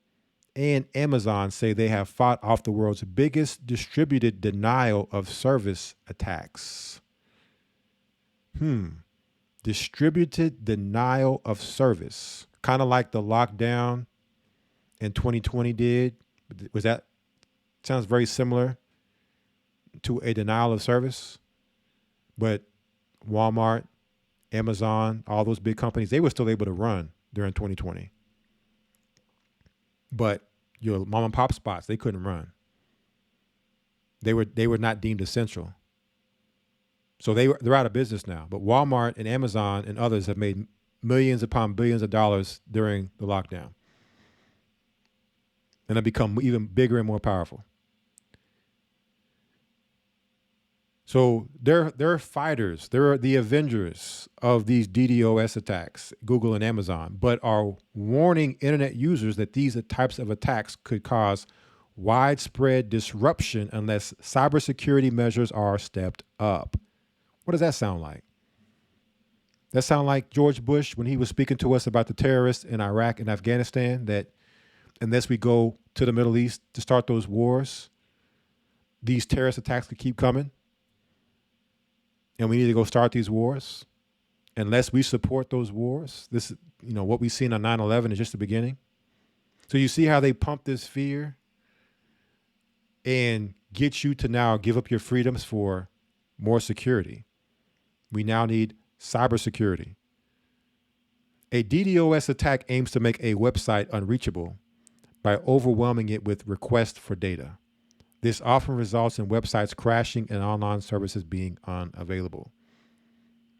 and Amazon say they have fought off the world's biggest distributed denial of service attacks. Distributed denial of service. Kind of like the lockdown in 2020 did. Sounds very similar to a denial of service. But Walmart, Amazon, all those big companies, they were still able to run during 2020. But your mom and pop spots, they couldn't run. They were not deemed essential. So they're out of business now. But Walmart and Amazon and others have made millions upon billions of dollars during the lockdown. And have become even bigger and more powerful. So they're fighters. They're the avengers of these DDoS attacks, Google and Amazon, but are warning internet users that these types of attacks could cause widespread disruption unless cybersecurity measures are stepped up. What does that sound like? That sound like George Bush when he was speaking to us about the terrorists in Iraq and Afghanistan, that unless we go to the Middle East to start those wars, these terrorist attacks could keep coming. And we need to go start these wars. Unless we support those wars, this, what we've seen on 9/11 is just the beginning. So you see how they pump this fear and get you to now give up your freedoms for more security. We now need cybersecurity. A DDoS attack aims to make a website unreachable by overwhelming it with requests for data. This often results in websites crashing and online services being unavailable.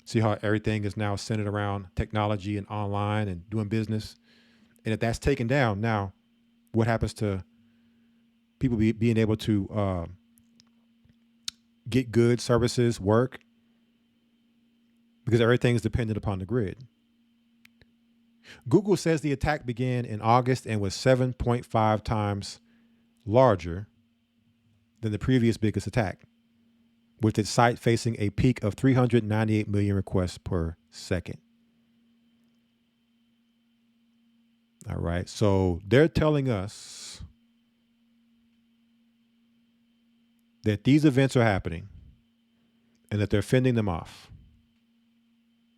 See how everything is now centered around technology and online and doing business? And if that's taken down, now what happens to people being able to get goods, services, work? Because everything is dependent upon the grid. Google says the attack began in August and was 7.5 times larger than the previous biggest attack, with its site facing a peak of 398 million requests per second. All right, so they're telling us that these events are happening and that they're fending them off.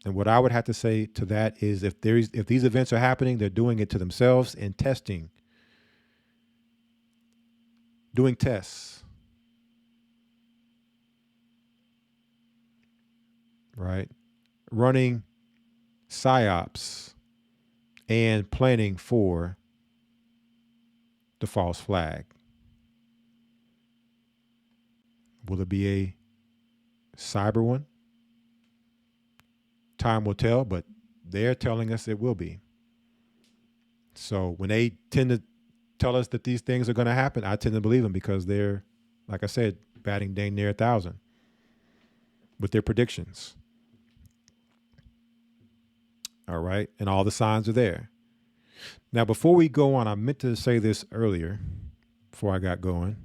And what I would have to say to that is if these events are happening, they're doing it to themselves and doing tests. Right? Running psyops and planning for the false flag. Will it be a cyber one? Time will tell, but they're telling us it will be. So when they tend to tell us that these things are going to happen, I tend to believe them because they're, like I said, batting dang near 1,000 with their predictions. All right. And all the signs are there. Now, before we go on, I meant to say this earlier before I got going.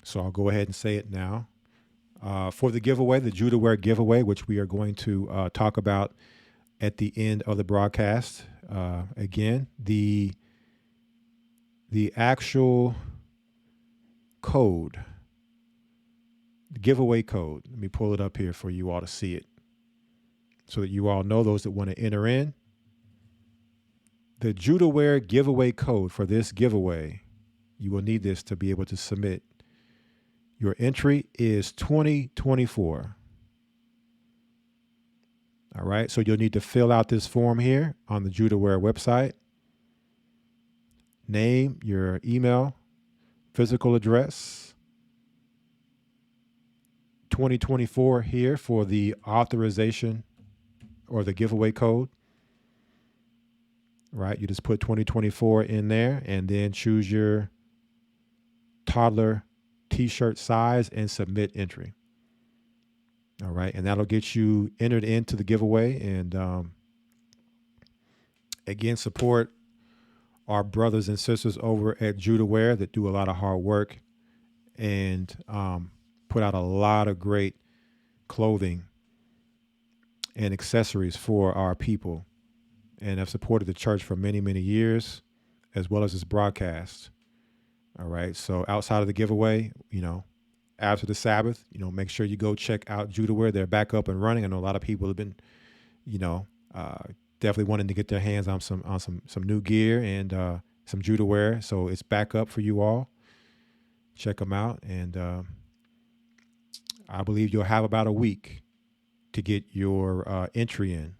So I'll go ahead and say it now. For the giveaway, the Judaware giveaway, which we are going to talk about at the end of the broadcast. Again, the actual code, the giveaway code. Let me pull it up here for you all to see it, so that you all know, those that want to enter in. The Judaware giveaway code for this giveaway, you will need this to be able to submit. Your entry is 2024. All right, so you'll need to fill out this form here on the Judaware website. Name, your email, physical address. 2024 here for the authorization or the giveaway code. Right, you just put 2024 in there and then choose your toddler t-shirt size and submit entry. All right, and that'll get you entered into the giveaway. And again, support our brothers and sisters over at Judaware that do a lot of hard work and put out a lot of great clothing and accessories for our people, and have supported the church for many, many years, as well as its broadcast. All right. So outside of the giveaway, after the Sabbath, make sure you go check out Judaware. They're back up and running. I know a lot of people have been, definitely wanting to get their hands on some new gear and some Judaware. So it's back up for you all. Check them out. And I believe you'll have about a week to get your entry in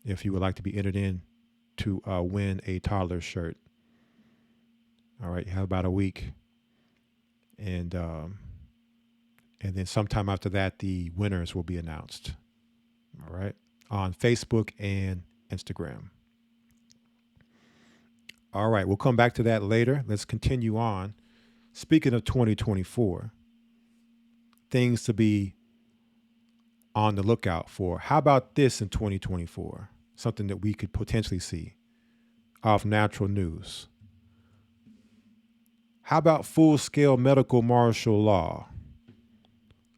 if you would like to be entered in to win a toddler shirt. All right, you have about a week. And then sometime after that, the winners will be announced. All right, on Facebook and Instagram. All right, we'll come back to that later. Let's continue on. Speaking of 2024, things to be on the lookout for. How about this in 2024? Something that we could potentially see off natural news. How about full-scale medical martial law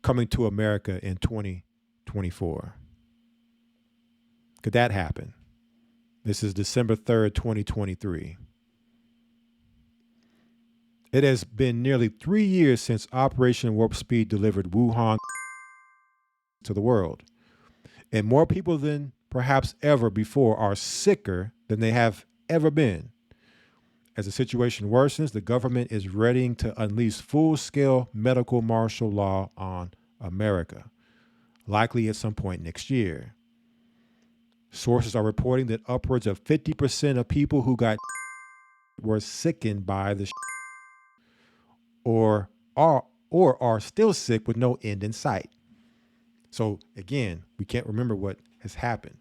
coming to America in 2024? Could that happen? This is December 3rd, 2023. It has been nearly 3 years since Operation Warp Speed delivered Wuhan to the world. And more people than perhaps ever before are sicker than they have ever been. As the situation worsens, the government is readying to unleash full-scale medical martial law on America, likely at some point next year. Sources are reporting that upwards of 50% of people who got were sickened by the or are still sick with no end in sight. So again, we can't remember what has happened.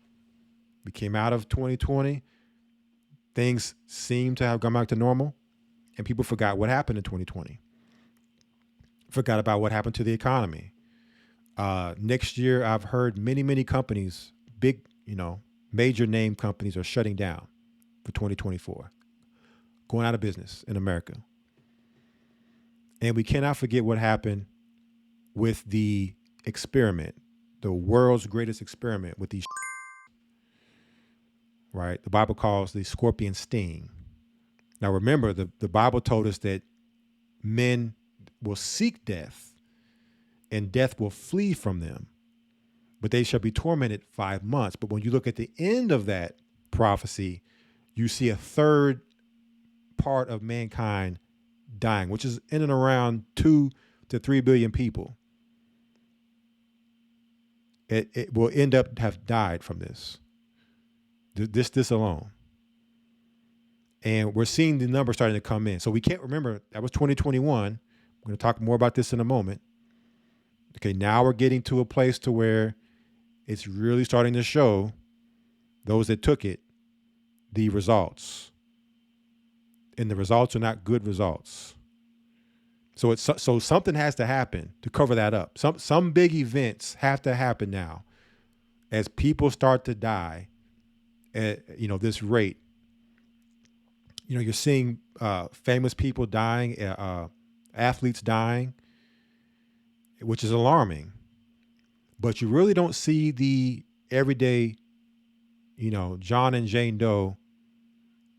We came out of 2020. Things seem to have gone back to normal, and people forgot what happened in 2020. Forgot about what happened to the economy. Next year, I've heard many companies, big, major name companies are shutting down for 2024, going out of business in America. And we cannot forget what happened with the experiment, the world's greatest experiment with these right? The Bible calls the scorpion sting. Now remember, the Bible told us that men will seek death and death will flee from them, but they shall be tormented 5 months. But when you look at the end of that prophecy, you see a third part of mankind dying, which is in and around 2 to 3 billion people. It will end up have died from this. This alone. And we're seeing the numbers starting to come in. So we can't remember, that was 2021. We're going to talk more about this in a moment. Okay, now we're getting to a place to where it's really starting to show those that took it, the results. And the results are not good results. So something has to happen to cover that up. Some big events have to happen now as people start to die at this rate. You're seeing famous people dying, athletes dying, which is alarming. But you really don't see the everyday, John and Jane Doe,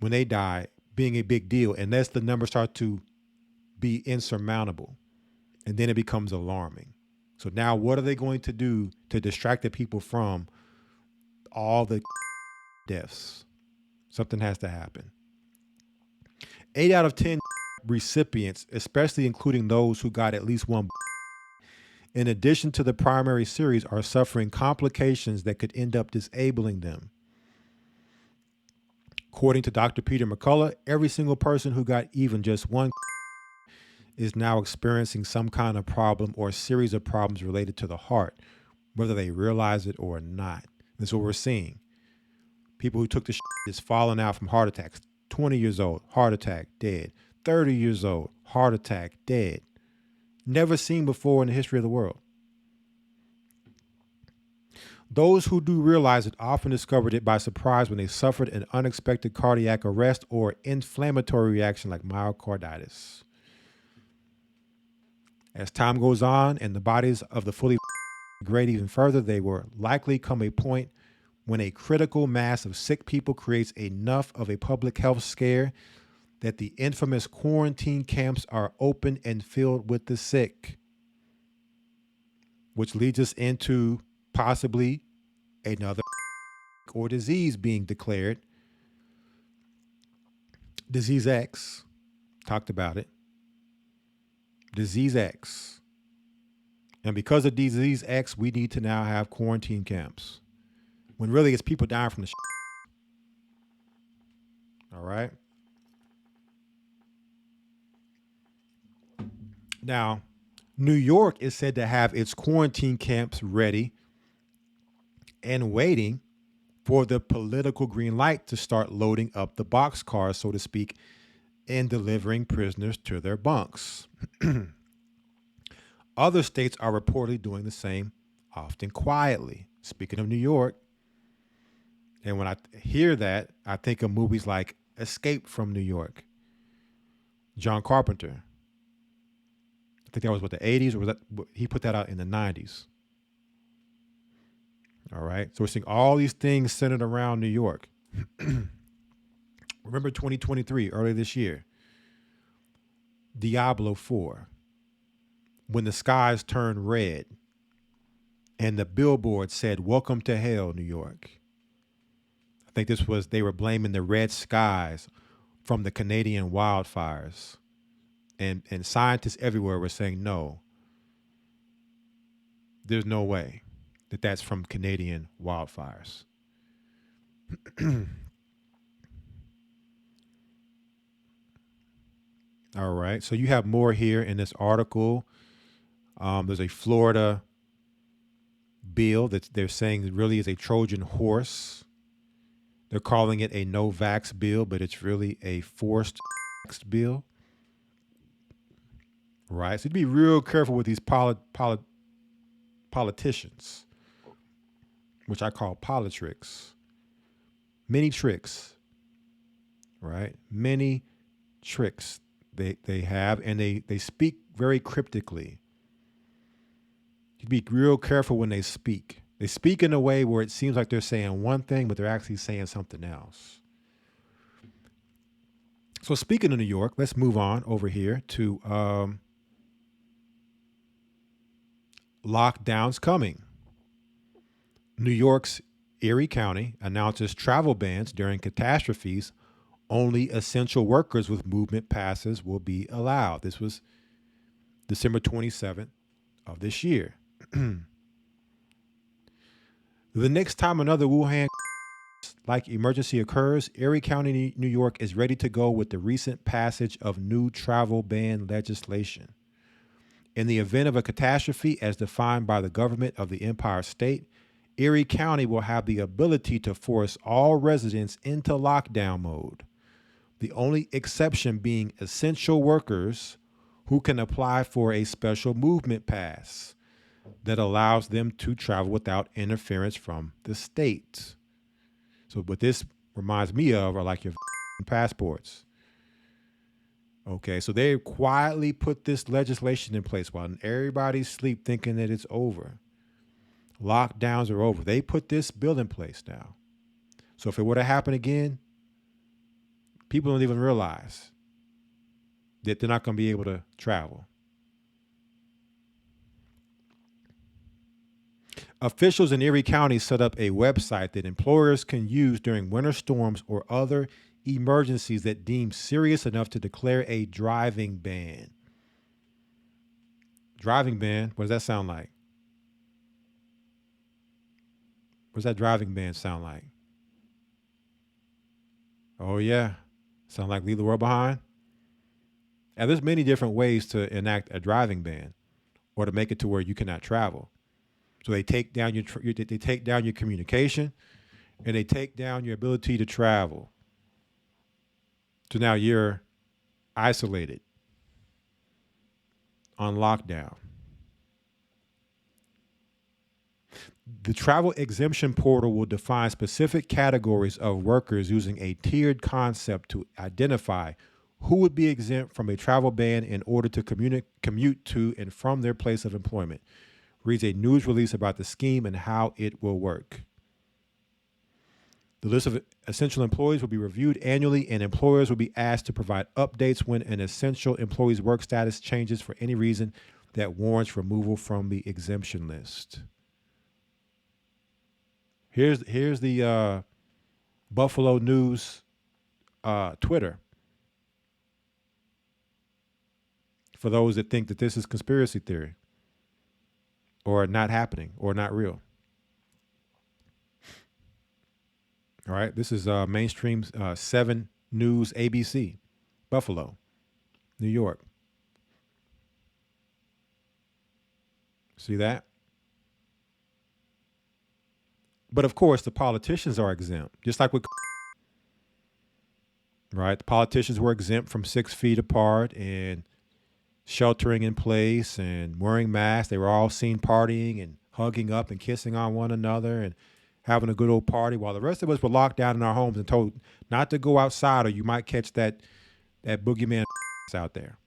when they die, being a big deal, unless the numbers start to be insurmountable. And then it becomes alarming. So now what are they going to do to distract the people from all the deaths? Something has to happen. 8 out of 10 recipients, especially including those who got at least one, in addition to the primary series, are suffering complications that could end up disabling them. According to Dr. Peter McCullough, every single person who got even just one is now experiencing some kind of problem or a series of problems related to the heart, whether they realize it or not. That's what we're seeing. People who took the is falling out from heart attacks. 20 years old, heart attack, dead. 30 years old, heart attack, dead. Never seen before in the history of the world. Those who do realize it often discovered it by surprise when they suffered an unexpected cardiac arrest or inflammatory reaction like myocarditis. As time goes on and the bodies of the fully grade even further, they will likely come a point when a critical mass of sick people creates enough of a public health scare that the infamous quarantine camps are open and filled with the sick, which leads us into possibly another or disease being declared. Disease X, talked about it. Disease X. And because of Disease X, we need to now have quarantine camps. When really it's people dying from the All right. Now, New York is said to have its quarantine camps ready and waiting for the political green light to start loading up the boxcars, so to speak, and delivering prisoners to their bunks. Other states are reportedly doing the same, often quietly. Speaking of New York, and when I hear that, I think of movies like Escape from New York, John Carpenter. I think that was what, the 80s, or was that, he put that out in the 90s. All right. So we're seeing all these things centered around New York. Remember 2023, earlier this year, Diablo 4, when the skies turned red and the billboard said, "Welcome to hell, New York." I think this was, they were blaming the red skies from the Canadian wildfires. And scientists everywhere were saying, no, there's no way that that's from Canadian wildfires. All right. So you have more here in this article. There's a Florida bill that they're saying really is a Trojan horse. They're calling it a no-vax bill, but it's really a forced vax bill. Right? So you'd be real careful with these politicians, which I call politricks. Many tricks, right? Many tricks they have, and they speak very cryptically. You'd be real careful when they speak. They speak in a way where it seems like they're saying one thing, but they're actually saying something else. So speaking of New York, let's move on over here to lockdowns coming. New York's Erie County announces travel bans during catastrophes. Only essential workers with movement passes will be allowed. This was December 27th of this year. The next time another Wuhan like emergency occurs, Erie County, New York is ready to go with the recent passage of new travel ban legislation. In the event of a catastrophe as defined by the government of the Empire State, Erie County will have the ability to force all residents into lockdown mode. The only exception being essential workers who can apply for a special movement pass that allows them to travel without interference from the state. So what this reminds me of are like your passports. Okay, so they quietly put this legislation in place while everybody's asleep thinking that it's over. Lockdowns are over. They put this bill in place now. So if it were to happen again, people don't even realize that they're not going to be able to travel. Officials in Erie County set up a website that employers can use during winter storms or other emergencies that deem serious enough to declare a driving ban. Driving ban, what does that sound like? What does that driving ban sound like? Oh yeah, sound like Leave the World Behind? Now there's many different ways to enact a driving ban or to make it to where you cannot travel. So they take down your communication, and they take down your ability to travel. So now you're isolated, on lockdown. The travel exemption portal will define specific categories of workers using a tiered concept to identify who would be exempt from a travel ban in order to commute to and from their place of employment. reads a news release about the scheme and how it will work. The list of essential employees will be reviewed annually, and employers will be asked to provide updates when an essential employee's work status changes for any reason that warrants removal from the exemption list. Here's the Buffalo News Twitter. For those that think that this is conspiracy theory or not happening or not real. All right, this is mainstream 7 News ABC, Buffalo, New York. See that? But of course, the politicians are exempt, just like with, right? The politicians were exempt from 6 feet apart and sheltering in place and wearing masks. They were all seen partying and hugging up and kissing on one another and having a good old party, while the rest of us were locked down in our homes and told not to go outside or you might catch that boogeyman out there.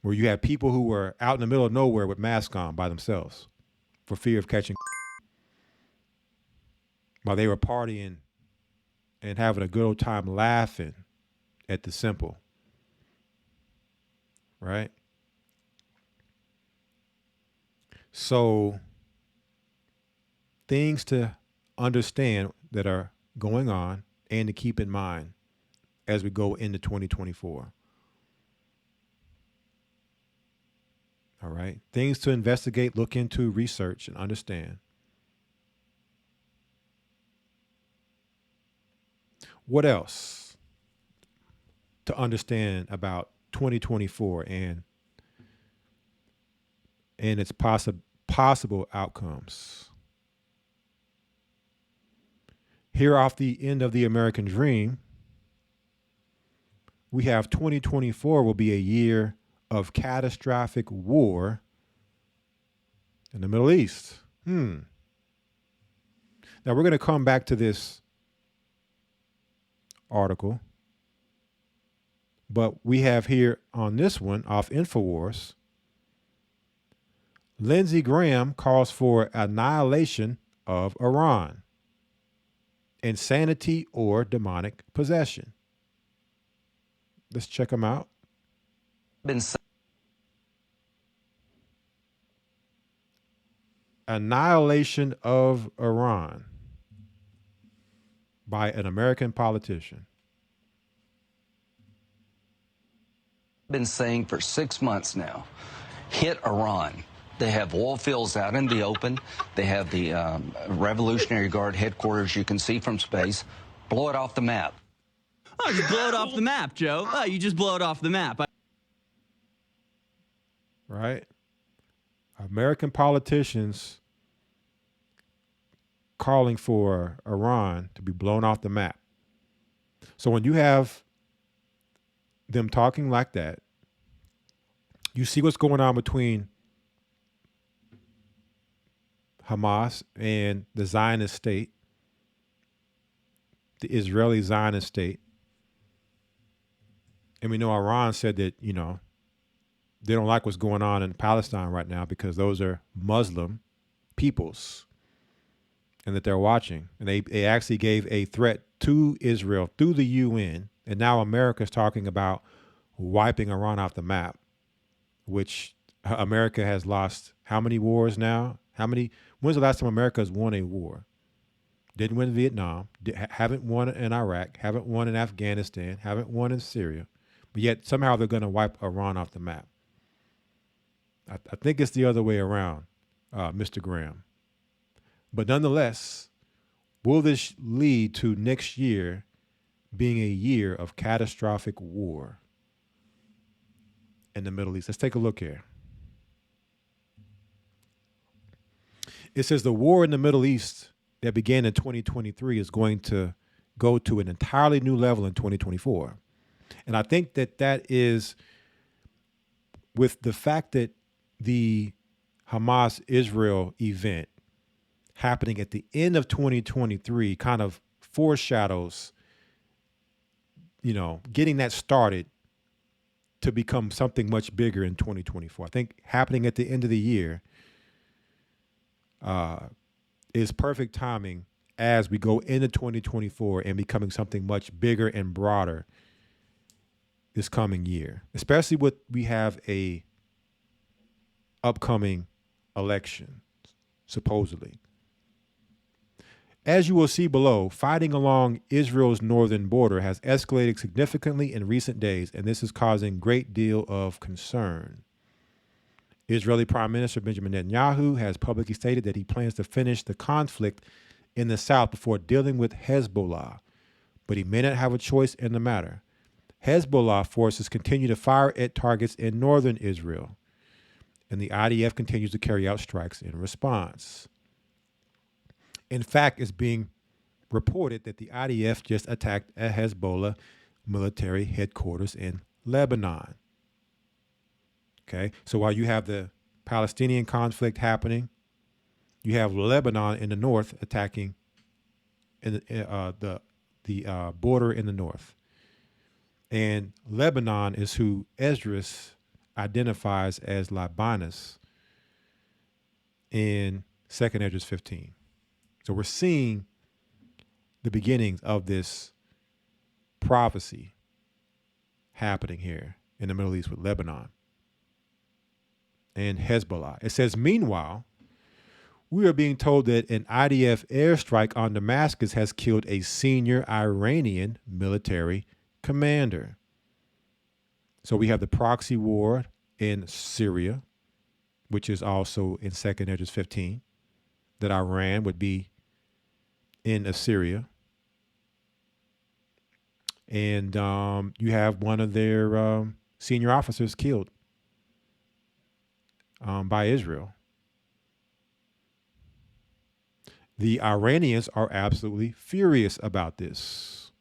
Where you had people who were out in the middle of nowhere with masks on by themselves for fear of catching while they were partying and having a good old time laughing at the simple. Right? So things to understand that are going on and to keep in mind as we go into 2024. All right. Things to investigate, look into, research, and understand. What else to understand about 2024 and its possible outcomes? Here off the end of the American dream, we have 2024 will be a year of catastrophic war in the Middle East. Now we're going to come back to this article, but we have here on this one off InfoWars, Lindsey Graham calls for annihilation of Iran. Insanity or demonic possession. Let's check them out. Annihilation of Iran by an American politician. Been saying for 6 months now, hit Iran. They have oil fields out in the open. They have the Revolutionary Guard headquarters you can see from space. Blow it off the map. Oh, just blow it off the map, Joe. Oh, you just blow it off the map. Right? American politicians calling for Iran to be blown off the map. So when you have them talking like that, you see what's going on between Hamas and the Zionist state, the Israeli Zionist state. And we know Iran said that, they don't like what's going on in Palestine right now because those are Muslim peoples and that they're watching. And they actually gave a threat to Israel through the UN. And now America's talking about wiping Iran off the map, which America has lost how many wars now? When's the last time America has won a war? Didn't win Vietnam, haven't won in Iraq, haven't won in Afghanistan, haven't won in Syria, but yet somehow they're going to wipe Iran off the map. I think it's the other way around, Mr. Graham. But nonetheless, will this lead to next year being a year of catastrophic war in the Middle East? Let's take a look here. It says the war in the Middle East that began in 2023 is going to go to an entirely new level in 2024. And I think that is with the fact that the Hamas-Israel event happening at the end of 2023 kind of foreshadows, getting that started to become something much bigger in 2024. I think happening at the end of the year is perfect timing as we go into 2024 and becoming something much bigger and broader this coming year, especially with we have a upcoming election, supposedly. As you will see below, fighting along Israel's northern border has escalated significantly in recent days, and this is causing great deal of concern. Israeli Prime Minister Benjamin Netanyahu has publicly stated that he plans to finish the conflict in the south before dealing with Hezbollah, but he may not have a choice in the matter. Hezbollah forces continue to fire at targets in northern Israel, and the IDF continues to carry out strikes in response. In fact, it's being reported that the IDF just attacked a Hezbollah military headquarters in Lebanon. Okay, so while you have the Palestinian conflict happening, you have Lebanon in the north attacking in the border in the north. And Lebanon is who Esdras identifies as Libanus in 2nd Esdras 15. So we're seeing the beginnings of this prophecy happening here in the Middle East with Lebanon and Hezbollah. It says, meanwhile, we are being told that an IDF airstrike on Damascus has killed a senior Iranian military commander. So we have the proxy war in Syria, which is also in 2nd Esdras 15, that Iran would be in Assyria. And you have one of their senior officers killed by Israel. The Iranians are absolutely furious about this.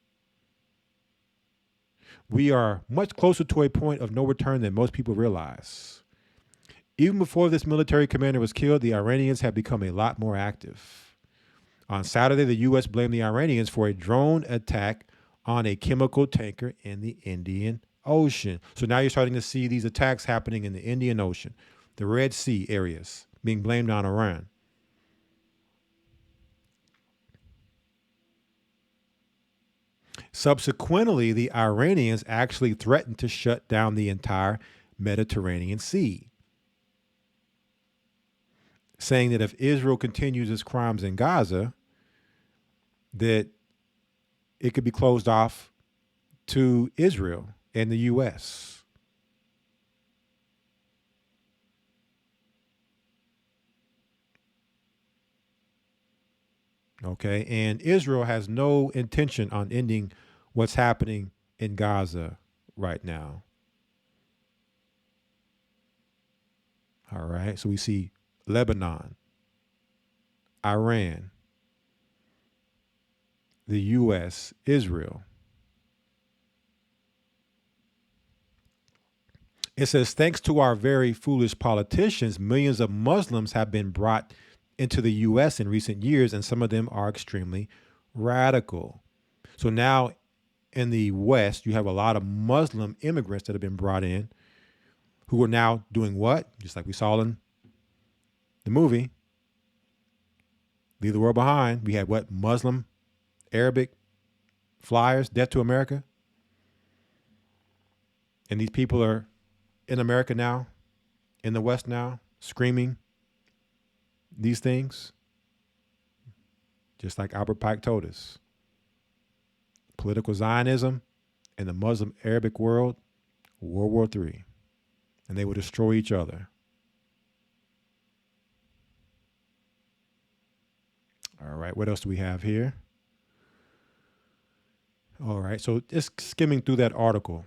We are much closer to a point of no return than most people realize. Even before this military commander was killed, the Iranians have become a lot more active. On Saturday, the U.S. blamed the Iranians for a drone attack on a chemical tanker in the Indian Ocean. So now you're starting to see these attacks happening in the Indian Ocean, the Red Sea areas being blamed on Iran. Subsequently, the Iranians actually threatened to shut down the entire Mediterranean Sea, saying that if Israel continues its crimes in Gaza, that it could be closed off to Israel and the U.S. Okay, and Israel has no intention on ending what's happening in Gaza right now. All right, so we see Lebanon, Iran, the U.S., Israel. It says, thanks to our very foolish politicians, millions of Muslims have been brought into the U.S. in recent years, and some of them are extremely radical. So now in the West, you have a lot of Muslim immigrants that have been brought in who are now doing what? Just like we saw in the movie, Leave the World Behind. We had what? Muslim, Arabic flyers, Death to America. And these people are in America now, in the West now, screaming these things, just like Albert Pike told us. Political Zionism in the Muslim Arabic world, World War III, and they will destroy each other. All right, what else do we have here? All right, so just skimming through that article.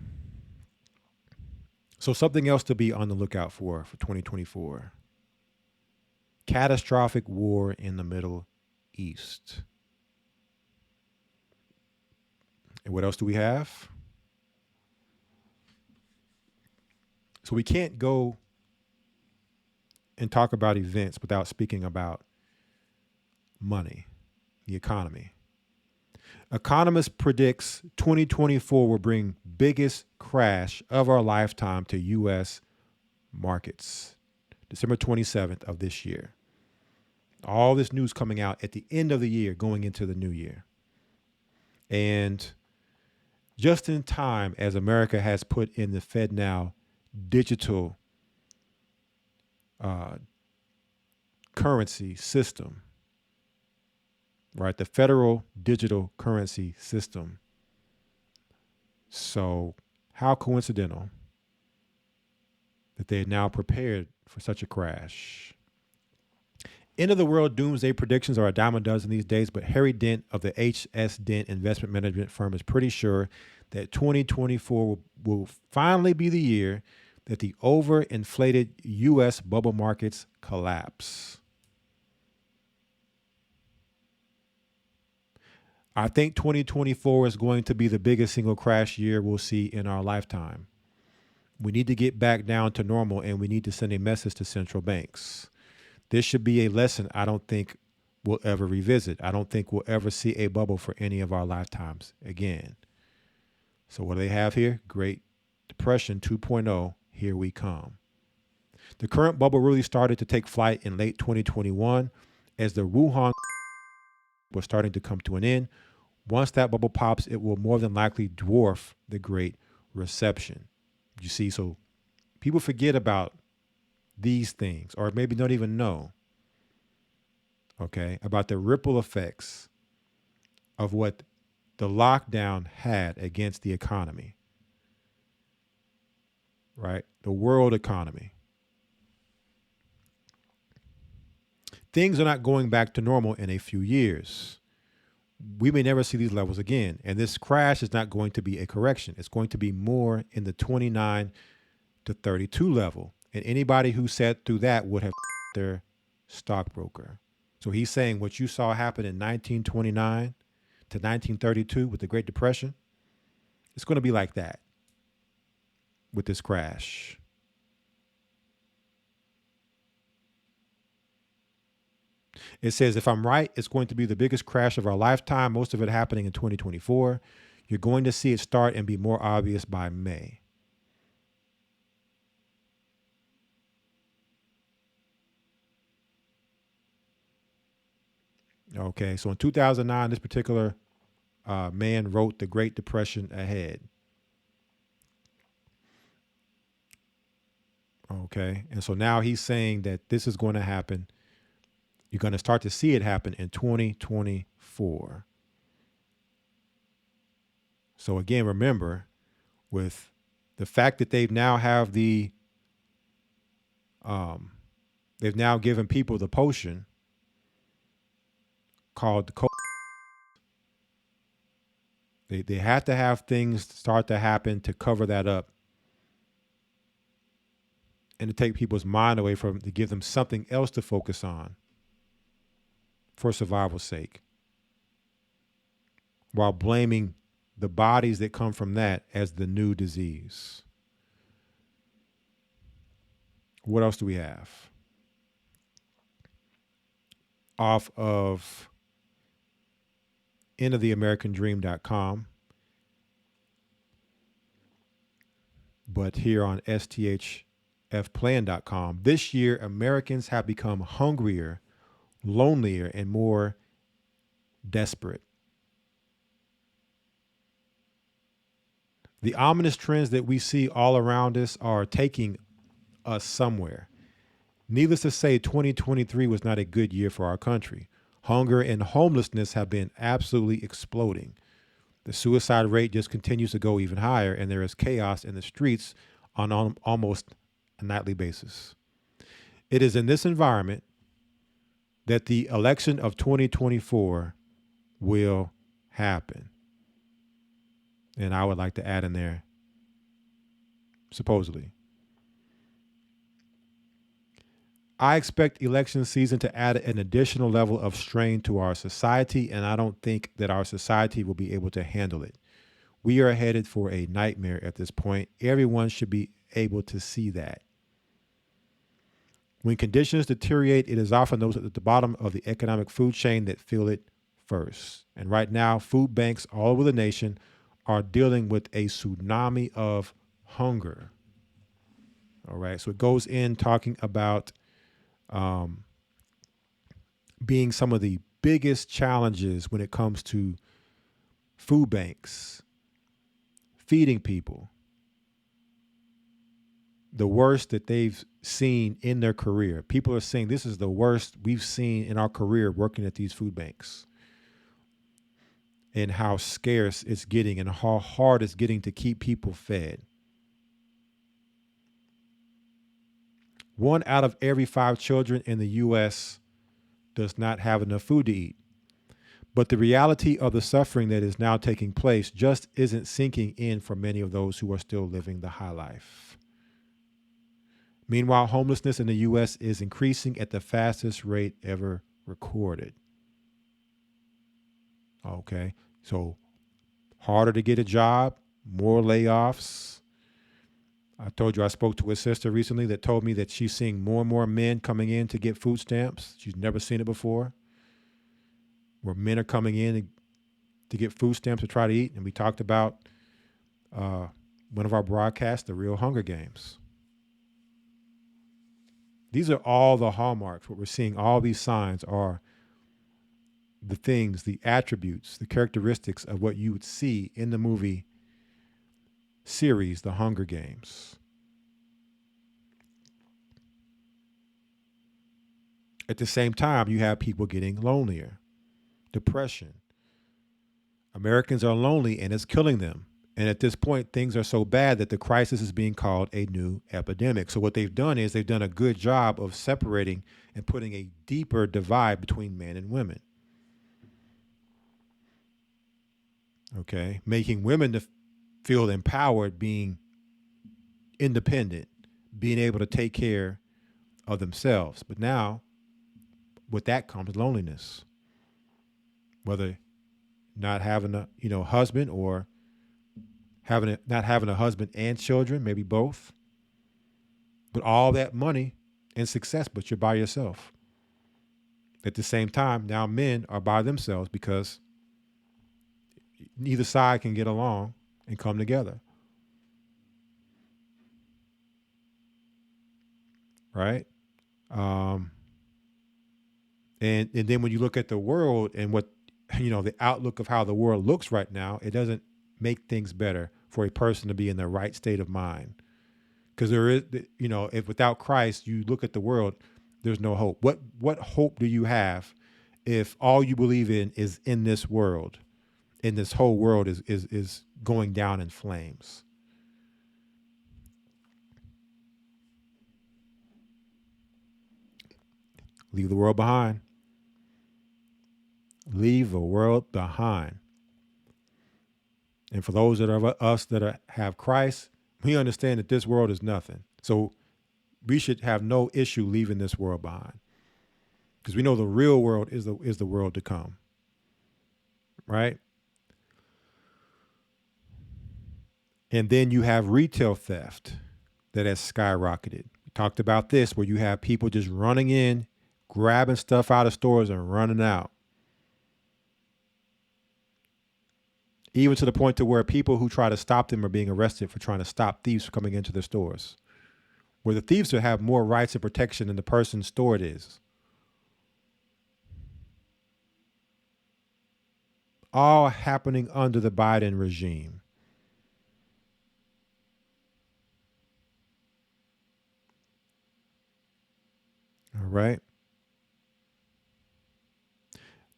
So something else to be on the lookout for 2024. Catastrophic war in the Middle East. And what else do we have? So we can't go and talk about events without speaking about money, the economy. Economist predicts 2024 will bring biggest crash of our lifetime to U.S. markets, December 27th of this year. All this news coming out at the end of the year, going into the new year. And just in time, as America has put in the FedNow digital currency system, right? The federal digital currency system. So how coincidental that they are now prepared for such a crash. End of the world doomsday predictions are a dime a dozen these days, but Harry Dent of the HS Dent investment management firm is pretty sure that 2024 will finally be the year that the overinflated U.S. bubble markets collapse. I think 2024 is going to be the biggest single crash year we'll see in our lifetime. We need to get back down to normal, and we need to send a message to central banks. This should be a lesson I don't think we'll ever revisit. I don't think we'll ever see a bubble for any of our lifetimes again. So what do they have here? Great Depression 2.0, here we come. The current bubble really started to take flight in late 2021 as the Wuhan was starting to come to an end. Once that bubble pops, it will more than likely dwarf the Great Recession. You see, so people forget about these things, or maybe don't even know, okay, about the ripple effects of what the lockdown had against the economy, right? The world economy. Things are not going back to normal in a few years. We may never see these levels again. And this crash is not going to be a correction. It's going to be more in the 29 to 32 level. And anybody who sat through that would have their stockbroker. So he's saying what you saw happen in 1929 to 1932 with the Great Depression, it's going to be like that with this crash. It says, if I'm right, it's going to be the biggest crash of our lifetime, most of it happening in 2024. You're going to see it start and be more obvious by May. Okay, so in 2009, this particular man wrote The Great Depression Ahead. Okay, and so now he's saying that this is going to happen. You're going to start to see it happen in 2024. So again, remember, with the fact that they've now have the, they've now given people the potion called the they have to have things start to happen to cover that up and to take people's mind away from, to give them something else to focus on for survival's sake, while blaming the bodies that come from that as the new disease. What else do we have? Off of endoftheamericandream.com, but here on sthfplan.com. This year, Americans have become hungrier, lonelier, and more desperate. The ominous trends that we see all around us are taking us somewhere. Needless to say, 2023 was not a good year for our country. Hunger and homelessness have been absolutely exploding. The suicide rate just continues to go even higher, and there is chaos in the streets on almost a nightly basis. It is in this environment that the election of 2024 will happen. And I would like to add in there, supposedly. I expect election season to add an additional level of strain to our society, and I don't think that our society will be able to handle it. We are headed for a nightmare at this point. Everyone should be able to see that. When conditions deteriorate, it is often those at the bottom of the economic food chain that feel it first. And right now, food banks all over the nation are dealing with a tsunami of hunger. All right, so it goes in talking about being some of the biggest challenges when it comes to food banks, feeding people, the worst that they've seen in their career. People are saying this is the worst we've seen in our career working at these food banks, and how scarce it's getting and how hard it's getting to keep people fed. 1 out of every 5 children in the U.S. does not have enough food to eat. But the reality of the suffering that is now taking place just isn't sinking in for many of those who are still living the high life. Meanwhile, homelessness in the U.S. is increasing at the fastest rate ever recorded. Okay, so harder to get a job, more layoffs. I told you I spoke to a sister recently that told me that she's seeing more and more men coming in to get food stamps. She's never seen it before, where men are coming in to get food stamps to try to eat. And we talked about one of our broadcasts, the real Hunger Games. These are all the hallmarks. What we're seeing, all these signs are the things, the attributes, the characteristics of what you would see in the movie series, The Hunger Games. At the same time, you have people getting lonelier, depression. Americans are lonely and it's killing them. And at this point, things are so bad that the crisis is being called a new epidemic. So what they've done is they've done a good job of separating and putting a deeper divide between men and women. Okay, making women to feel empowered, being independent, being able to take care of themselves. But now, with that comes loneliness. Whether not having a husband, or not having a husband and children, maybe both. But all that money and success, but you're by yourself. At the same time, now men are by themselves because neither side can get along and come together. Right? And then when you look at the world and what, the outlook of how the world looks right now, it doesn't make things better for a person to be in the right state of mind. Because there is, if without Christ, you look at the world, there's no hope. What hope do you have if all you believe in is in this world, and this whole world is going down in flames? Leave the world behind. Leave the world behind. And for those that are us that have Christ, we understand that this world is nothing. So we should have no issue leaving this world behind, because we know the real world is the world to come. Right? And then you have retail theft that has skyrocketed. We talked about this, where you have people just running in, grabbing stuff out of stores and running out. Even to the point to where people who try to stop them are being arrested for trying to stop thieves from coming into their stores, where the thieves would have more rights and protection than the person's store it is. All happening under the Biden regime. All right.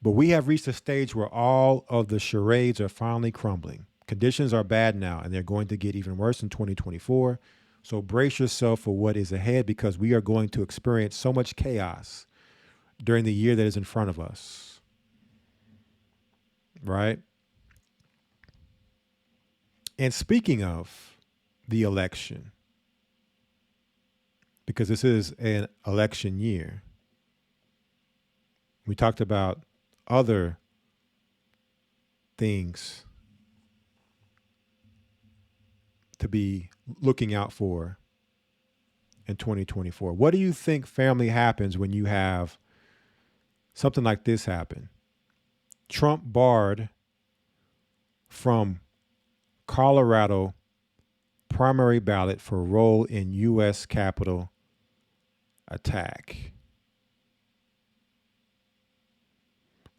But we have reached a stage where all of the charades are finally crumbling. Conditions are bad now, and they're going to get even worse in 2024. So brace yourself for what is ahead, because we are going to experience so much chaos during the year that is in front of us. Right? And speaking of the election, because this is an election year, we talked about other things to be looking out for in 2024. What do you think, family, happens when you have something like this happen? Trump barred from Colorado primary ballot for role in U.S. Capitol attack.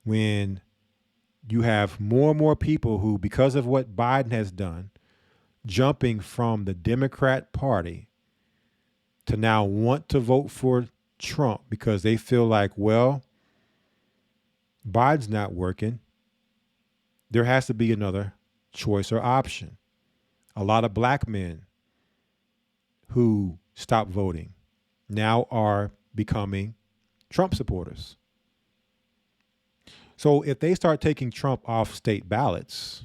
when you have more and more people who, because of what Biden has done, jumping from the Democrat Party to now want to vote for Trump because they feel like, well, Biden's not working. There has to be another choice or option. A lot of black men who stopped voting now are becoming Trump supporters. So if they start taking Trump off state ballots,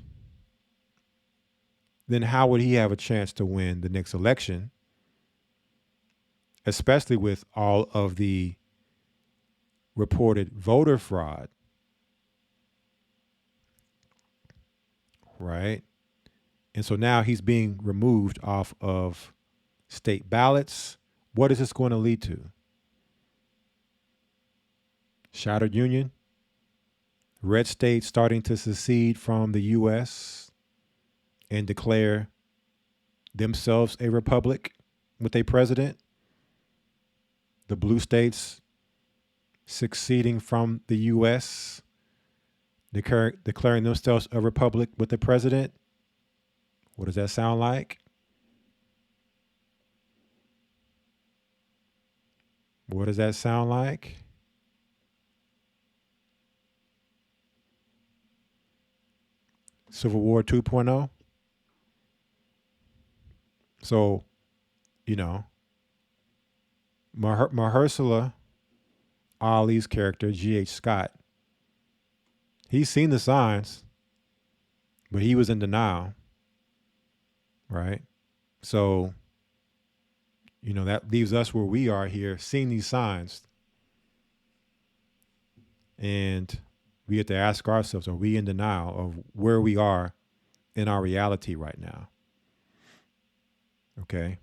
then how would he have a chance to win the next election, especially with all of the reported voter fraud, right? And so now he's being removed off of state ballots. What is this going to lead to? Shattered union? Red states starting to secede from the U.S. and declare themselves a republic with a president. The blue states seceding from the U.S., declaring themselves a republic with a president. What does that sound like? What does that sound like? Civil War 2.0. So, you know, Mahershala Ali's character, G.H. Scott, he's seen the signs, but he was in denial, right? So, you know, that leaves us where we are here, seeing these signs. And we have to ask ourselves, are we in denial of where we are in our reality right now? Okay.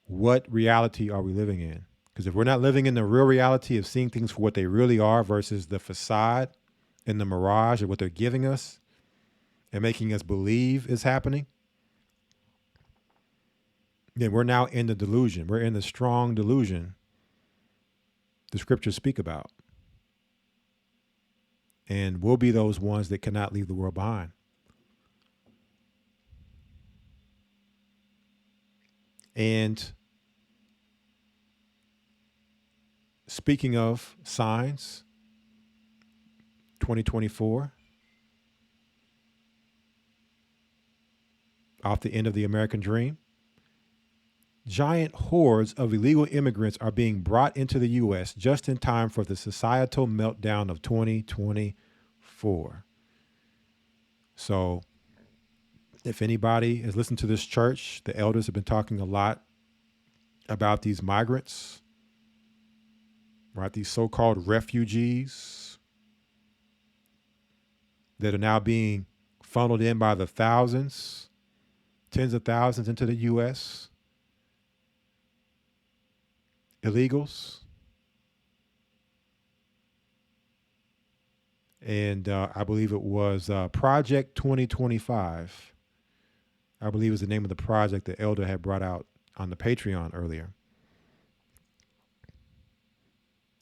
What reality are we living in? Because if we're not living in the real reality of seeing things for what they really are versus the facade and the mirage of what they're giving us and making us believe is happening, then we're now in the delusion. We're in the strong delusion the scriptures speak about. And we'll be those ones that cannot leave the world behind. And speaking of signs, 2024, off the end of the American dream, giant hordes of illegal immigrants are being brought into the U.S. just in time for the societal meltdown of 2024. So if anybody has listened to this church, the elders have been talking a lot about these migrants, right? These so-called refugees that are now being funneled in by the thousands, tens of thousands into the U.S. Illegals. And I believe it was Project 2025. I believe is the name of the project the elder had brought out on the Patreon earlier.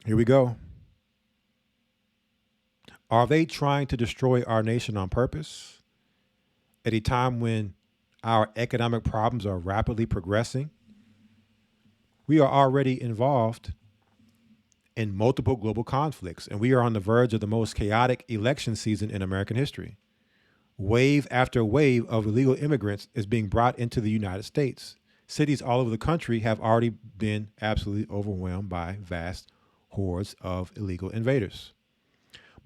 Here we go. Are they trying to destroy our nation on purpose at a time when our economic problems are rapidly progressing? We are already involved in multiple global conflicts, and we are on the verge of the most chaotic election season in American history. Wave after wave of illegal immigrants is being brought into the United States. Cities all over the country have already been absolutely overwhelmed by vast hordes of illegal invaders.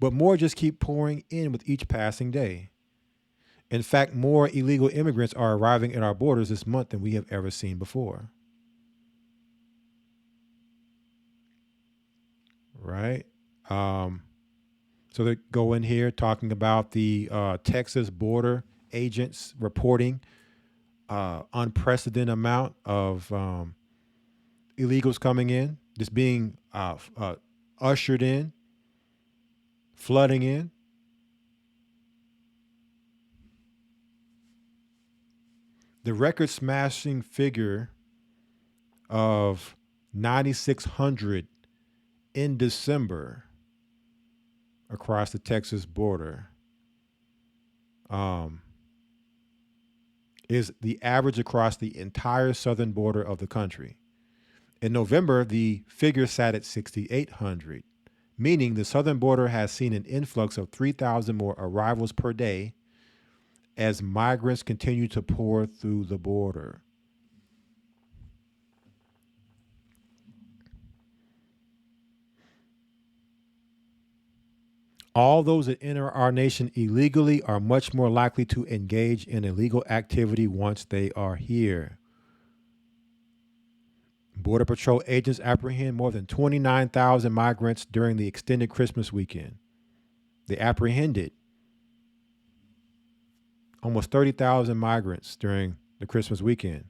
But more just keep pouring in with each passing day. In fact, more illegal immigrants are arriving at our borders this month than we have ever seen before. Right? So they go in here talking about the Texas border agents reporting unprecedented amount of illegals coming in, just being ushered in, flooding in. The record-smashing figure of 9,600 in December across the Texas border is the average across the entire southern border of the country. In November, the figure sat at 6,800, meaning the southern border has seen an influx of 3,000 more arrivals per day as migrants continue to pour through the border. All those that enter our nation illegally are much more likely to engage in illegal activity once they are here. Border Patrol agents apprehend more than 29,000 migrants during the extended Christmas weekend. They apprehended almost 30,000 migrants during the Christmas weekend.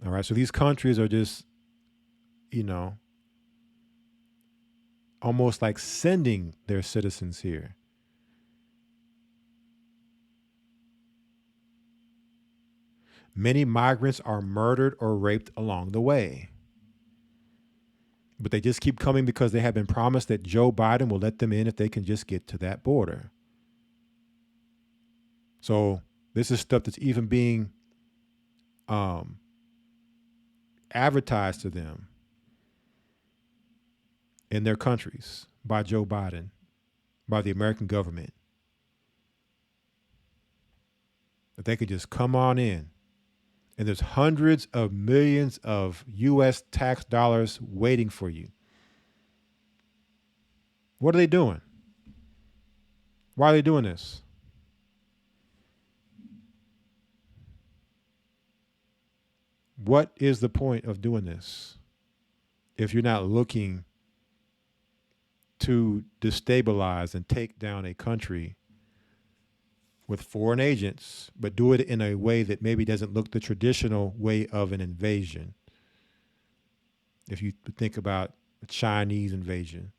All right, so these countries are just, almost like sending their citizens here. Many migrants are murdered or raped along the way. But they just keep coming because they have been promised that Joe Biden will let them in if they can just get to that border. So this is stuff that's even being advertised to them in their countries by Joe Biden, by the American government, that they could just come on in. And there's hundreds of millions of U.S. tax dollars waiting for you. What are they doing? Why are they doing this? What is the point of doing this if you're not looking to destabilize and take down a country with foreign agents, but do it in a way that maybe doesn't look the traditional way of an invasion? If you think about a Chinese invasion,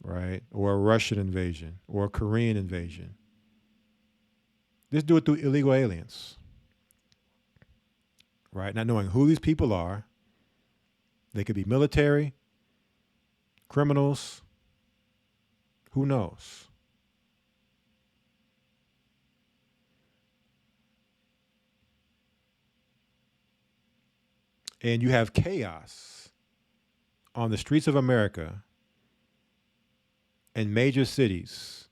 right? Or a Russian invasion or a Korean invasion. Just do it through illegal aliens, right? Not knowing who these people are. They could be military, criminals, who knows? And you have chaos on the streets of America in major cities.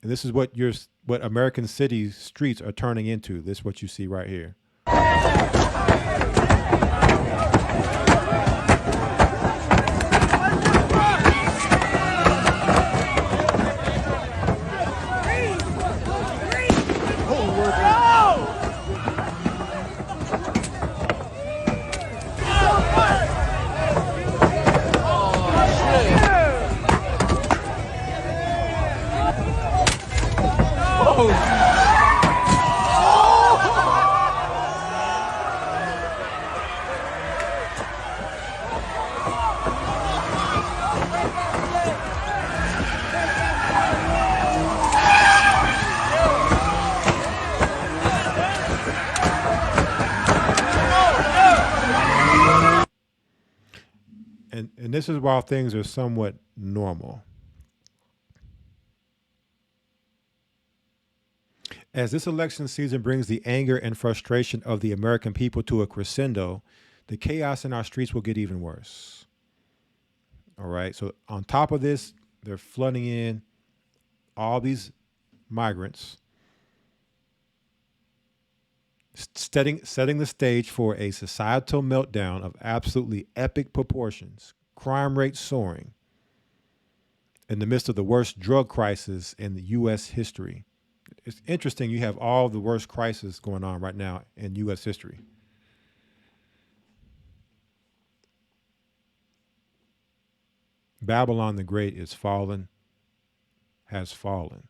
And this is what American cities streets are turning into. This is what you see right here. And this is while things are somewhat normal. As this election season brings the anger and frustration of the American people to a crescendo, the chaos in our streets will get even worse. All right. So on top of this, they're flooding in all these migrants, setting the stage for a societal meltdown of absolutely epic proportions, crime rates soaring in the midst of the worst drug crisis in the U.S. history. It's interesting. You have all the worst crises going on right now in U.S. history. Babylon the Great is fallen, has fallen.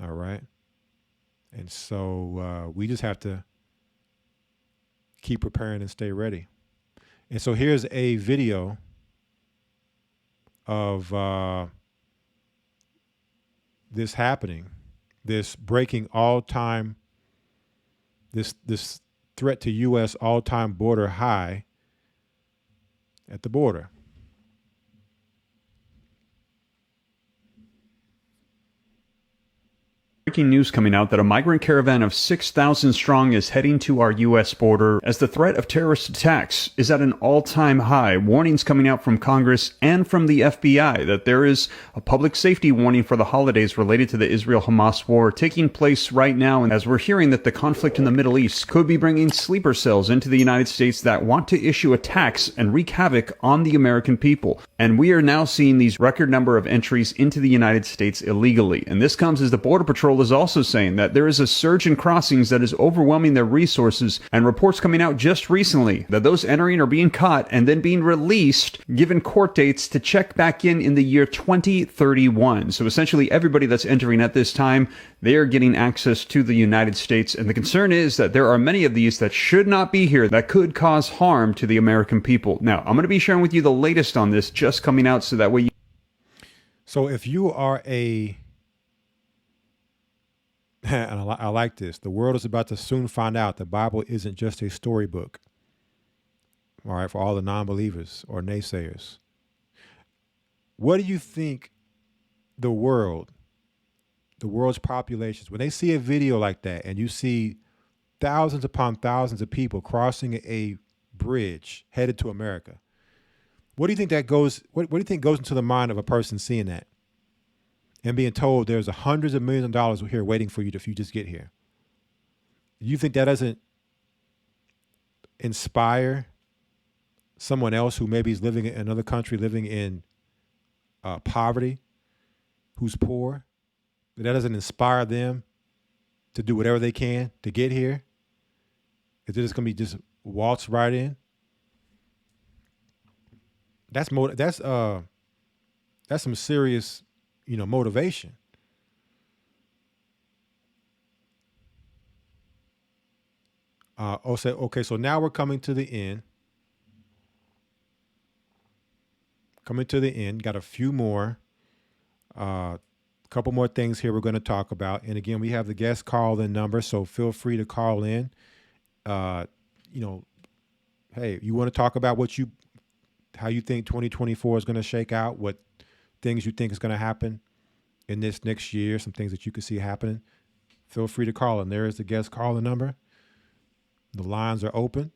All right. And so we just have to keep preparing and stay ready. And so here's a video of this happening. this breaking all-time, this threat to U.S. all-time border high at the border. Breaking news coming out that a migrant caravan of 6,000 strong is heading to our U.S. border as the threat of terrorist attacks is at an all-time high. Warnings coming out from Congress and from the FBI that there is a public safety warning for the holidays related to the Israel-Hamas war taking place right now. And as we're hearing that the conflict in the Middle East could be bringing sleeper cells into the United States that want to issue attacks and wreak havoc on the American people. And we are now seeing these record number of entries into the United States illegally. And this comes as the Border Patrol is also saying that there is a surge in crossings that is overwhelming their resources, and reports coming out just recently that those entering are being caught and then being released, given court dates to check back in the year 2031. So essentially everybody that's entering at this time, they are getting access to the United States. And the concern is that there are many of these that should not be here that could cause harm to the American people. Now, I'm going to be sharing with you the latest on this just coming out so that way you... So if you are and I like this, the world is about to soon find out the Bible isn't just a storybook. All right, for all the non-believers or naysayers. What do you think the world's populations, when they see a video like that and you see thousands upon thousands of people crossing a bridge headed to America, what do you think that goes, what do you think goes into the mind of a person seeing that and being told there's hundreds of millions of dollars here waiting for you if you just get here? You think that doesn't inspire someone else who maybe is living in another country, living in poverty, who's poor? That doesn't inspire them to do whatever they can to get here? Is it just going to be just waltz right in? That's some serious, motivation. Okay, so now we're coming to the end. Got a few more, couple more things here we're going to talk about. And again, we have the guest call-in number, so feel free to call in. Hey, you want to talk about how you think 2024 is going to shake out, what things you think is going to happen in this next year, some things that you could see happening, feel free to call in. There is the guest call-in number. The lines are open.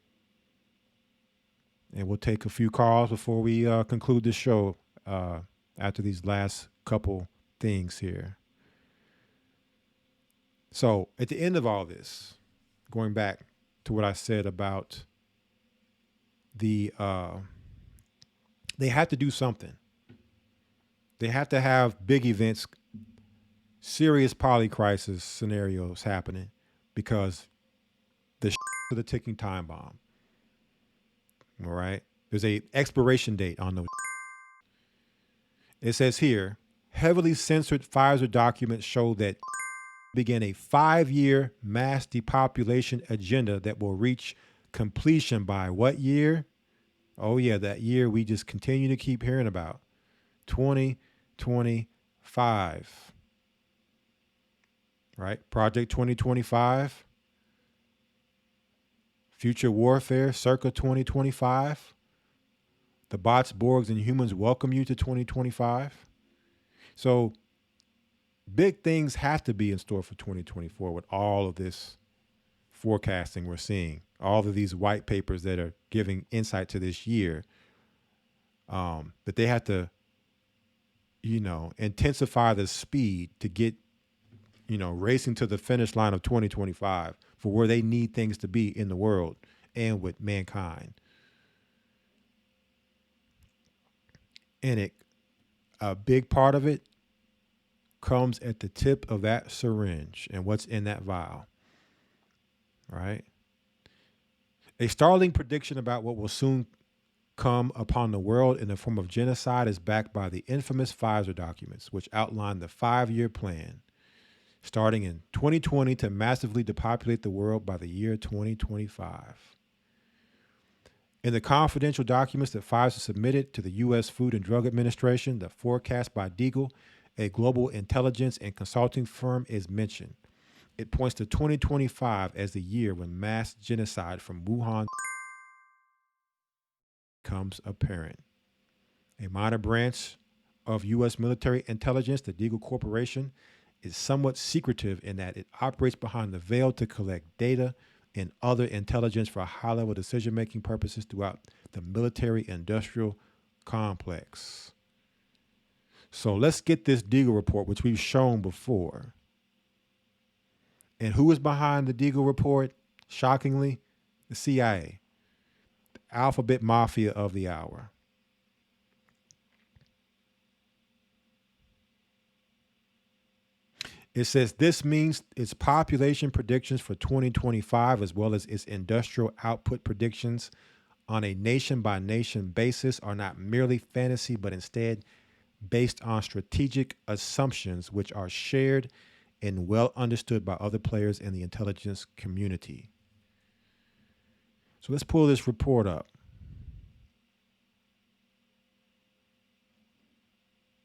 And we'll take a few calls before we conclude this show after these last couple things here. So at the end of all this, going back to what I said about they have to do something. They have to have big events, serious polycrisis scenarios happening, because the of the ticking time bomb. All right. There's a expiration date on those. It says here, heavily censored Pfizer documents show that began a 5-year mass depopulation agenda that will reach completion by what year? Oh yeah, that year we just continue to keep hearing about. 2025. Right? Project 2025. Future warfare circa 2025. The bots, Borgs, and humans welcome you to 2025. So big things have to be in store for 2024 with all of this forecasting we're seeing, all of these white papers that are giving insight to this year. But they have to, intensify the speed to get, racing to the finish line of 2025 for where they need things to be in the world and with mankind. And a big part of it comes at the tip of that syringe and what's in that vial. Right? A startling prediction about what will soon come upon the world in the form of genocide is backed by the infamous Pfizer documents, which outline the 5-year plan starting in 2020 to massively depopulate the world by the year 2025. In the confidential documents that Pfizer submitted to the U.S. Food and Drug Administration, the forecast by Deagle a global intelligence and consulting firm, is mentioned. It points to 2025 as the year when mass genocide from Wuhan becomes apparent. A minor branch of U.S. military intelligence, the Deagle Corporation, is somewhat secretive in that it operates behind the veil to collect data and other intelligence for high-level decision-making purposes throughout the military-industrial complex. So let's get this Deagle report, which we've shown before. And who is behind the Deagle report? Shockingly, the CIA, the alphabet mafia of the hour. It says this means its population predictions for 2025, as well as its industrial output predictions on a nation-by-nation basis, are not merely fantasy, but instead based on strategic assumptions which are shared and well understood by other players in the intelligence community. So let's pull this report up.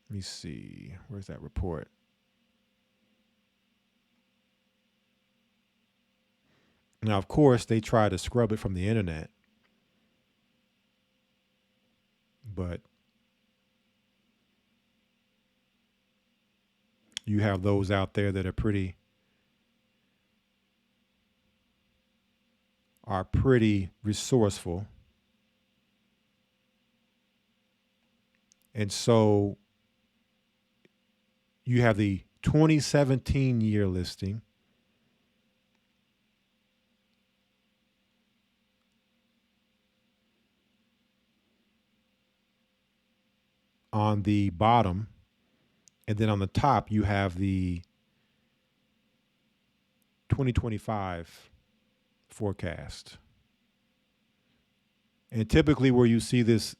Let me see. Where's that report? Now, of course, they try to scrub it from the internet, but you have those out there that are pretty resourceful. And so you have the 2017 year listing. On the bottom, and then on the top you have the 2025 forecast. And typically where you see this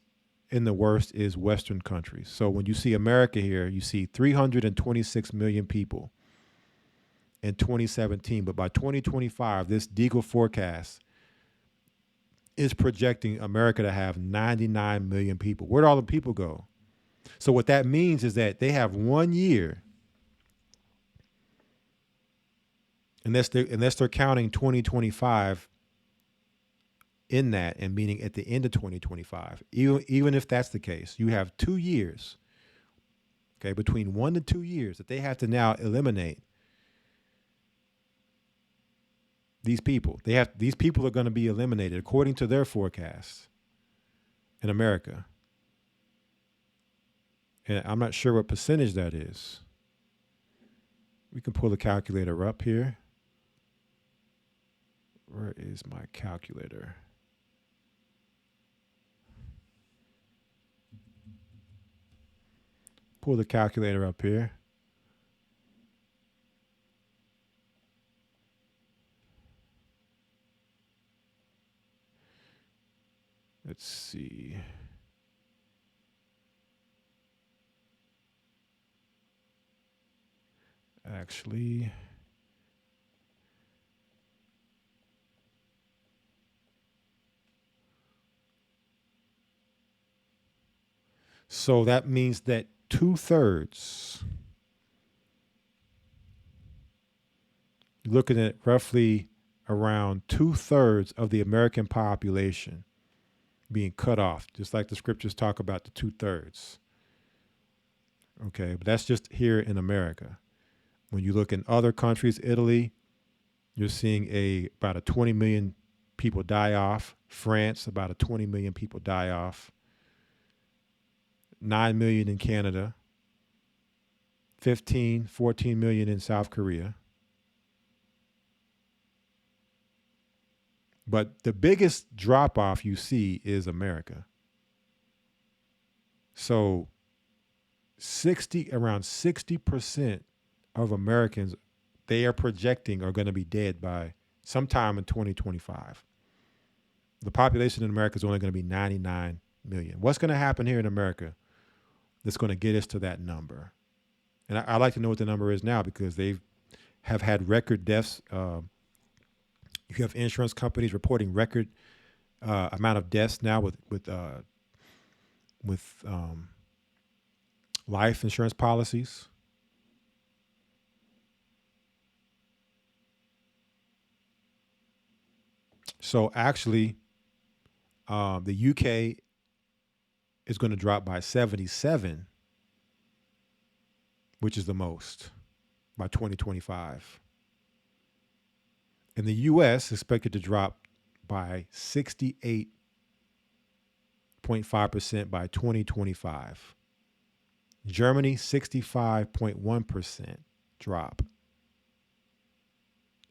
in the worst is Western countries. So when you see America here, you see 326 million people in 2017, but by 2025, this Deagle forecast is projecting America to have 99 million people. Where'd all the people go? So what that means is that they have 1 year, unless they're counting 2025 in that, and meaning at the end of 2025, even if that's the case, you have 2 years, okay, between 1 to 2 years that they have to now eliminate these people. These people are going to be eliminated according to their forecasts in America. And I'm not sure what percentage that is. We can pull the calculator up here. Where is my calculator? Pull the calculator up here. Let's see. Actually, so that means that 2/3, you're looking at roughly around 2/3 of the American population being cut off, just like the scriptures talk about the 2/3. Okay, but that's just here in America. When you look in other countries, Italy, you're seeing about a 20 million people die off. France, about a 20 million people die off. 9 million in Canada. 14 million in South Korea. But the biggest drop off you see is America. So around 60% of Americans, they are projecting are going to be dead by sometime in 2025. The population in America is only going to be 99 million. What's going to happen here in America that's going to get us to that number? And I'd like to know what the number is now, because they have had record deaths. You have insurance companies reporting record amount of deaths now with life insurance policies. So actually, the UK is going to drop by 77, which is the most, by 2025. And the US is expected to drop by 68.5% by 2025. Germany, 65.1% drop.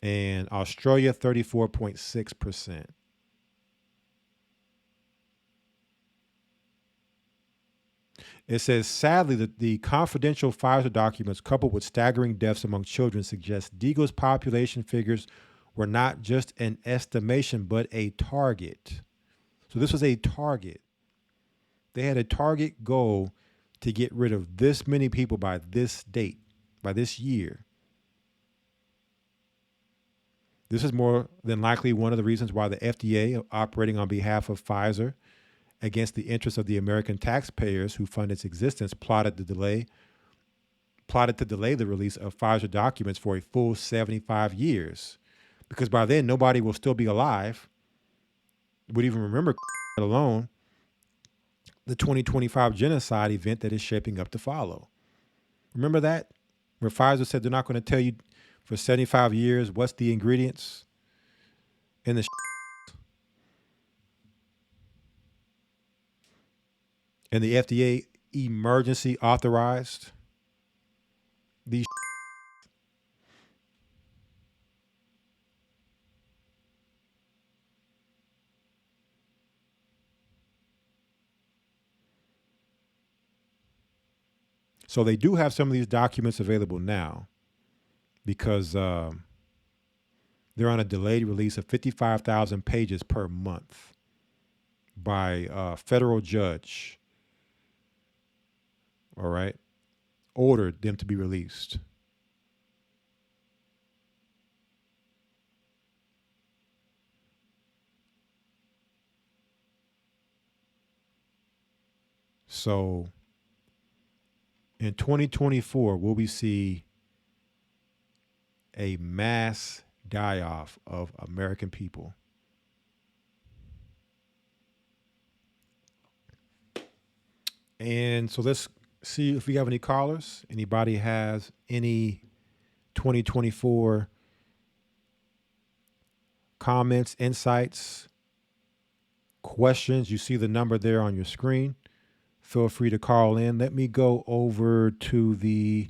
And Australia, 34.6%. It says, sadly, that the confidential Pfizer documents, coupled with staggering deaths among children, suggest Deagle's population figures were not just an estimation, but a target. So this was a target. They had a target goal to get rid of this many people by this date, by this year. This is more than likely one of the reasons why the FDA, operating on behalf of Pfizer, against the interests of the American taxpayers who fund its existence, plotted to delay the release of Pfizer documents for a full 75 years. Because by then, nobody will still be alive, would even remember, let alone the 2025 genocide event that is shaping up to follow. Remember that? Where Pfizer said they're not going to tell you for 75 years what's the ingredients in the and the FDA emergency authorized these. So they do have some of these documents available now because they're on a delayed release of 55,000 pages per month by a federal judge. All right. Ordered them to be released. So in 2024, will we see a mass die-off of American people? And so let's see if we have any callers. Anybody has any 2024 comments, insights, questions? You see the number there on your screen. Feel free to call in. Let me go over to the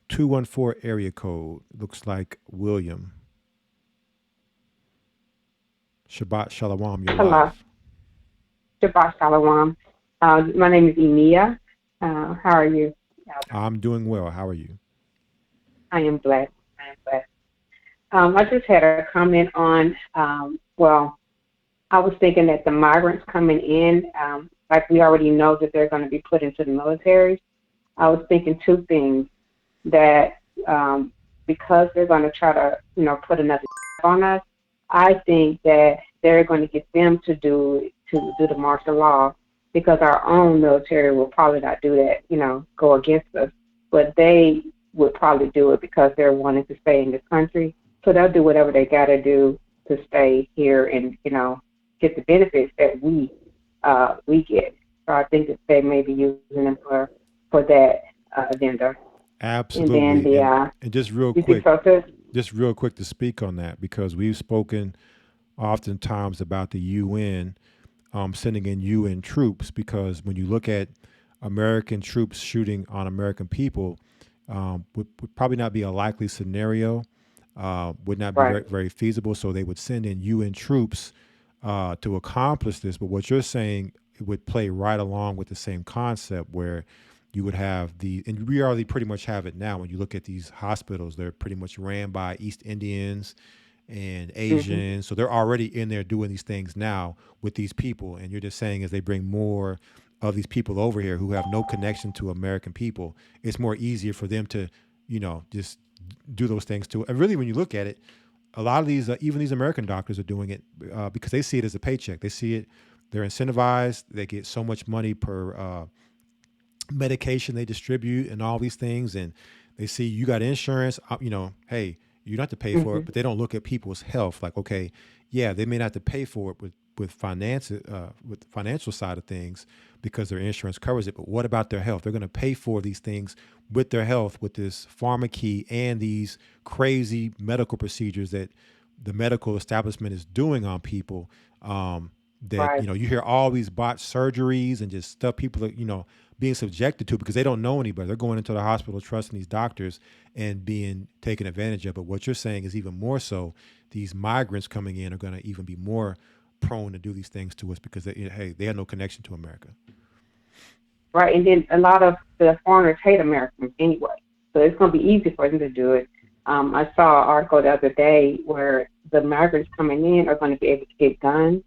214 area code. Looks like William. Shabbat Shalom. You're Hello. live. Shabbat Shalom. My name is Emiya. How are you? I'm doing well. How are you? I am blessed. I just had a comment on, I was thinking that the migrants coming in, like we already know that they're going to be put into the military. I was thinking two things, that because they're going to try to, put another on us, I think that they're going to get them to do the martial law, because our own military will probably not do that, go against us. But they would probably do it because they're wanting to stay in this country. So they'll do whatever they got to do to stay here and, get the benefits that we get. So I think that they may be using them for that agenda. Absolutely. And then and just real quick to speak on that, because we've spoken oftentimes about the UN sending in UN troops, because when you look at American troops shooting on American people, would probably not be a likely scenario, would not be very, very feasible. So they would send in UN troops to accomplish this. But what you're saying, it would play right along with the same concept, where you would have and we already pretty much have it now. When you look at these hospitals, they're pretty much ran by East Indians and Asians. So they're already in there doing these things now with these people. And you're just saying, as they bring more of these people over here who have no connection to American people, it's more easier for them to, just do those things too. And really, when you look at it, a lot of these, even these American doctors are doing it because they see it as a paycheck. They see it, they're incentivized. They get so much money per medication they distribute and all these things. And they see you got insurance, hey, You don't have to pay for it, but they don't look at people's health. Like, okay, yeah, they may not have to pay for it with with the financial side of things because their insurance covers it. But what about their health? They're going to pay for these things with their health, with this pharmacy and these crazy medical procedures that the medical establishment is doing on people. That you hear all these botched surgeries and just stuff people are being subjected to because they don't know any better. They're going into the hospital trusting these doctors and being taken advantage of. But what you're saying is even more so. These migrants coming in are going to even be more prone to do these things to us because they have no connection to America. Right, and then a lot of the foreigners hate Americans anyway, so it's going to be easy for them to do it. I saw an article the other day where the migrants coming in are going to be able to get guns.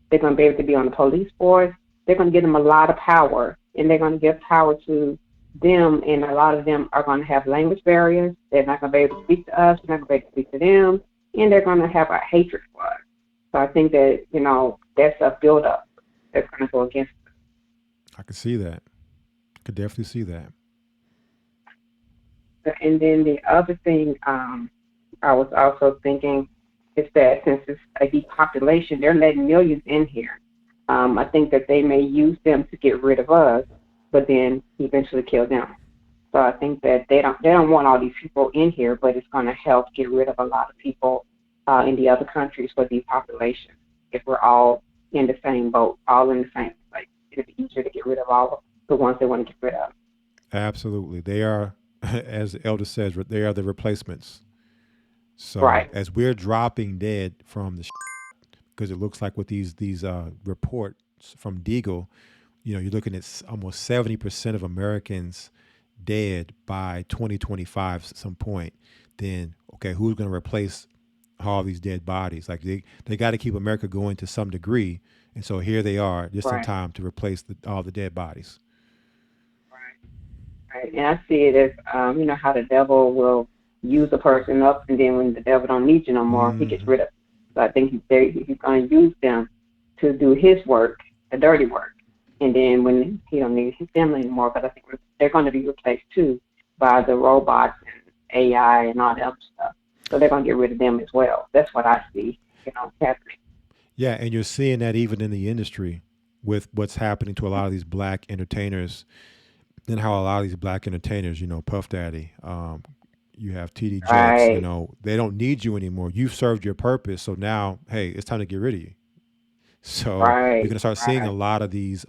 They're going to be able to be on the police force. They're going to give them a lot of power, and they're going to give power to them, and a lot of them are going to have language barriers. They're not going to be able to speak to us. They're not going to be able to speak to them, and they're going to have a hatred for us. So I think that, that's a build-up that's going to go against us. I could see that. I could definitely see that. And then the other thing I was also thinking is that since it's a depopulation, they're letting millions in here. I think that they may use them to get rid of us, but then eventually kill them. So I think that they don't want all these people in here, but it's going to help get rid of a lot of people in the other countries for depopulation. If we're all in the same boat, all in the same place, it'll be easier to get rid of all of the ones they want to get rid of. Absolutely. They are, as the elder says, they are the replacements. So as we're dropping dead from the because it looks like with these reports from Deagle, you're looking at almost 70% of Americans dead by 2025 at some point. Then, okay, who's going to replace all these dead bodies? Like they got to keep America going to some degree. And so here they are just in time to replace all the dead bodies. Right. And I see it as, how the devil will use a person up, and then when the devil don't need you no more, he gets rid of them. So I think he's going to use them to do his work, the dirty work. And then when he don't need his family anymore, but I think they're going to be replaced too by the robots and AI and all that other stuff. So they're going to get rid of them as well. That's what I see, happening. Yeah, and you're seeing that even in the industry with what's happening to a lot of these black entertainers and how a lot of these black entertainers, Puff Daddy, you have TD Jakes, they don't need you anymore. You've served your purpose. So now, hey, it's time to get rid of you. So you're going to start seeing a lot of these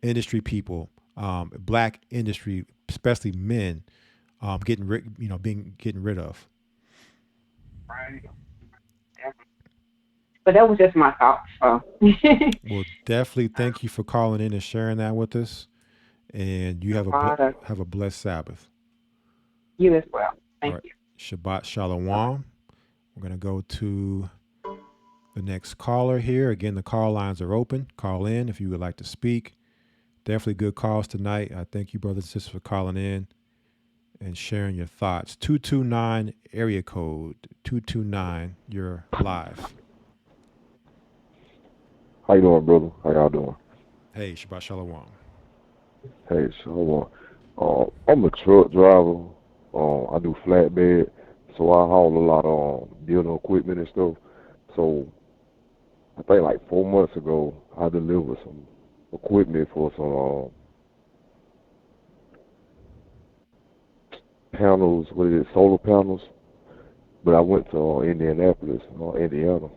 industry people, black industry, especially men, getting rid of. Right. But that was just my thoughts. So. Well, definitely thank you for calling in and sharing that with us. And you have a blessed Sabbath. You as well. Thank you. Shabbat Shalom. We're going to go to the next caller here. Again, the call lines are open. Call in if you would like to speak. Definitely good calls tonight. I thank you, brothers and sisters, for calling in and sharing your thoughts. 229 area code 229. You're live. How you doing, brother? How y'all doing? Hey, Shabbat Shalom. Hey, Shalom. I'm a truck driver. I do flatbed, so I haul a lot of building equipment and stuff. So I think like 4 months ago, I delivered some equipment for some panels, solar panels. But I went to Indianapolis, Indiana,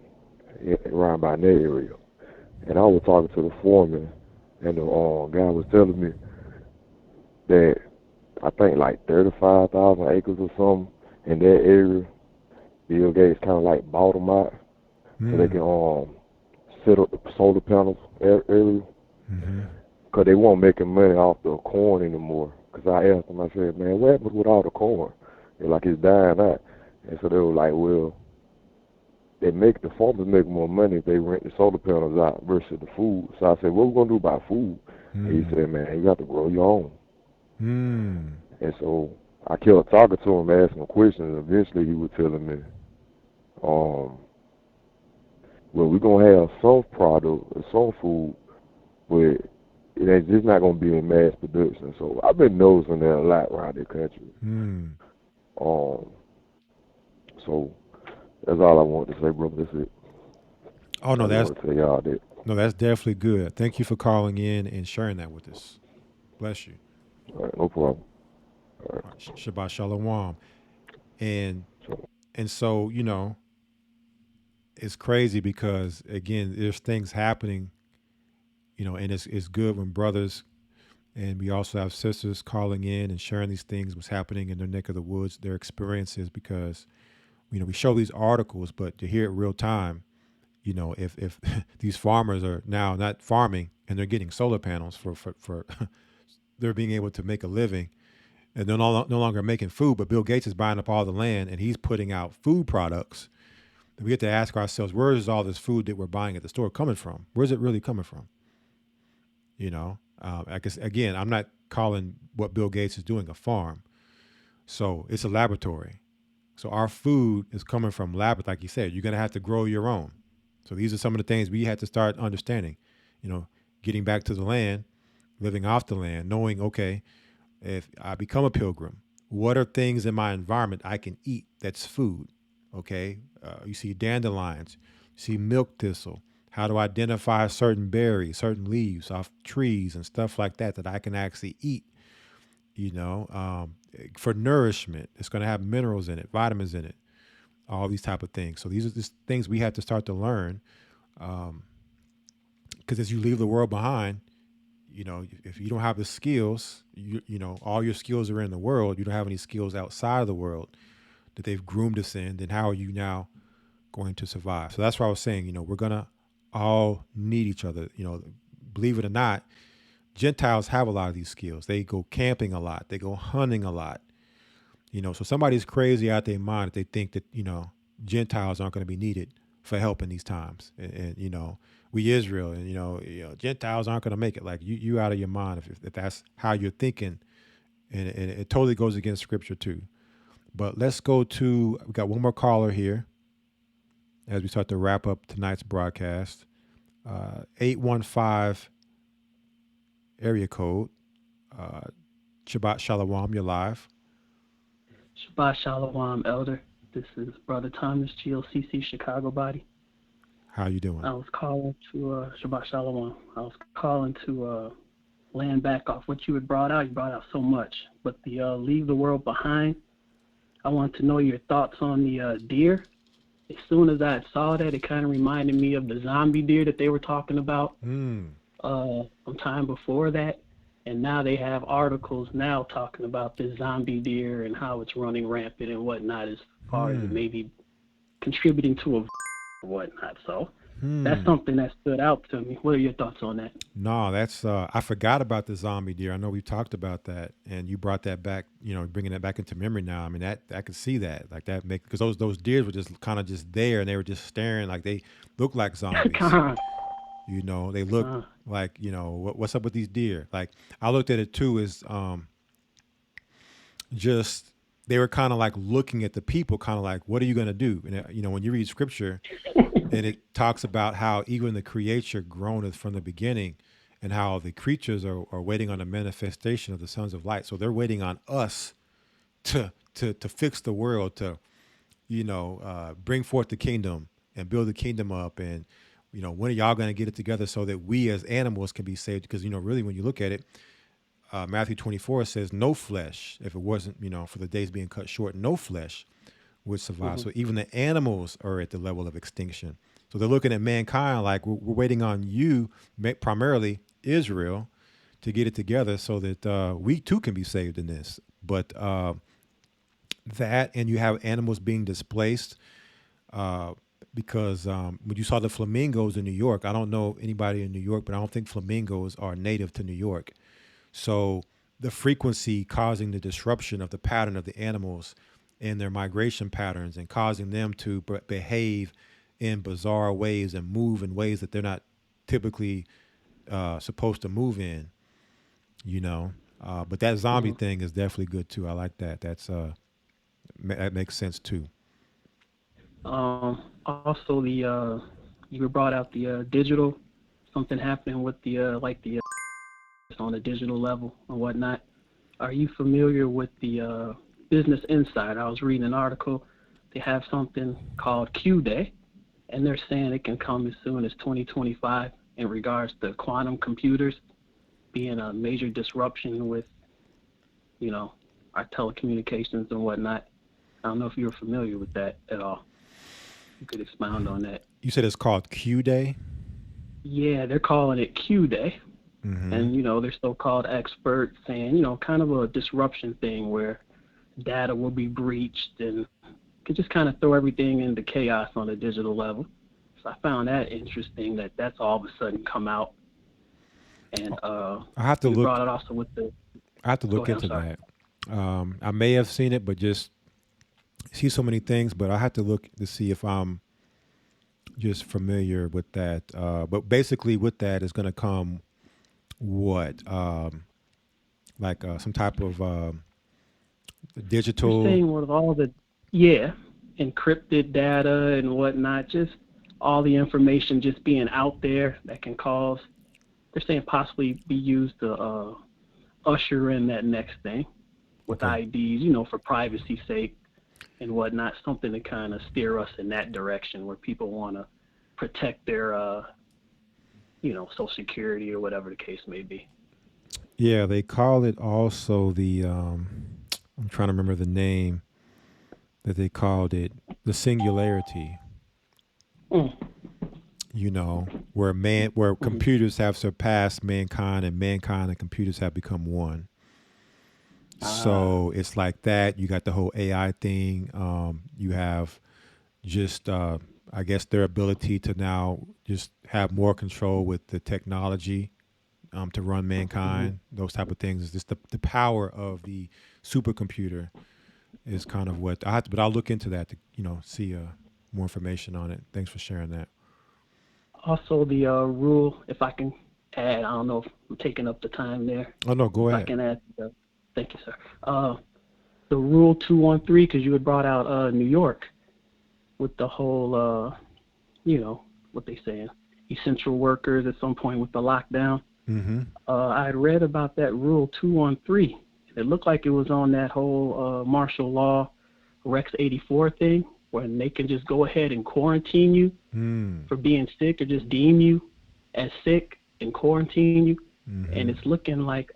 around by that area. And I was talking to the foreman, and the guy was telling me that I think like 35,000 acres or something in that area, Bill Gates kind of like bought them out so they can set up the solar panels area. Because they weren't making money off the corn anymore. Because I asked them, I said, man, what happens with all the corn? They're like, it's dying out. And so they were like, well, the farmers make more money if they rent the solar panels out versus the food. So I said, what we going to do about food? And he said, man, you got to grow your own. And so I kept talking to him, asking him questions, and eventually he was telling me, well, we're going to have some product, some food, but it's just not going to be in mass production. So I've been noticing that a lot around the country. So that's all I wanted to say, brother. That's it. Oh no, I that's want to tell y'all that. no, that's definitely good. Thank you for calling in and sharing that with us. Bless you. All right, no problem. All right. Shabbat shalom. And So, so, you know, it's crazy because again, there's things happening, you know, and it's good when brothers and we also have sisters calling in and sharing these things, what's happening in their neck of the woods, their experiences, because, you know, we show these articles, but to hear it real time, you know, if these farmers are now not farming and they're getting solar panels for they're being able to make a living and they're no longer making food, but Bill Gates is buying up all the land and he's putting out food products. We get to ask ourselves, where is all this food that we're buying at the store coming from? Where's it really coming from? You know, I guess, again, I'm not calling what Bill Gates is doing a farm. So it's a laboratory. So our food is coming from laboratory. Like you said, you're going to have to grow your own. So these are some of the things we had to start understanding, you know, getting back to the land, living off the land, knowing, okay, if I become a pilgrim, what are things in my environment I can eat that's food? Okay. You see dandelions, you see milk thistle. How to identify certain berries, certain leaves off trees and stuff like that that I can actually eat, you know, for nourishment. It's going to have minerals in it, vitamins in it, all these type of things. So these are just things we have to start to learn because as you leave the world behind, you know, if you don't have the skills, you know, all your skills are in the world. You don't have any skills outside of the world that they've groomed us in, then how are you now going to survive? So that's why I was saying, you know, we're going to all need each other. You know, believe it or not, Gentiles have a lot of these skills. They go camping a lot. They go hunting a lot. You know, so somebody's crazy out their mind if they think that, you know, Gentiles aren't going to be needed for help in these times. And you know, we Israel and, you know, Gentiles aren't going to make it. Like you out of your mind if that's how you're thinking. And it totally goes against scripture too. But let's go to, we got one more caller here as we start to wrap up tonight's broadcast. 815 area code. Shabbat Shalom, you're live. Shabbat Shalom, Elder. This is Brother Thomas, GOCC, Chicago body. How you doing? I was calling to, Shabbat Shalom. I was calling to land back off what you had brought out. You brought out so much. But the leave the world behind, I want to know your thoughts on the deer. As soon as I saw that, it kind of reminded me of the zombie deer that they were talking about some time before that. And now they have articles now talking about this zombie deer and how it's running rampant and whatnot as far as maybe contributing to a or whatnot. So that's something that stood out to me. What are your thoughts on that? No, that's I forgot about the zombie deer. I know we talked about that, and you brought that back. You know, bringing that back into memory now. I mean, that I could see that, like that, make because those deers were just kind of just there, and they were just staring, like they looked like zombies. You know, they look like, you know, what's up with these deer? Like I looked at it too as just they were kind of like looking at the people, kind of like, what are you going to do? And you know, when you read scripture. And it talks about how even the creature groaneth from the beginning and how the creatures are waiting on the manifestation of the sons of light. So they're waiting on us to fix the world, to, you know, bring forth the kingdom and build the kingdom up. And, you know, when are y'all going to get it together so that we as animals can be saved? Because, you know, really when you look at it, Matthew 24 says no flesh, if it wasn't, you know, for the days being cut short, no flesh would survive. So even the animals are at the level of extinction. So they're looking at mankind like we're waiting on you, primarily Israel, to get it together so that we too can be saved in this. But that, and you have animals being displaced because when you saw the flamingos in New York, I don't know anybody in New York, but I don't think flamingos are native to New York. So the frequency causing the disruption of the pattern of the animals in their migration patterns and causing them to behave in bizarre ways and move in ways that they're not typically supposed to move in, you know. But that zombie thing is definitely good too. I like that. That makes sense too. Also, you brought out the digital, something happening with the on the digital level and whatnot. Are you familiar with the Business Insight? I was reading an article they have something called Q Day, and they're saying it can come as soon as 2025 in regards to quantum computers being a major disruption with, our telecommunications and whatnot. I don't know if you're familiar with that at all. You could expound on that. You said it's called Q Day? Yeah, they're calling it Q Day. Mm-hmm. And, they're so-called experts saying, kind of a disruption thing where data will be breached and could just kind of throw everything into chaos on a digital level. So I found that interesting that that's all of a sudden come out. And I have to you look. brought it also with the. I have to look into that. I may have seen it, but just see so many things. But I have to look to see if I'm just familiar with that. But basically, with that is going to come what, like some type of digital. You're saying with all the encrypted data and whatnot, just all the information just being out there that can cause. They're saying possibly be used to usher in that next thing with IDs, for privacy's sake and whatnot, something to kind of steer us in that direction where people want to protect their, Social Security or whatever the case may be. Yeah, they call it also the, I'm trying to remember the name that they called it, the singularity. Where computers have surpassed mankind and mankind and computers have become one. So it's like that. You got the whole AI thing. You have just, I guess, their ability to now just have more control with the technology to run mankind. Those type of things. It's just the power of the supercomputer is kind of what I have to, but I'll look into that to, see more information on it. Thanks for sharing that. Also, the rule, if I can add, I don't know if I'm taking up the time there. Oh, no, go ahead. I can add. Thank you, sir. The rule 213, because you had brought out New York with the whole, what they saying, essential workers at some point with the lockdown. Mm-hmm. I had read about that rule 213. It looked like it was on that whole martial law Rex 84 thing, when they can just go ahead and quarantine you for being sick or just deem you as sick and quarantine you. Mm-hmm. And it's looking like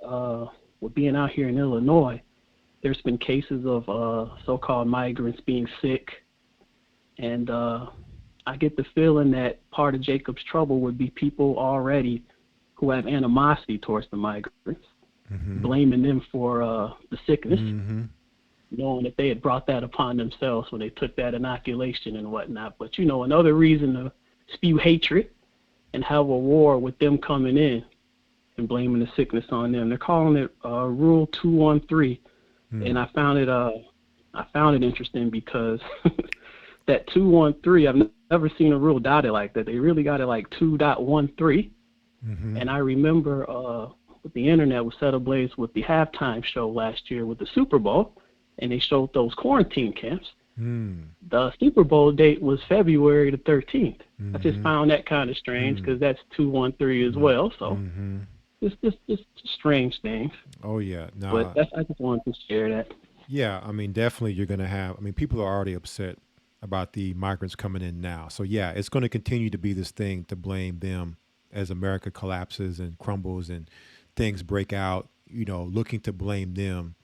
with being out here in Illinois, there's been cases of so-called migrants being sick. And I get the feeling that part of Jacob's trouble would be people already who have animosity towards the migrants, blaming them for the sickness. Knowing that they had brought that upon themselves when they took that inoculation and whatnot. But, another reason to spew hatred and have a war with them coming in and blaming the sickness on them. They're calling it Rule 213. And I found it interesting because that 213, I've never seen a rule dotted like that. They really got it like 2.13. And I remember with the internet was set ablaze with the halftime show last year with the Super Bowl. And they showed those quarantine camps. The Super Bowl date was February the 13th. I just found that kind of strange because that's 213 as well. So it's strange things. Oh, yeah. No, but I just wanted to share that. Yeah, I mean, definitely you're going to have, people are already upset about the migrants coming in now. So, yeah, it's going to continue to be this thing to blame them as America collapses and crumbles and things break out, looking to blame them.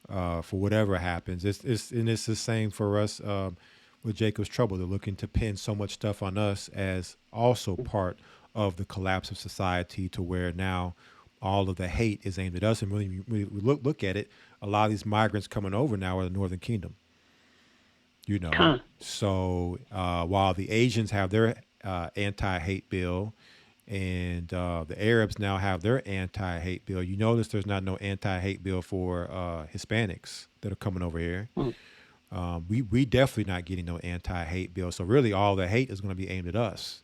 For whatever happens, it's the same for us with Jacob's trouble. They're looking to pin so much stuff on us as also part of the collapse of society, to where now all of the hate is aimed at us. And really, we look at it, a lot of these migrants coming over now are the Northern Kingdom. So while the Asians have their anti-hate bill, and the Arabs now have their anti-hate bill. You notice there's not no anti-hate bill for Hispanics that are coming over here. We definitely not getting no anti-hate bill. So really all the hate is going to be aimed at us.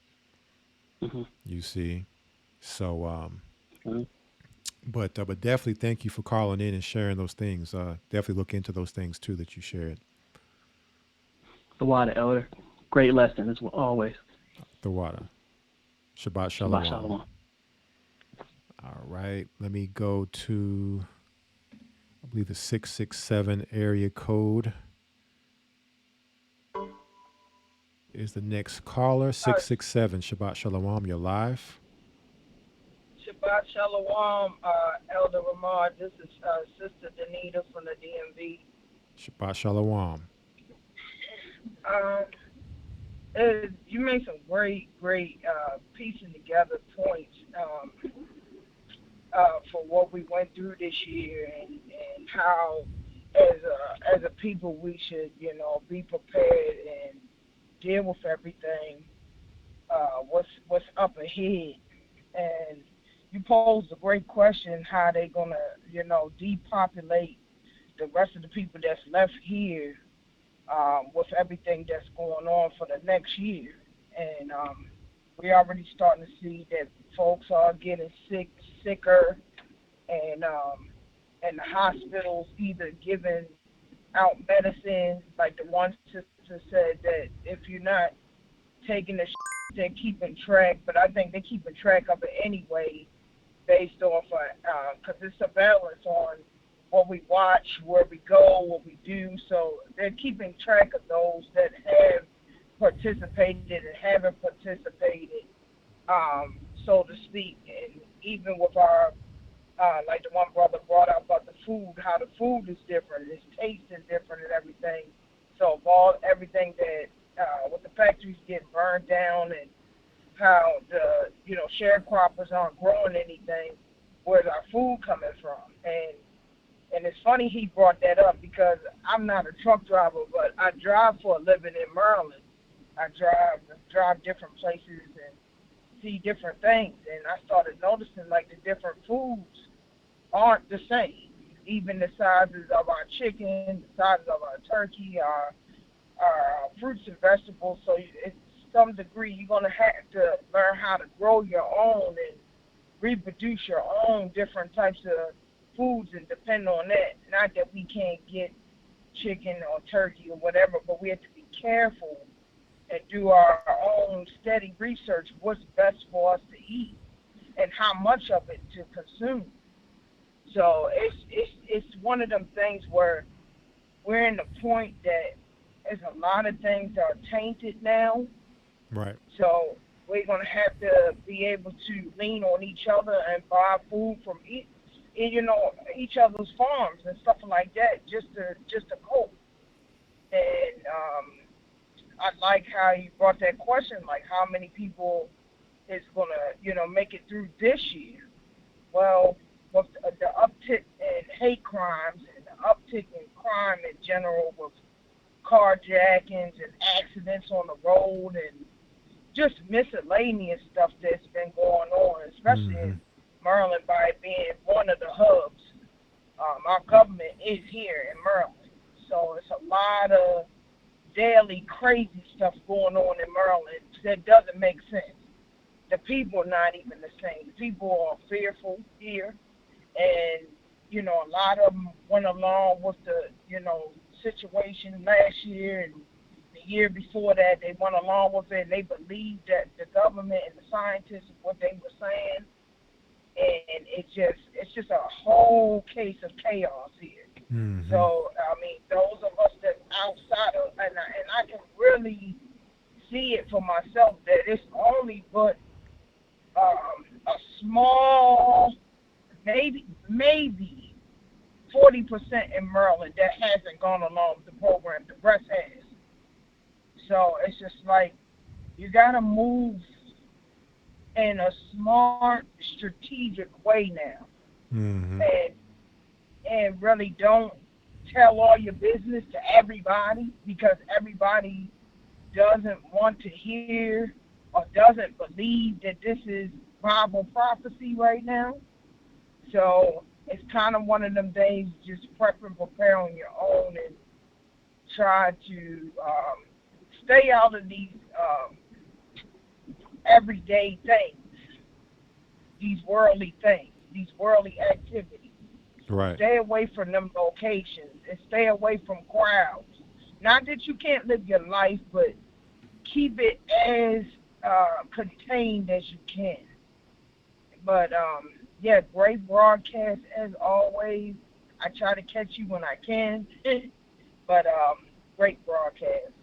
You see? So, but definitely thank you for calling in and sharing those things. Definitely look into those things too that you shared. The water, Elder. Great lesson as always. The water. Shabbat Shalom. Shabbat Shalom. All right. Let me go to, I believe, the 667 area code. is the next caller. 667. Shabbat Shalom. You're live. Shabbat Shalom, Elder Ramar. This is Sister Danita from the DMV. Shabbat Shalom. You made some great piecing together points for what we went through this year and how, as a people, we should, be prepared and deal with everything. What's up ahead, and you posed a great question: how they gonna, depopulate the rest of the people that's left here with everything that's going on for the next year. And we already starting to see that folks are getting sicker, and the hospitals either giving out medicine, like the one sister said that if you're not taking the they're keeping track, but I think they're keeping track of it anyway, based off because it's surveillance on what we watch, where we go, what we do. So they're keeping track of those that have participated and haven't participated, so to speak. And even with our, like the one brother brought up about the food, how the food is different, its taste is different and everything. So everything that, with the factories get burned down and how the, sharecroppers aren't growing anything, where's our food coming from? And it's funny he brought that up because I'm not a truck driver, but I drive for a living in Maryland. I drive different places and see different things, and I started noticing like the different foods aren't the same. Even the sizes of our chicken, the sizes of our turkey, our fruits and vegetables. So to some degree, you're going to have to learn how to grow your own and reproduce your own different types of foods and depend on that. Not that we can't get chicken or turkey or whatever, but we have to be careful and do our own steady research what's best for us to eat and how much of it to consume. So it's one of them things where we're in the point that there's a lot of things that are tainted now. Right. So we're going to have to be able to lean on each other and buy food from each other's farms and stuff like that just to cope. And I like how you brought that question, like how many people is going to, make it through this year. Well, with the uptick in hate crimes and the uptick in crime in general with carjackings and accidents on the road and just miscellaneous stuff that's been going on, especially in Maryland by it being one of the hubs. Our government is here in Maryland. So it's a lot of daily crazy stuff going on in Maryland that doesn't make sense. The people are not even the same. The people are fearful here. And, a lot of them went along with the, situation last year and the year before that. They went along with it and they believed that the government and the scientists, what they were saying. And it's just a whole case of chaos here. Mm-hmm. So, those of us that outside of, and I can really see it for myself that it's only but a small, maybe 40% in Maryland that hasn't gone along with the program. The rest has. So it's just like you got to move in a smart, strategic way now, and really don't tell all your business to everybody because everybody doesn't want to hear or doesn't believe that this is Bible prophecy right now. So it's kind of one of them days, just prep and prepare on your own and try to stay out of these everyday things, these worldly things, these worldly activities. Right. Stay away from them locations and stay away from crowds. Not that you can't live your life, but keep it as contained as you can. But great broadcast as always. I try to catch you when I can, but great broadcast,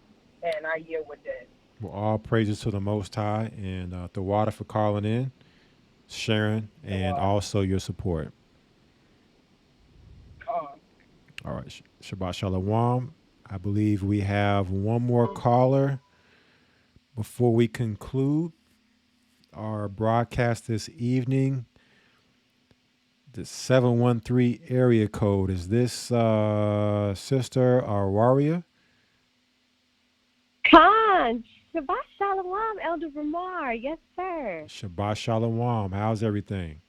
and I yield with that. Well, all praises to the Most High, and the water for calling in, sharing, and also your support. All right, Shabbat Shalom. I believe we have one more caller before we conclude our broadcast this evening. The 713 area code. Is this Sister or Warrior? Khan, Shabbat Shalom, Elder Ramar. Yes, sir. Shabbat Shalom. How's everything?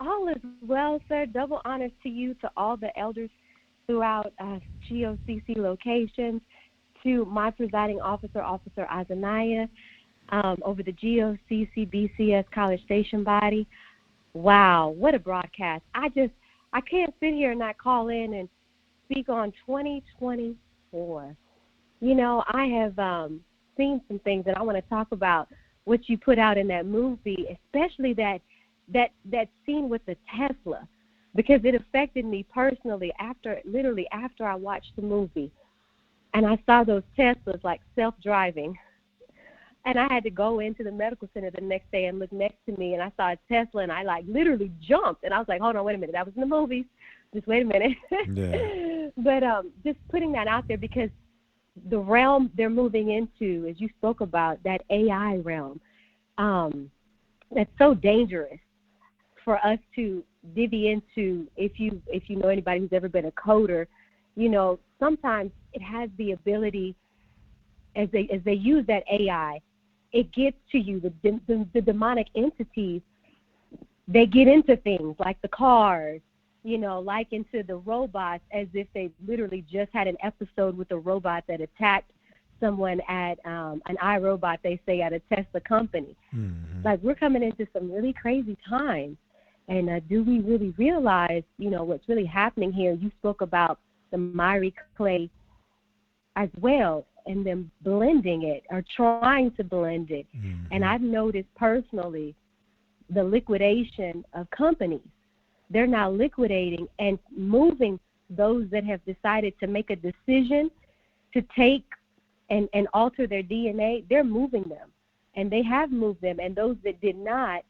All is well, sir. Double honors to you, to all the elders throughout GOCC locations, to my presiding officer, Officer AHAYAH, over the GOCC BCS College Station body. Wow, what a broadcast. I can't sit here and not call in and speak on 2024. You know, I have seen some things, and I want to talk about what you put out in that movie, especially that scene with the Tesla, because it affected me personally after I watched the movie. And I saw those Teslas like self-driving. And I had to go into the medical center the next day and look next to me, and I saw a Tesla, and I like literally jumped. And I was like, hold on, wait a minute. That was in the movies. Just wait a minute. Yeah. But just putting that out there, because the realm they're moving into, as you spoke about, that AI realm, that's so dangerous for us to divvy into. If you know anybody who's ever been a coder, you know, sometimes it has the ability, as they use that AI, it gets to you. The demonic entities, they get into things like the cars, you know, like into the robots, as if they literally just had an episode with a robot that attacked someone at an iRobot, they say, at a Tesla company. Mm-hmm. Like, we're coming into some really crazy times. And do we really realize, you know, what's really happening here? You spoke about the miry clay as well, and them blending it or trying to blend it. Mm-hmm. And I've noticed personally the liquidation of companies. They're now liquidating and moving those that have decided to make a decision to take and alter their DNA. They're moving them, and they have moved them. And those that did not,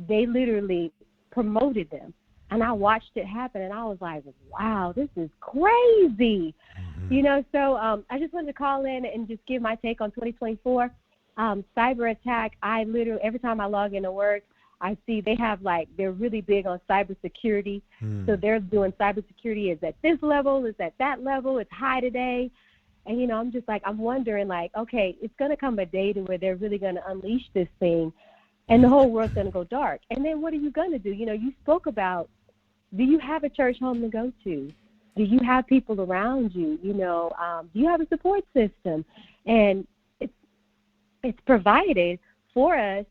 they literally promoted them. And I watched it happen, and I was like, wow, this is crazy. Mm-hmm. You know, so I just wanted to call in and just give my take on 2024. Cyber attack, I literally, every time I log into work, I see they have, like, they're really big on cybersecurity. So they're doing cybersecurity is at this level, is at that level, it's high today. And, you know, I'm just like, I'm wondering, like, okay, it's going to come a day to where they're really going to unleash this thing, and the whole world's going to go dark. And then what are you going to do? You know, you spoke about, do you have a church home to go to? Do you have people around you? You know, do you have a support system? And it's provided for us,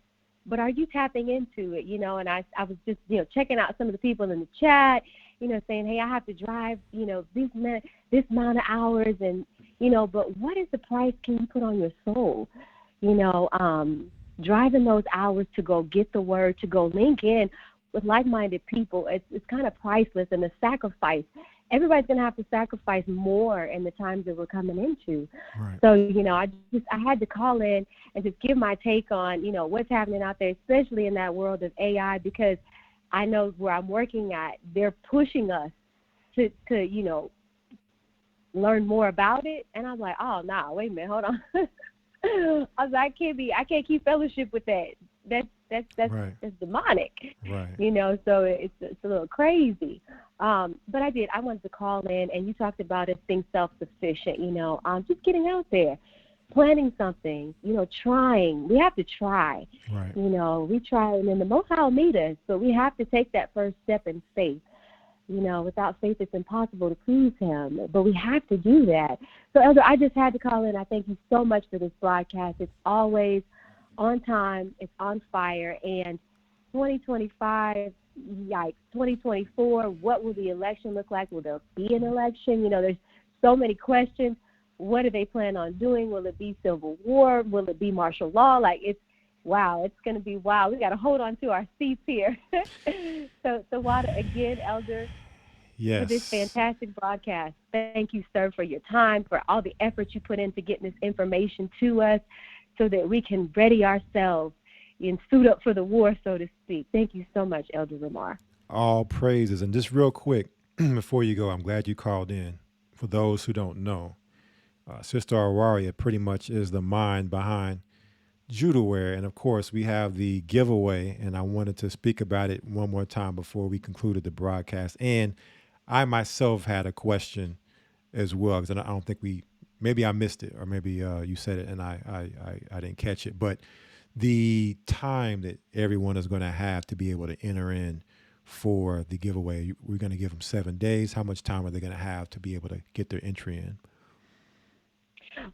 but are you tapping into it? You know, and I was just, you know, checking out some of the people in the chat, you know, saying, hey, I have to drive, you know, this amount of hours, and, you know, but what is the price can you put on your soul? You know, driving those hours to go get the word, to go link in with like-minded people, it's kind of priceless. And the sacrifice, everybody's going to have to sacrifice more in the times that we're coming into. Right. So, you know, I had to call in and just give my take on, you know, what's happening out there, especially in that world of AI, because I know where I'm working at, they're pushing us to you know, learn more about it. And I'm like, oh, no, wait a minute, hold on. I was like, I can't keep fellowship with that. That's right. That's demonic. Right. You know, so it's a little crazy. But I wanted to call in, and you talked about us being self-sufficient, you know, just getting out there, planning something, you know, trying. We have to try. Right. You know, we try, and then the Most High will meet us, but we have to take that first step in faith. You know, without faith, it's impossible to please him, but we have to do that. So, Elder, I just had to call in. I thank you so much for this broadcast. It's always on time. It's on fire. And 2025, yikes, 2024, what will the election look like? Will there be an election? You know, there's so many questions. What do they plan on doing? Will it be civil war? Will it be martial law? Like, it's going to be wild. We got to hold on to our seats here. So what, again, Elder? for this fantastic broadcast. Thank you, sir, for your time, for all the effort you put into getting this information to us so that we can ready ourselves and suit up for the war, so to speak. Thank you so much, Elder Ramar. All praises. And just real quick, before you go, I'm glad you called in. For those who don't know, Sister Awaria pretty much is the mind behind Judaware. And of course, we have the giveaway, and I wanted to speak about it one more time before we concluded the broadcast. And I myself had a question as well, because I don't think maybe I missed it, or maybe you said it and I didn't catch it. But the time that everyone is going to have to be able to enter in for the giveaway, we're going to give them 7 days. How much time are they going to have to be able to get their entry in?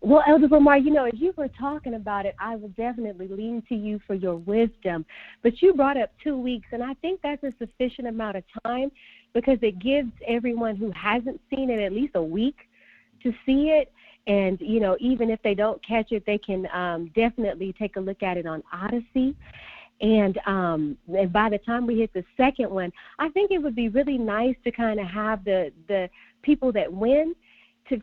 Well, Elder Ramar, as you were talking about it, I will definitely lean to you for your wisdom. But you brought up 2 weeks, and I think that's a sufficient amount of time because it gives everyone who hasn't seen it at least a week to see it. And, even if they don't catch it, they can definitely take a look at it on Odyssey. And by the time we hit the second one, I think it would be really nice to kind of have the people that win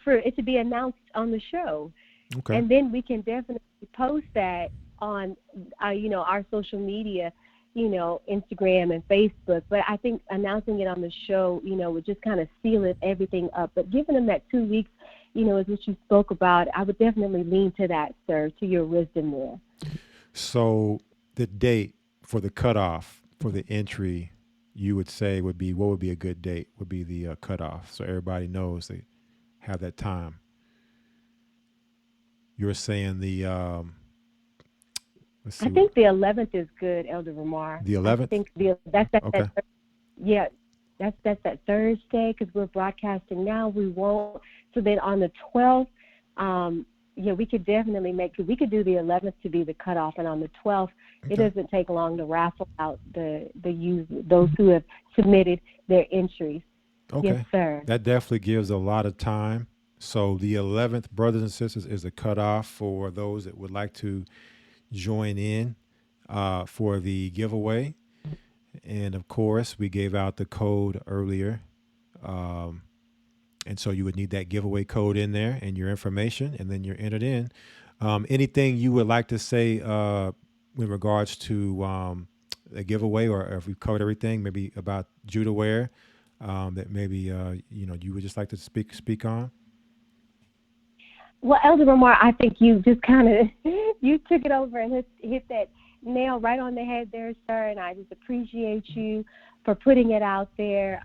for it to be announced on the show. Okay. And then we can definitely post that on, our social media, Instagram and Facebook. But I think announcing it on the show, would just kind of seal everything up. But giving them that 2 weeks, is what you spoke about. I would definitely lean to that, sir, to your wisdom there. So the date for the cutoff for the entry, you would say what would be a good date? Would be the cutoff, so everybody knows they have that time. You're saying the I think the 11th is good, Elder Ramar. The 11th? I think that's okay. That's that Thursday because we're broadcasting now. We won't. So then on the 12th, we could definitely we could do the 11th to be the cutoff, and on the 12th, it doesn't take long to raffle out those who have submitted their entries. Okay. Yes, sir. That definitely gives a lot of time. So the 11th, brothers and sisters, is a cutoff for those that would like to join in for the giveaway. And of course, we gave out the code earlier. And so you would need that giveaway code in there and your information, and then you're entered in. Anything you would like to say in regards to a giveaway, or if we've covered everything, maybe about Judaware, that maybe you would just like to speak on? Well, Elder Ramar, I think you just kind of you took it over and hit that nail right on the head there, sir. And I just appreciate you for putting it out there.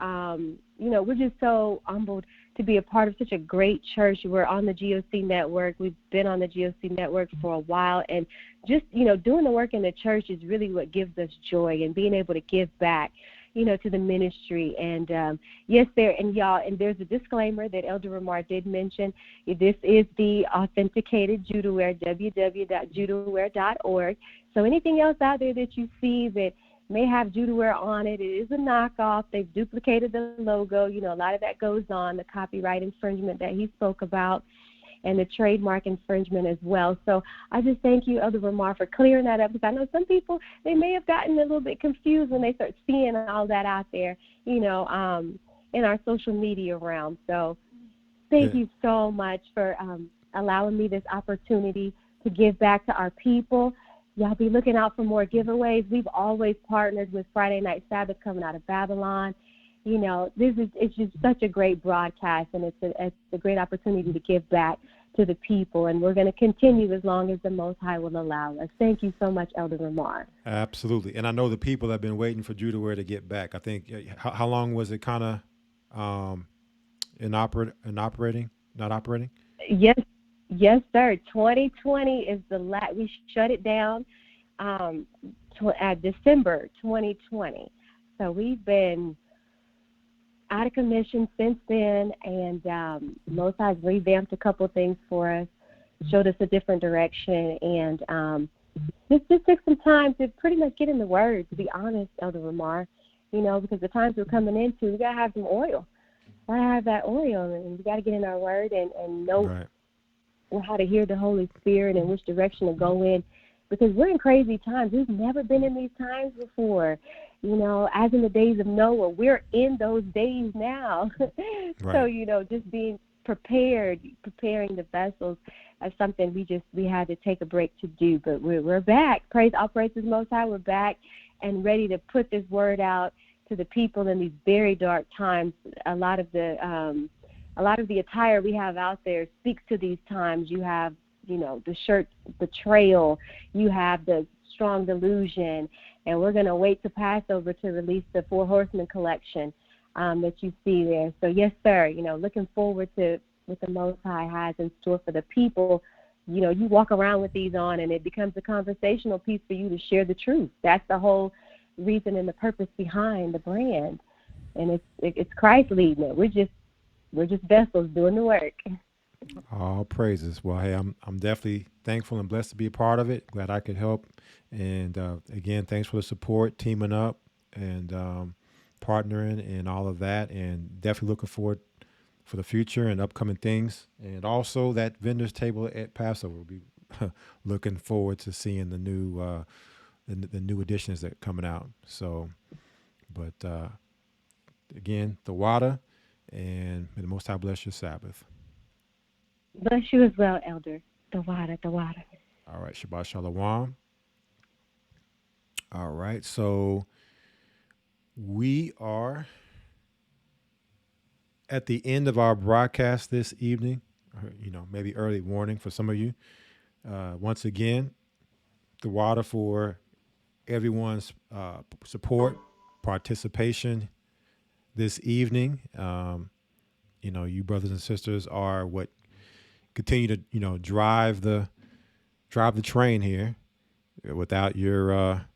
We're just so humbled to be a part of such a great church. We're on the GOC network. We've been on the GOC network for a while, and just doing the work in the church is really what gives us joy, and being able to give back to the ministry. And yes, there's a disclaimer that Elder Ramar did mention. This is the authenticated Judaware, www.judaware.org. So anything else out there that you see that may have Judaware on it, it is a knockoff. They've duplicated the logo. A lot of that goes on, the copyright infringement that he spoke about, and the trademark infringement as well. So I just thank you, Elder Ramar, for clearing that up, because I know some people, they may have gotten a little bit confused when they start seeing all that out there, in our social media realm. So thank you so much for allowing me this opportunity to give back to our people. Y'all be looking out for more giveaways. We've always partnered with Friday Night Sabbath coming out of Babylon. It's just such a great broadcast, and it's a great opportunity to give back to the people, and we're going to continue as long as the Most High will allow us. Thank you so much, Elder Ramar. Absolutely. And I know the people have been waiting for Judaware to get back. I think, how long was it kind of not operating? Yes, sir. 2020 is we shut it down December 2020. So we've been out of commission since then, and Most High's revamped a couple of things for us, showed us a different direction, and just took some time to pretty much get in the Word, to be honest, Elder Ramar, because the times we're coming into, we got to have some oil. We got to have that oil, and we got to get in our Word and know how to hear the Holy Spirit and which direction to go in, because we're in crazy times. We've never been in these times before. as in the days of Noah, we're in those days now. Right. So, just being preparing the vessels is something we had to take a break to do. But we're back. All praises Most High. We're back and ready to put this word out to the people in these very dark times. A lot of the attire we have out there speaks to these times. You have, the shirt betrayal. You have the strong delusion. And we're going to wait to Passover to release the Four Horsemen collection that you see there. So, yes, sir, looking forward to what the Most High has in store for the people. You walk around with these on, and it becomes a conversational piece for you to share the truth. That's the whole reason and the purpose behind the brand. And it's Christ leading it. We're just vessels doing the work. All praises. Well, hey, I'm definitely thankful and blessed to be a part of it. Glad I could help. And again, thanks for the support, teaming up and partnering and all of that. And definitely looking forward for the future and upcoming things. And also that vendors table at Passover. We'll be looking forward to seeing the new the new additions that are coming out. So, but again, the water, and may the Most High bless your Sabbath. Bless you as well, Elder. The water. All right, Shabbat Shalom. All right, so we are at the end of our broadcast this evening, maybe early morning for some of you. Once again, the water for everyone's support, participation this evening. You brothers and sisters are what continue to, drive the train here. Without your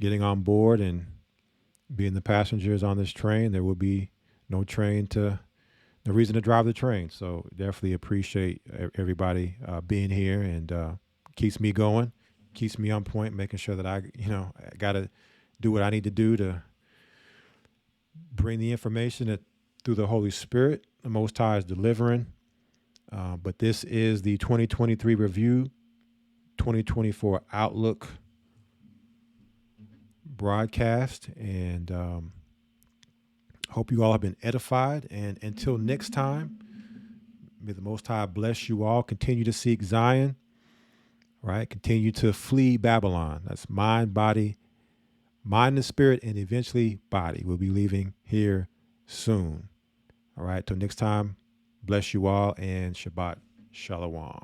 getting on board and being the passengers on this train, there will be no reason to drive the train. So definitely appreciate everybody being here, and keeps me going, keeps me on point, making sure that I got to do what I need to do to bring the information that through the Holy Spirit, the Most High is delivering. But this is the 2023 review, 2024 outlook broadcast, and hope you all have been edified. And until next time, may the Most High bless you all. Continue to seek Zion, right? Continue to flee Babylon. That's mind, and spirit, and eventually body. We'll be leaving here soon. All right, till next time, bless you all, and Shabbat Shalom.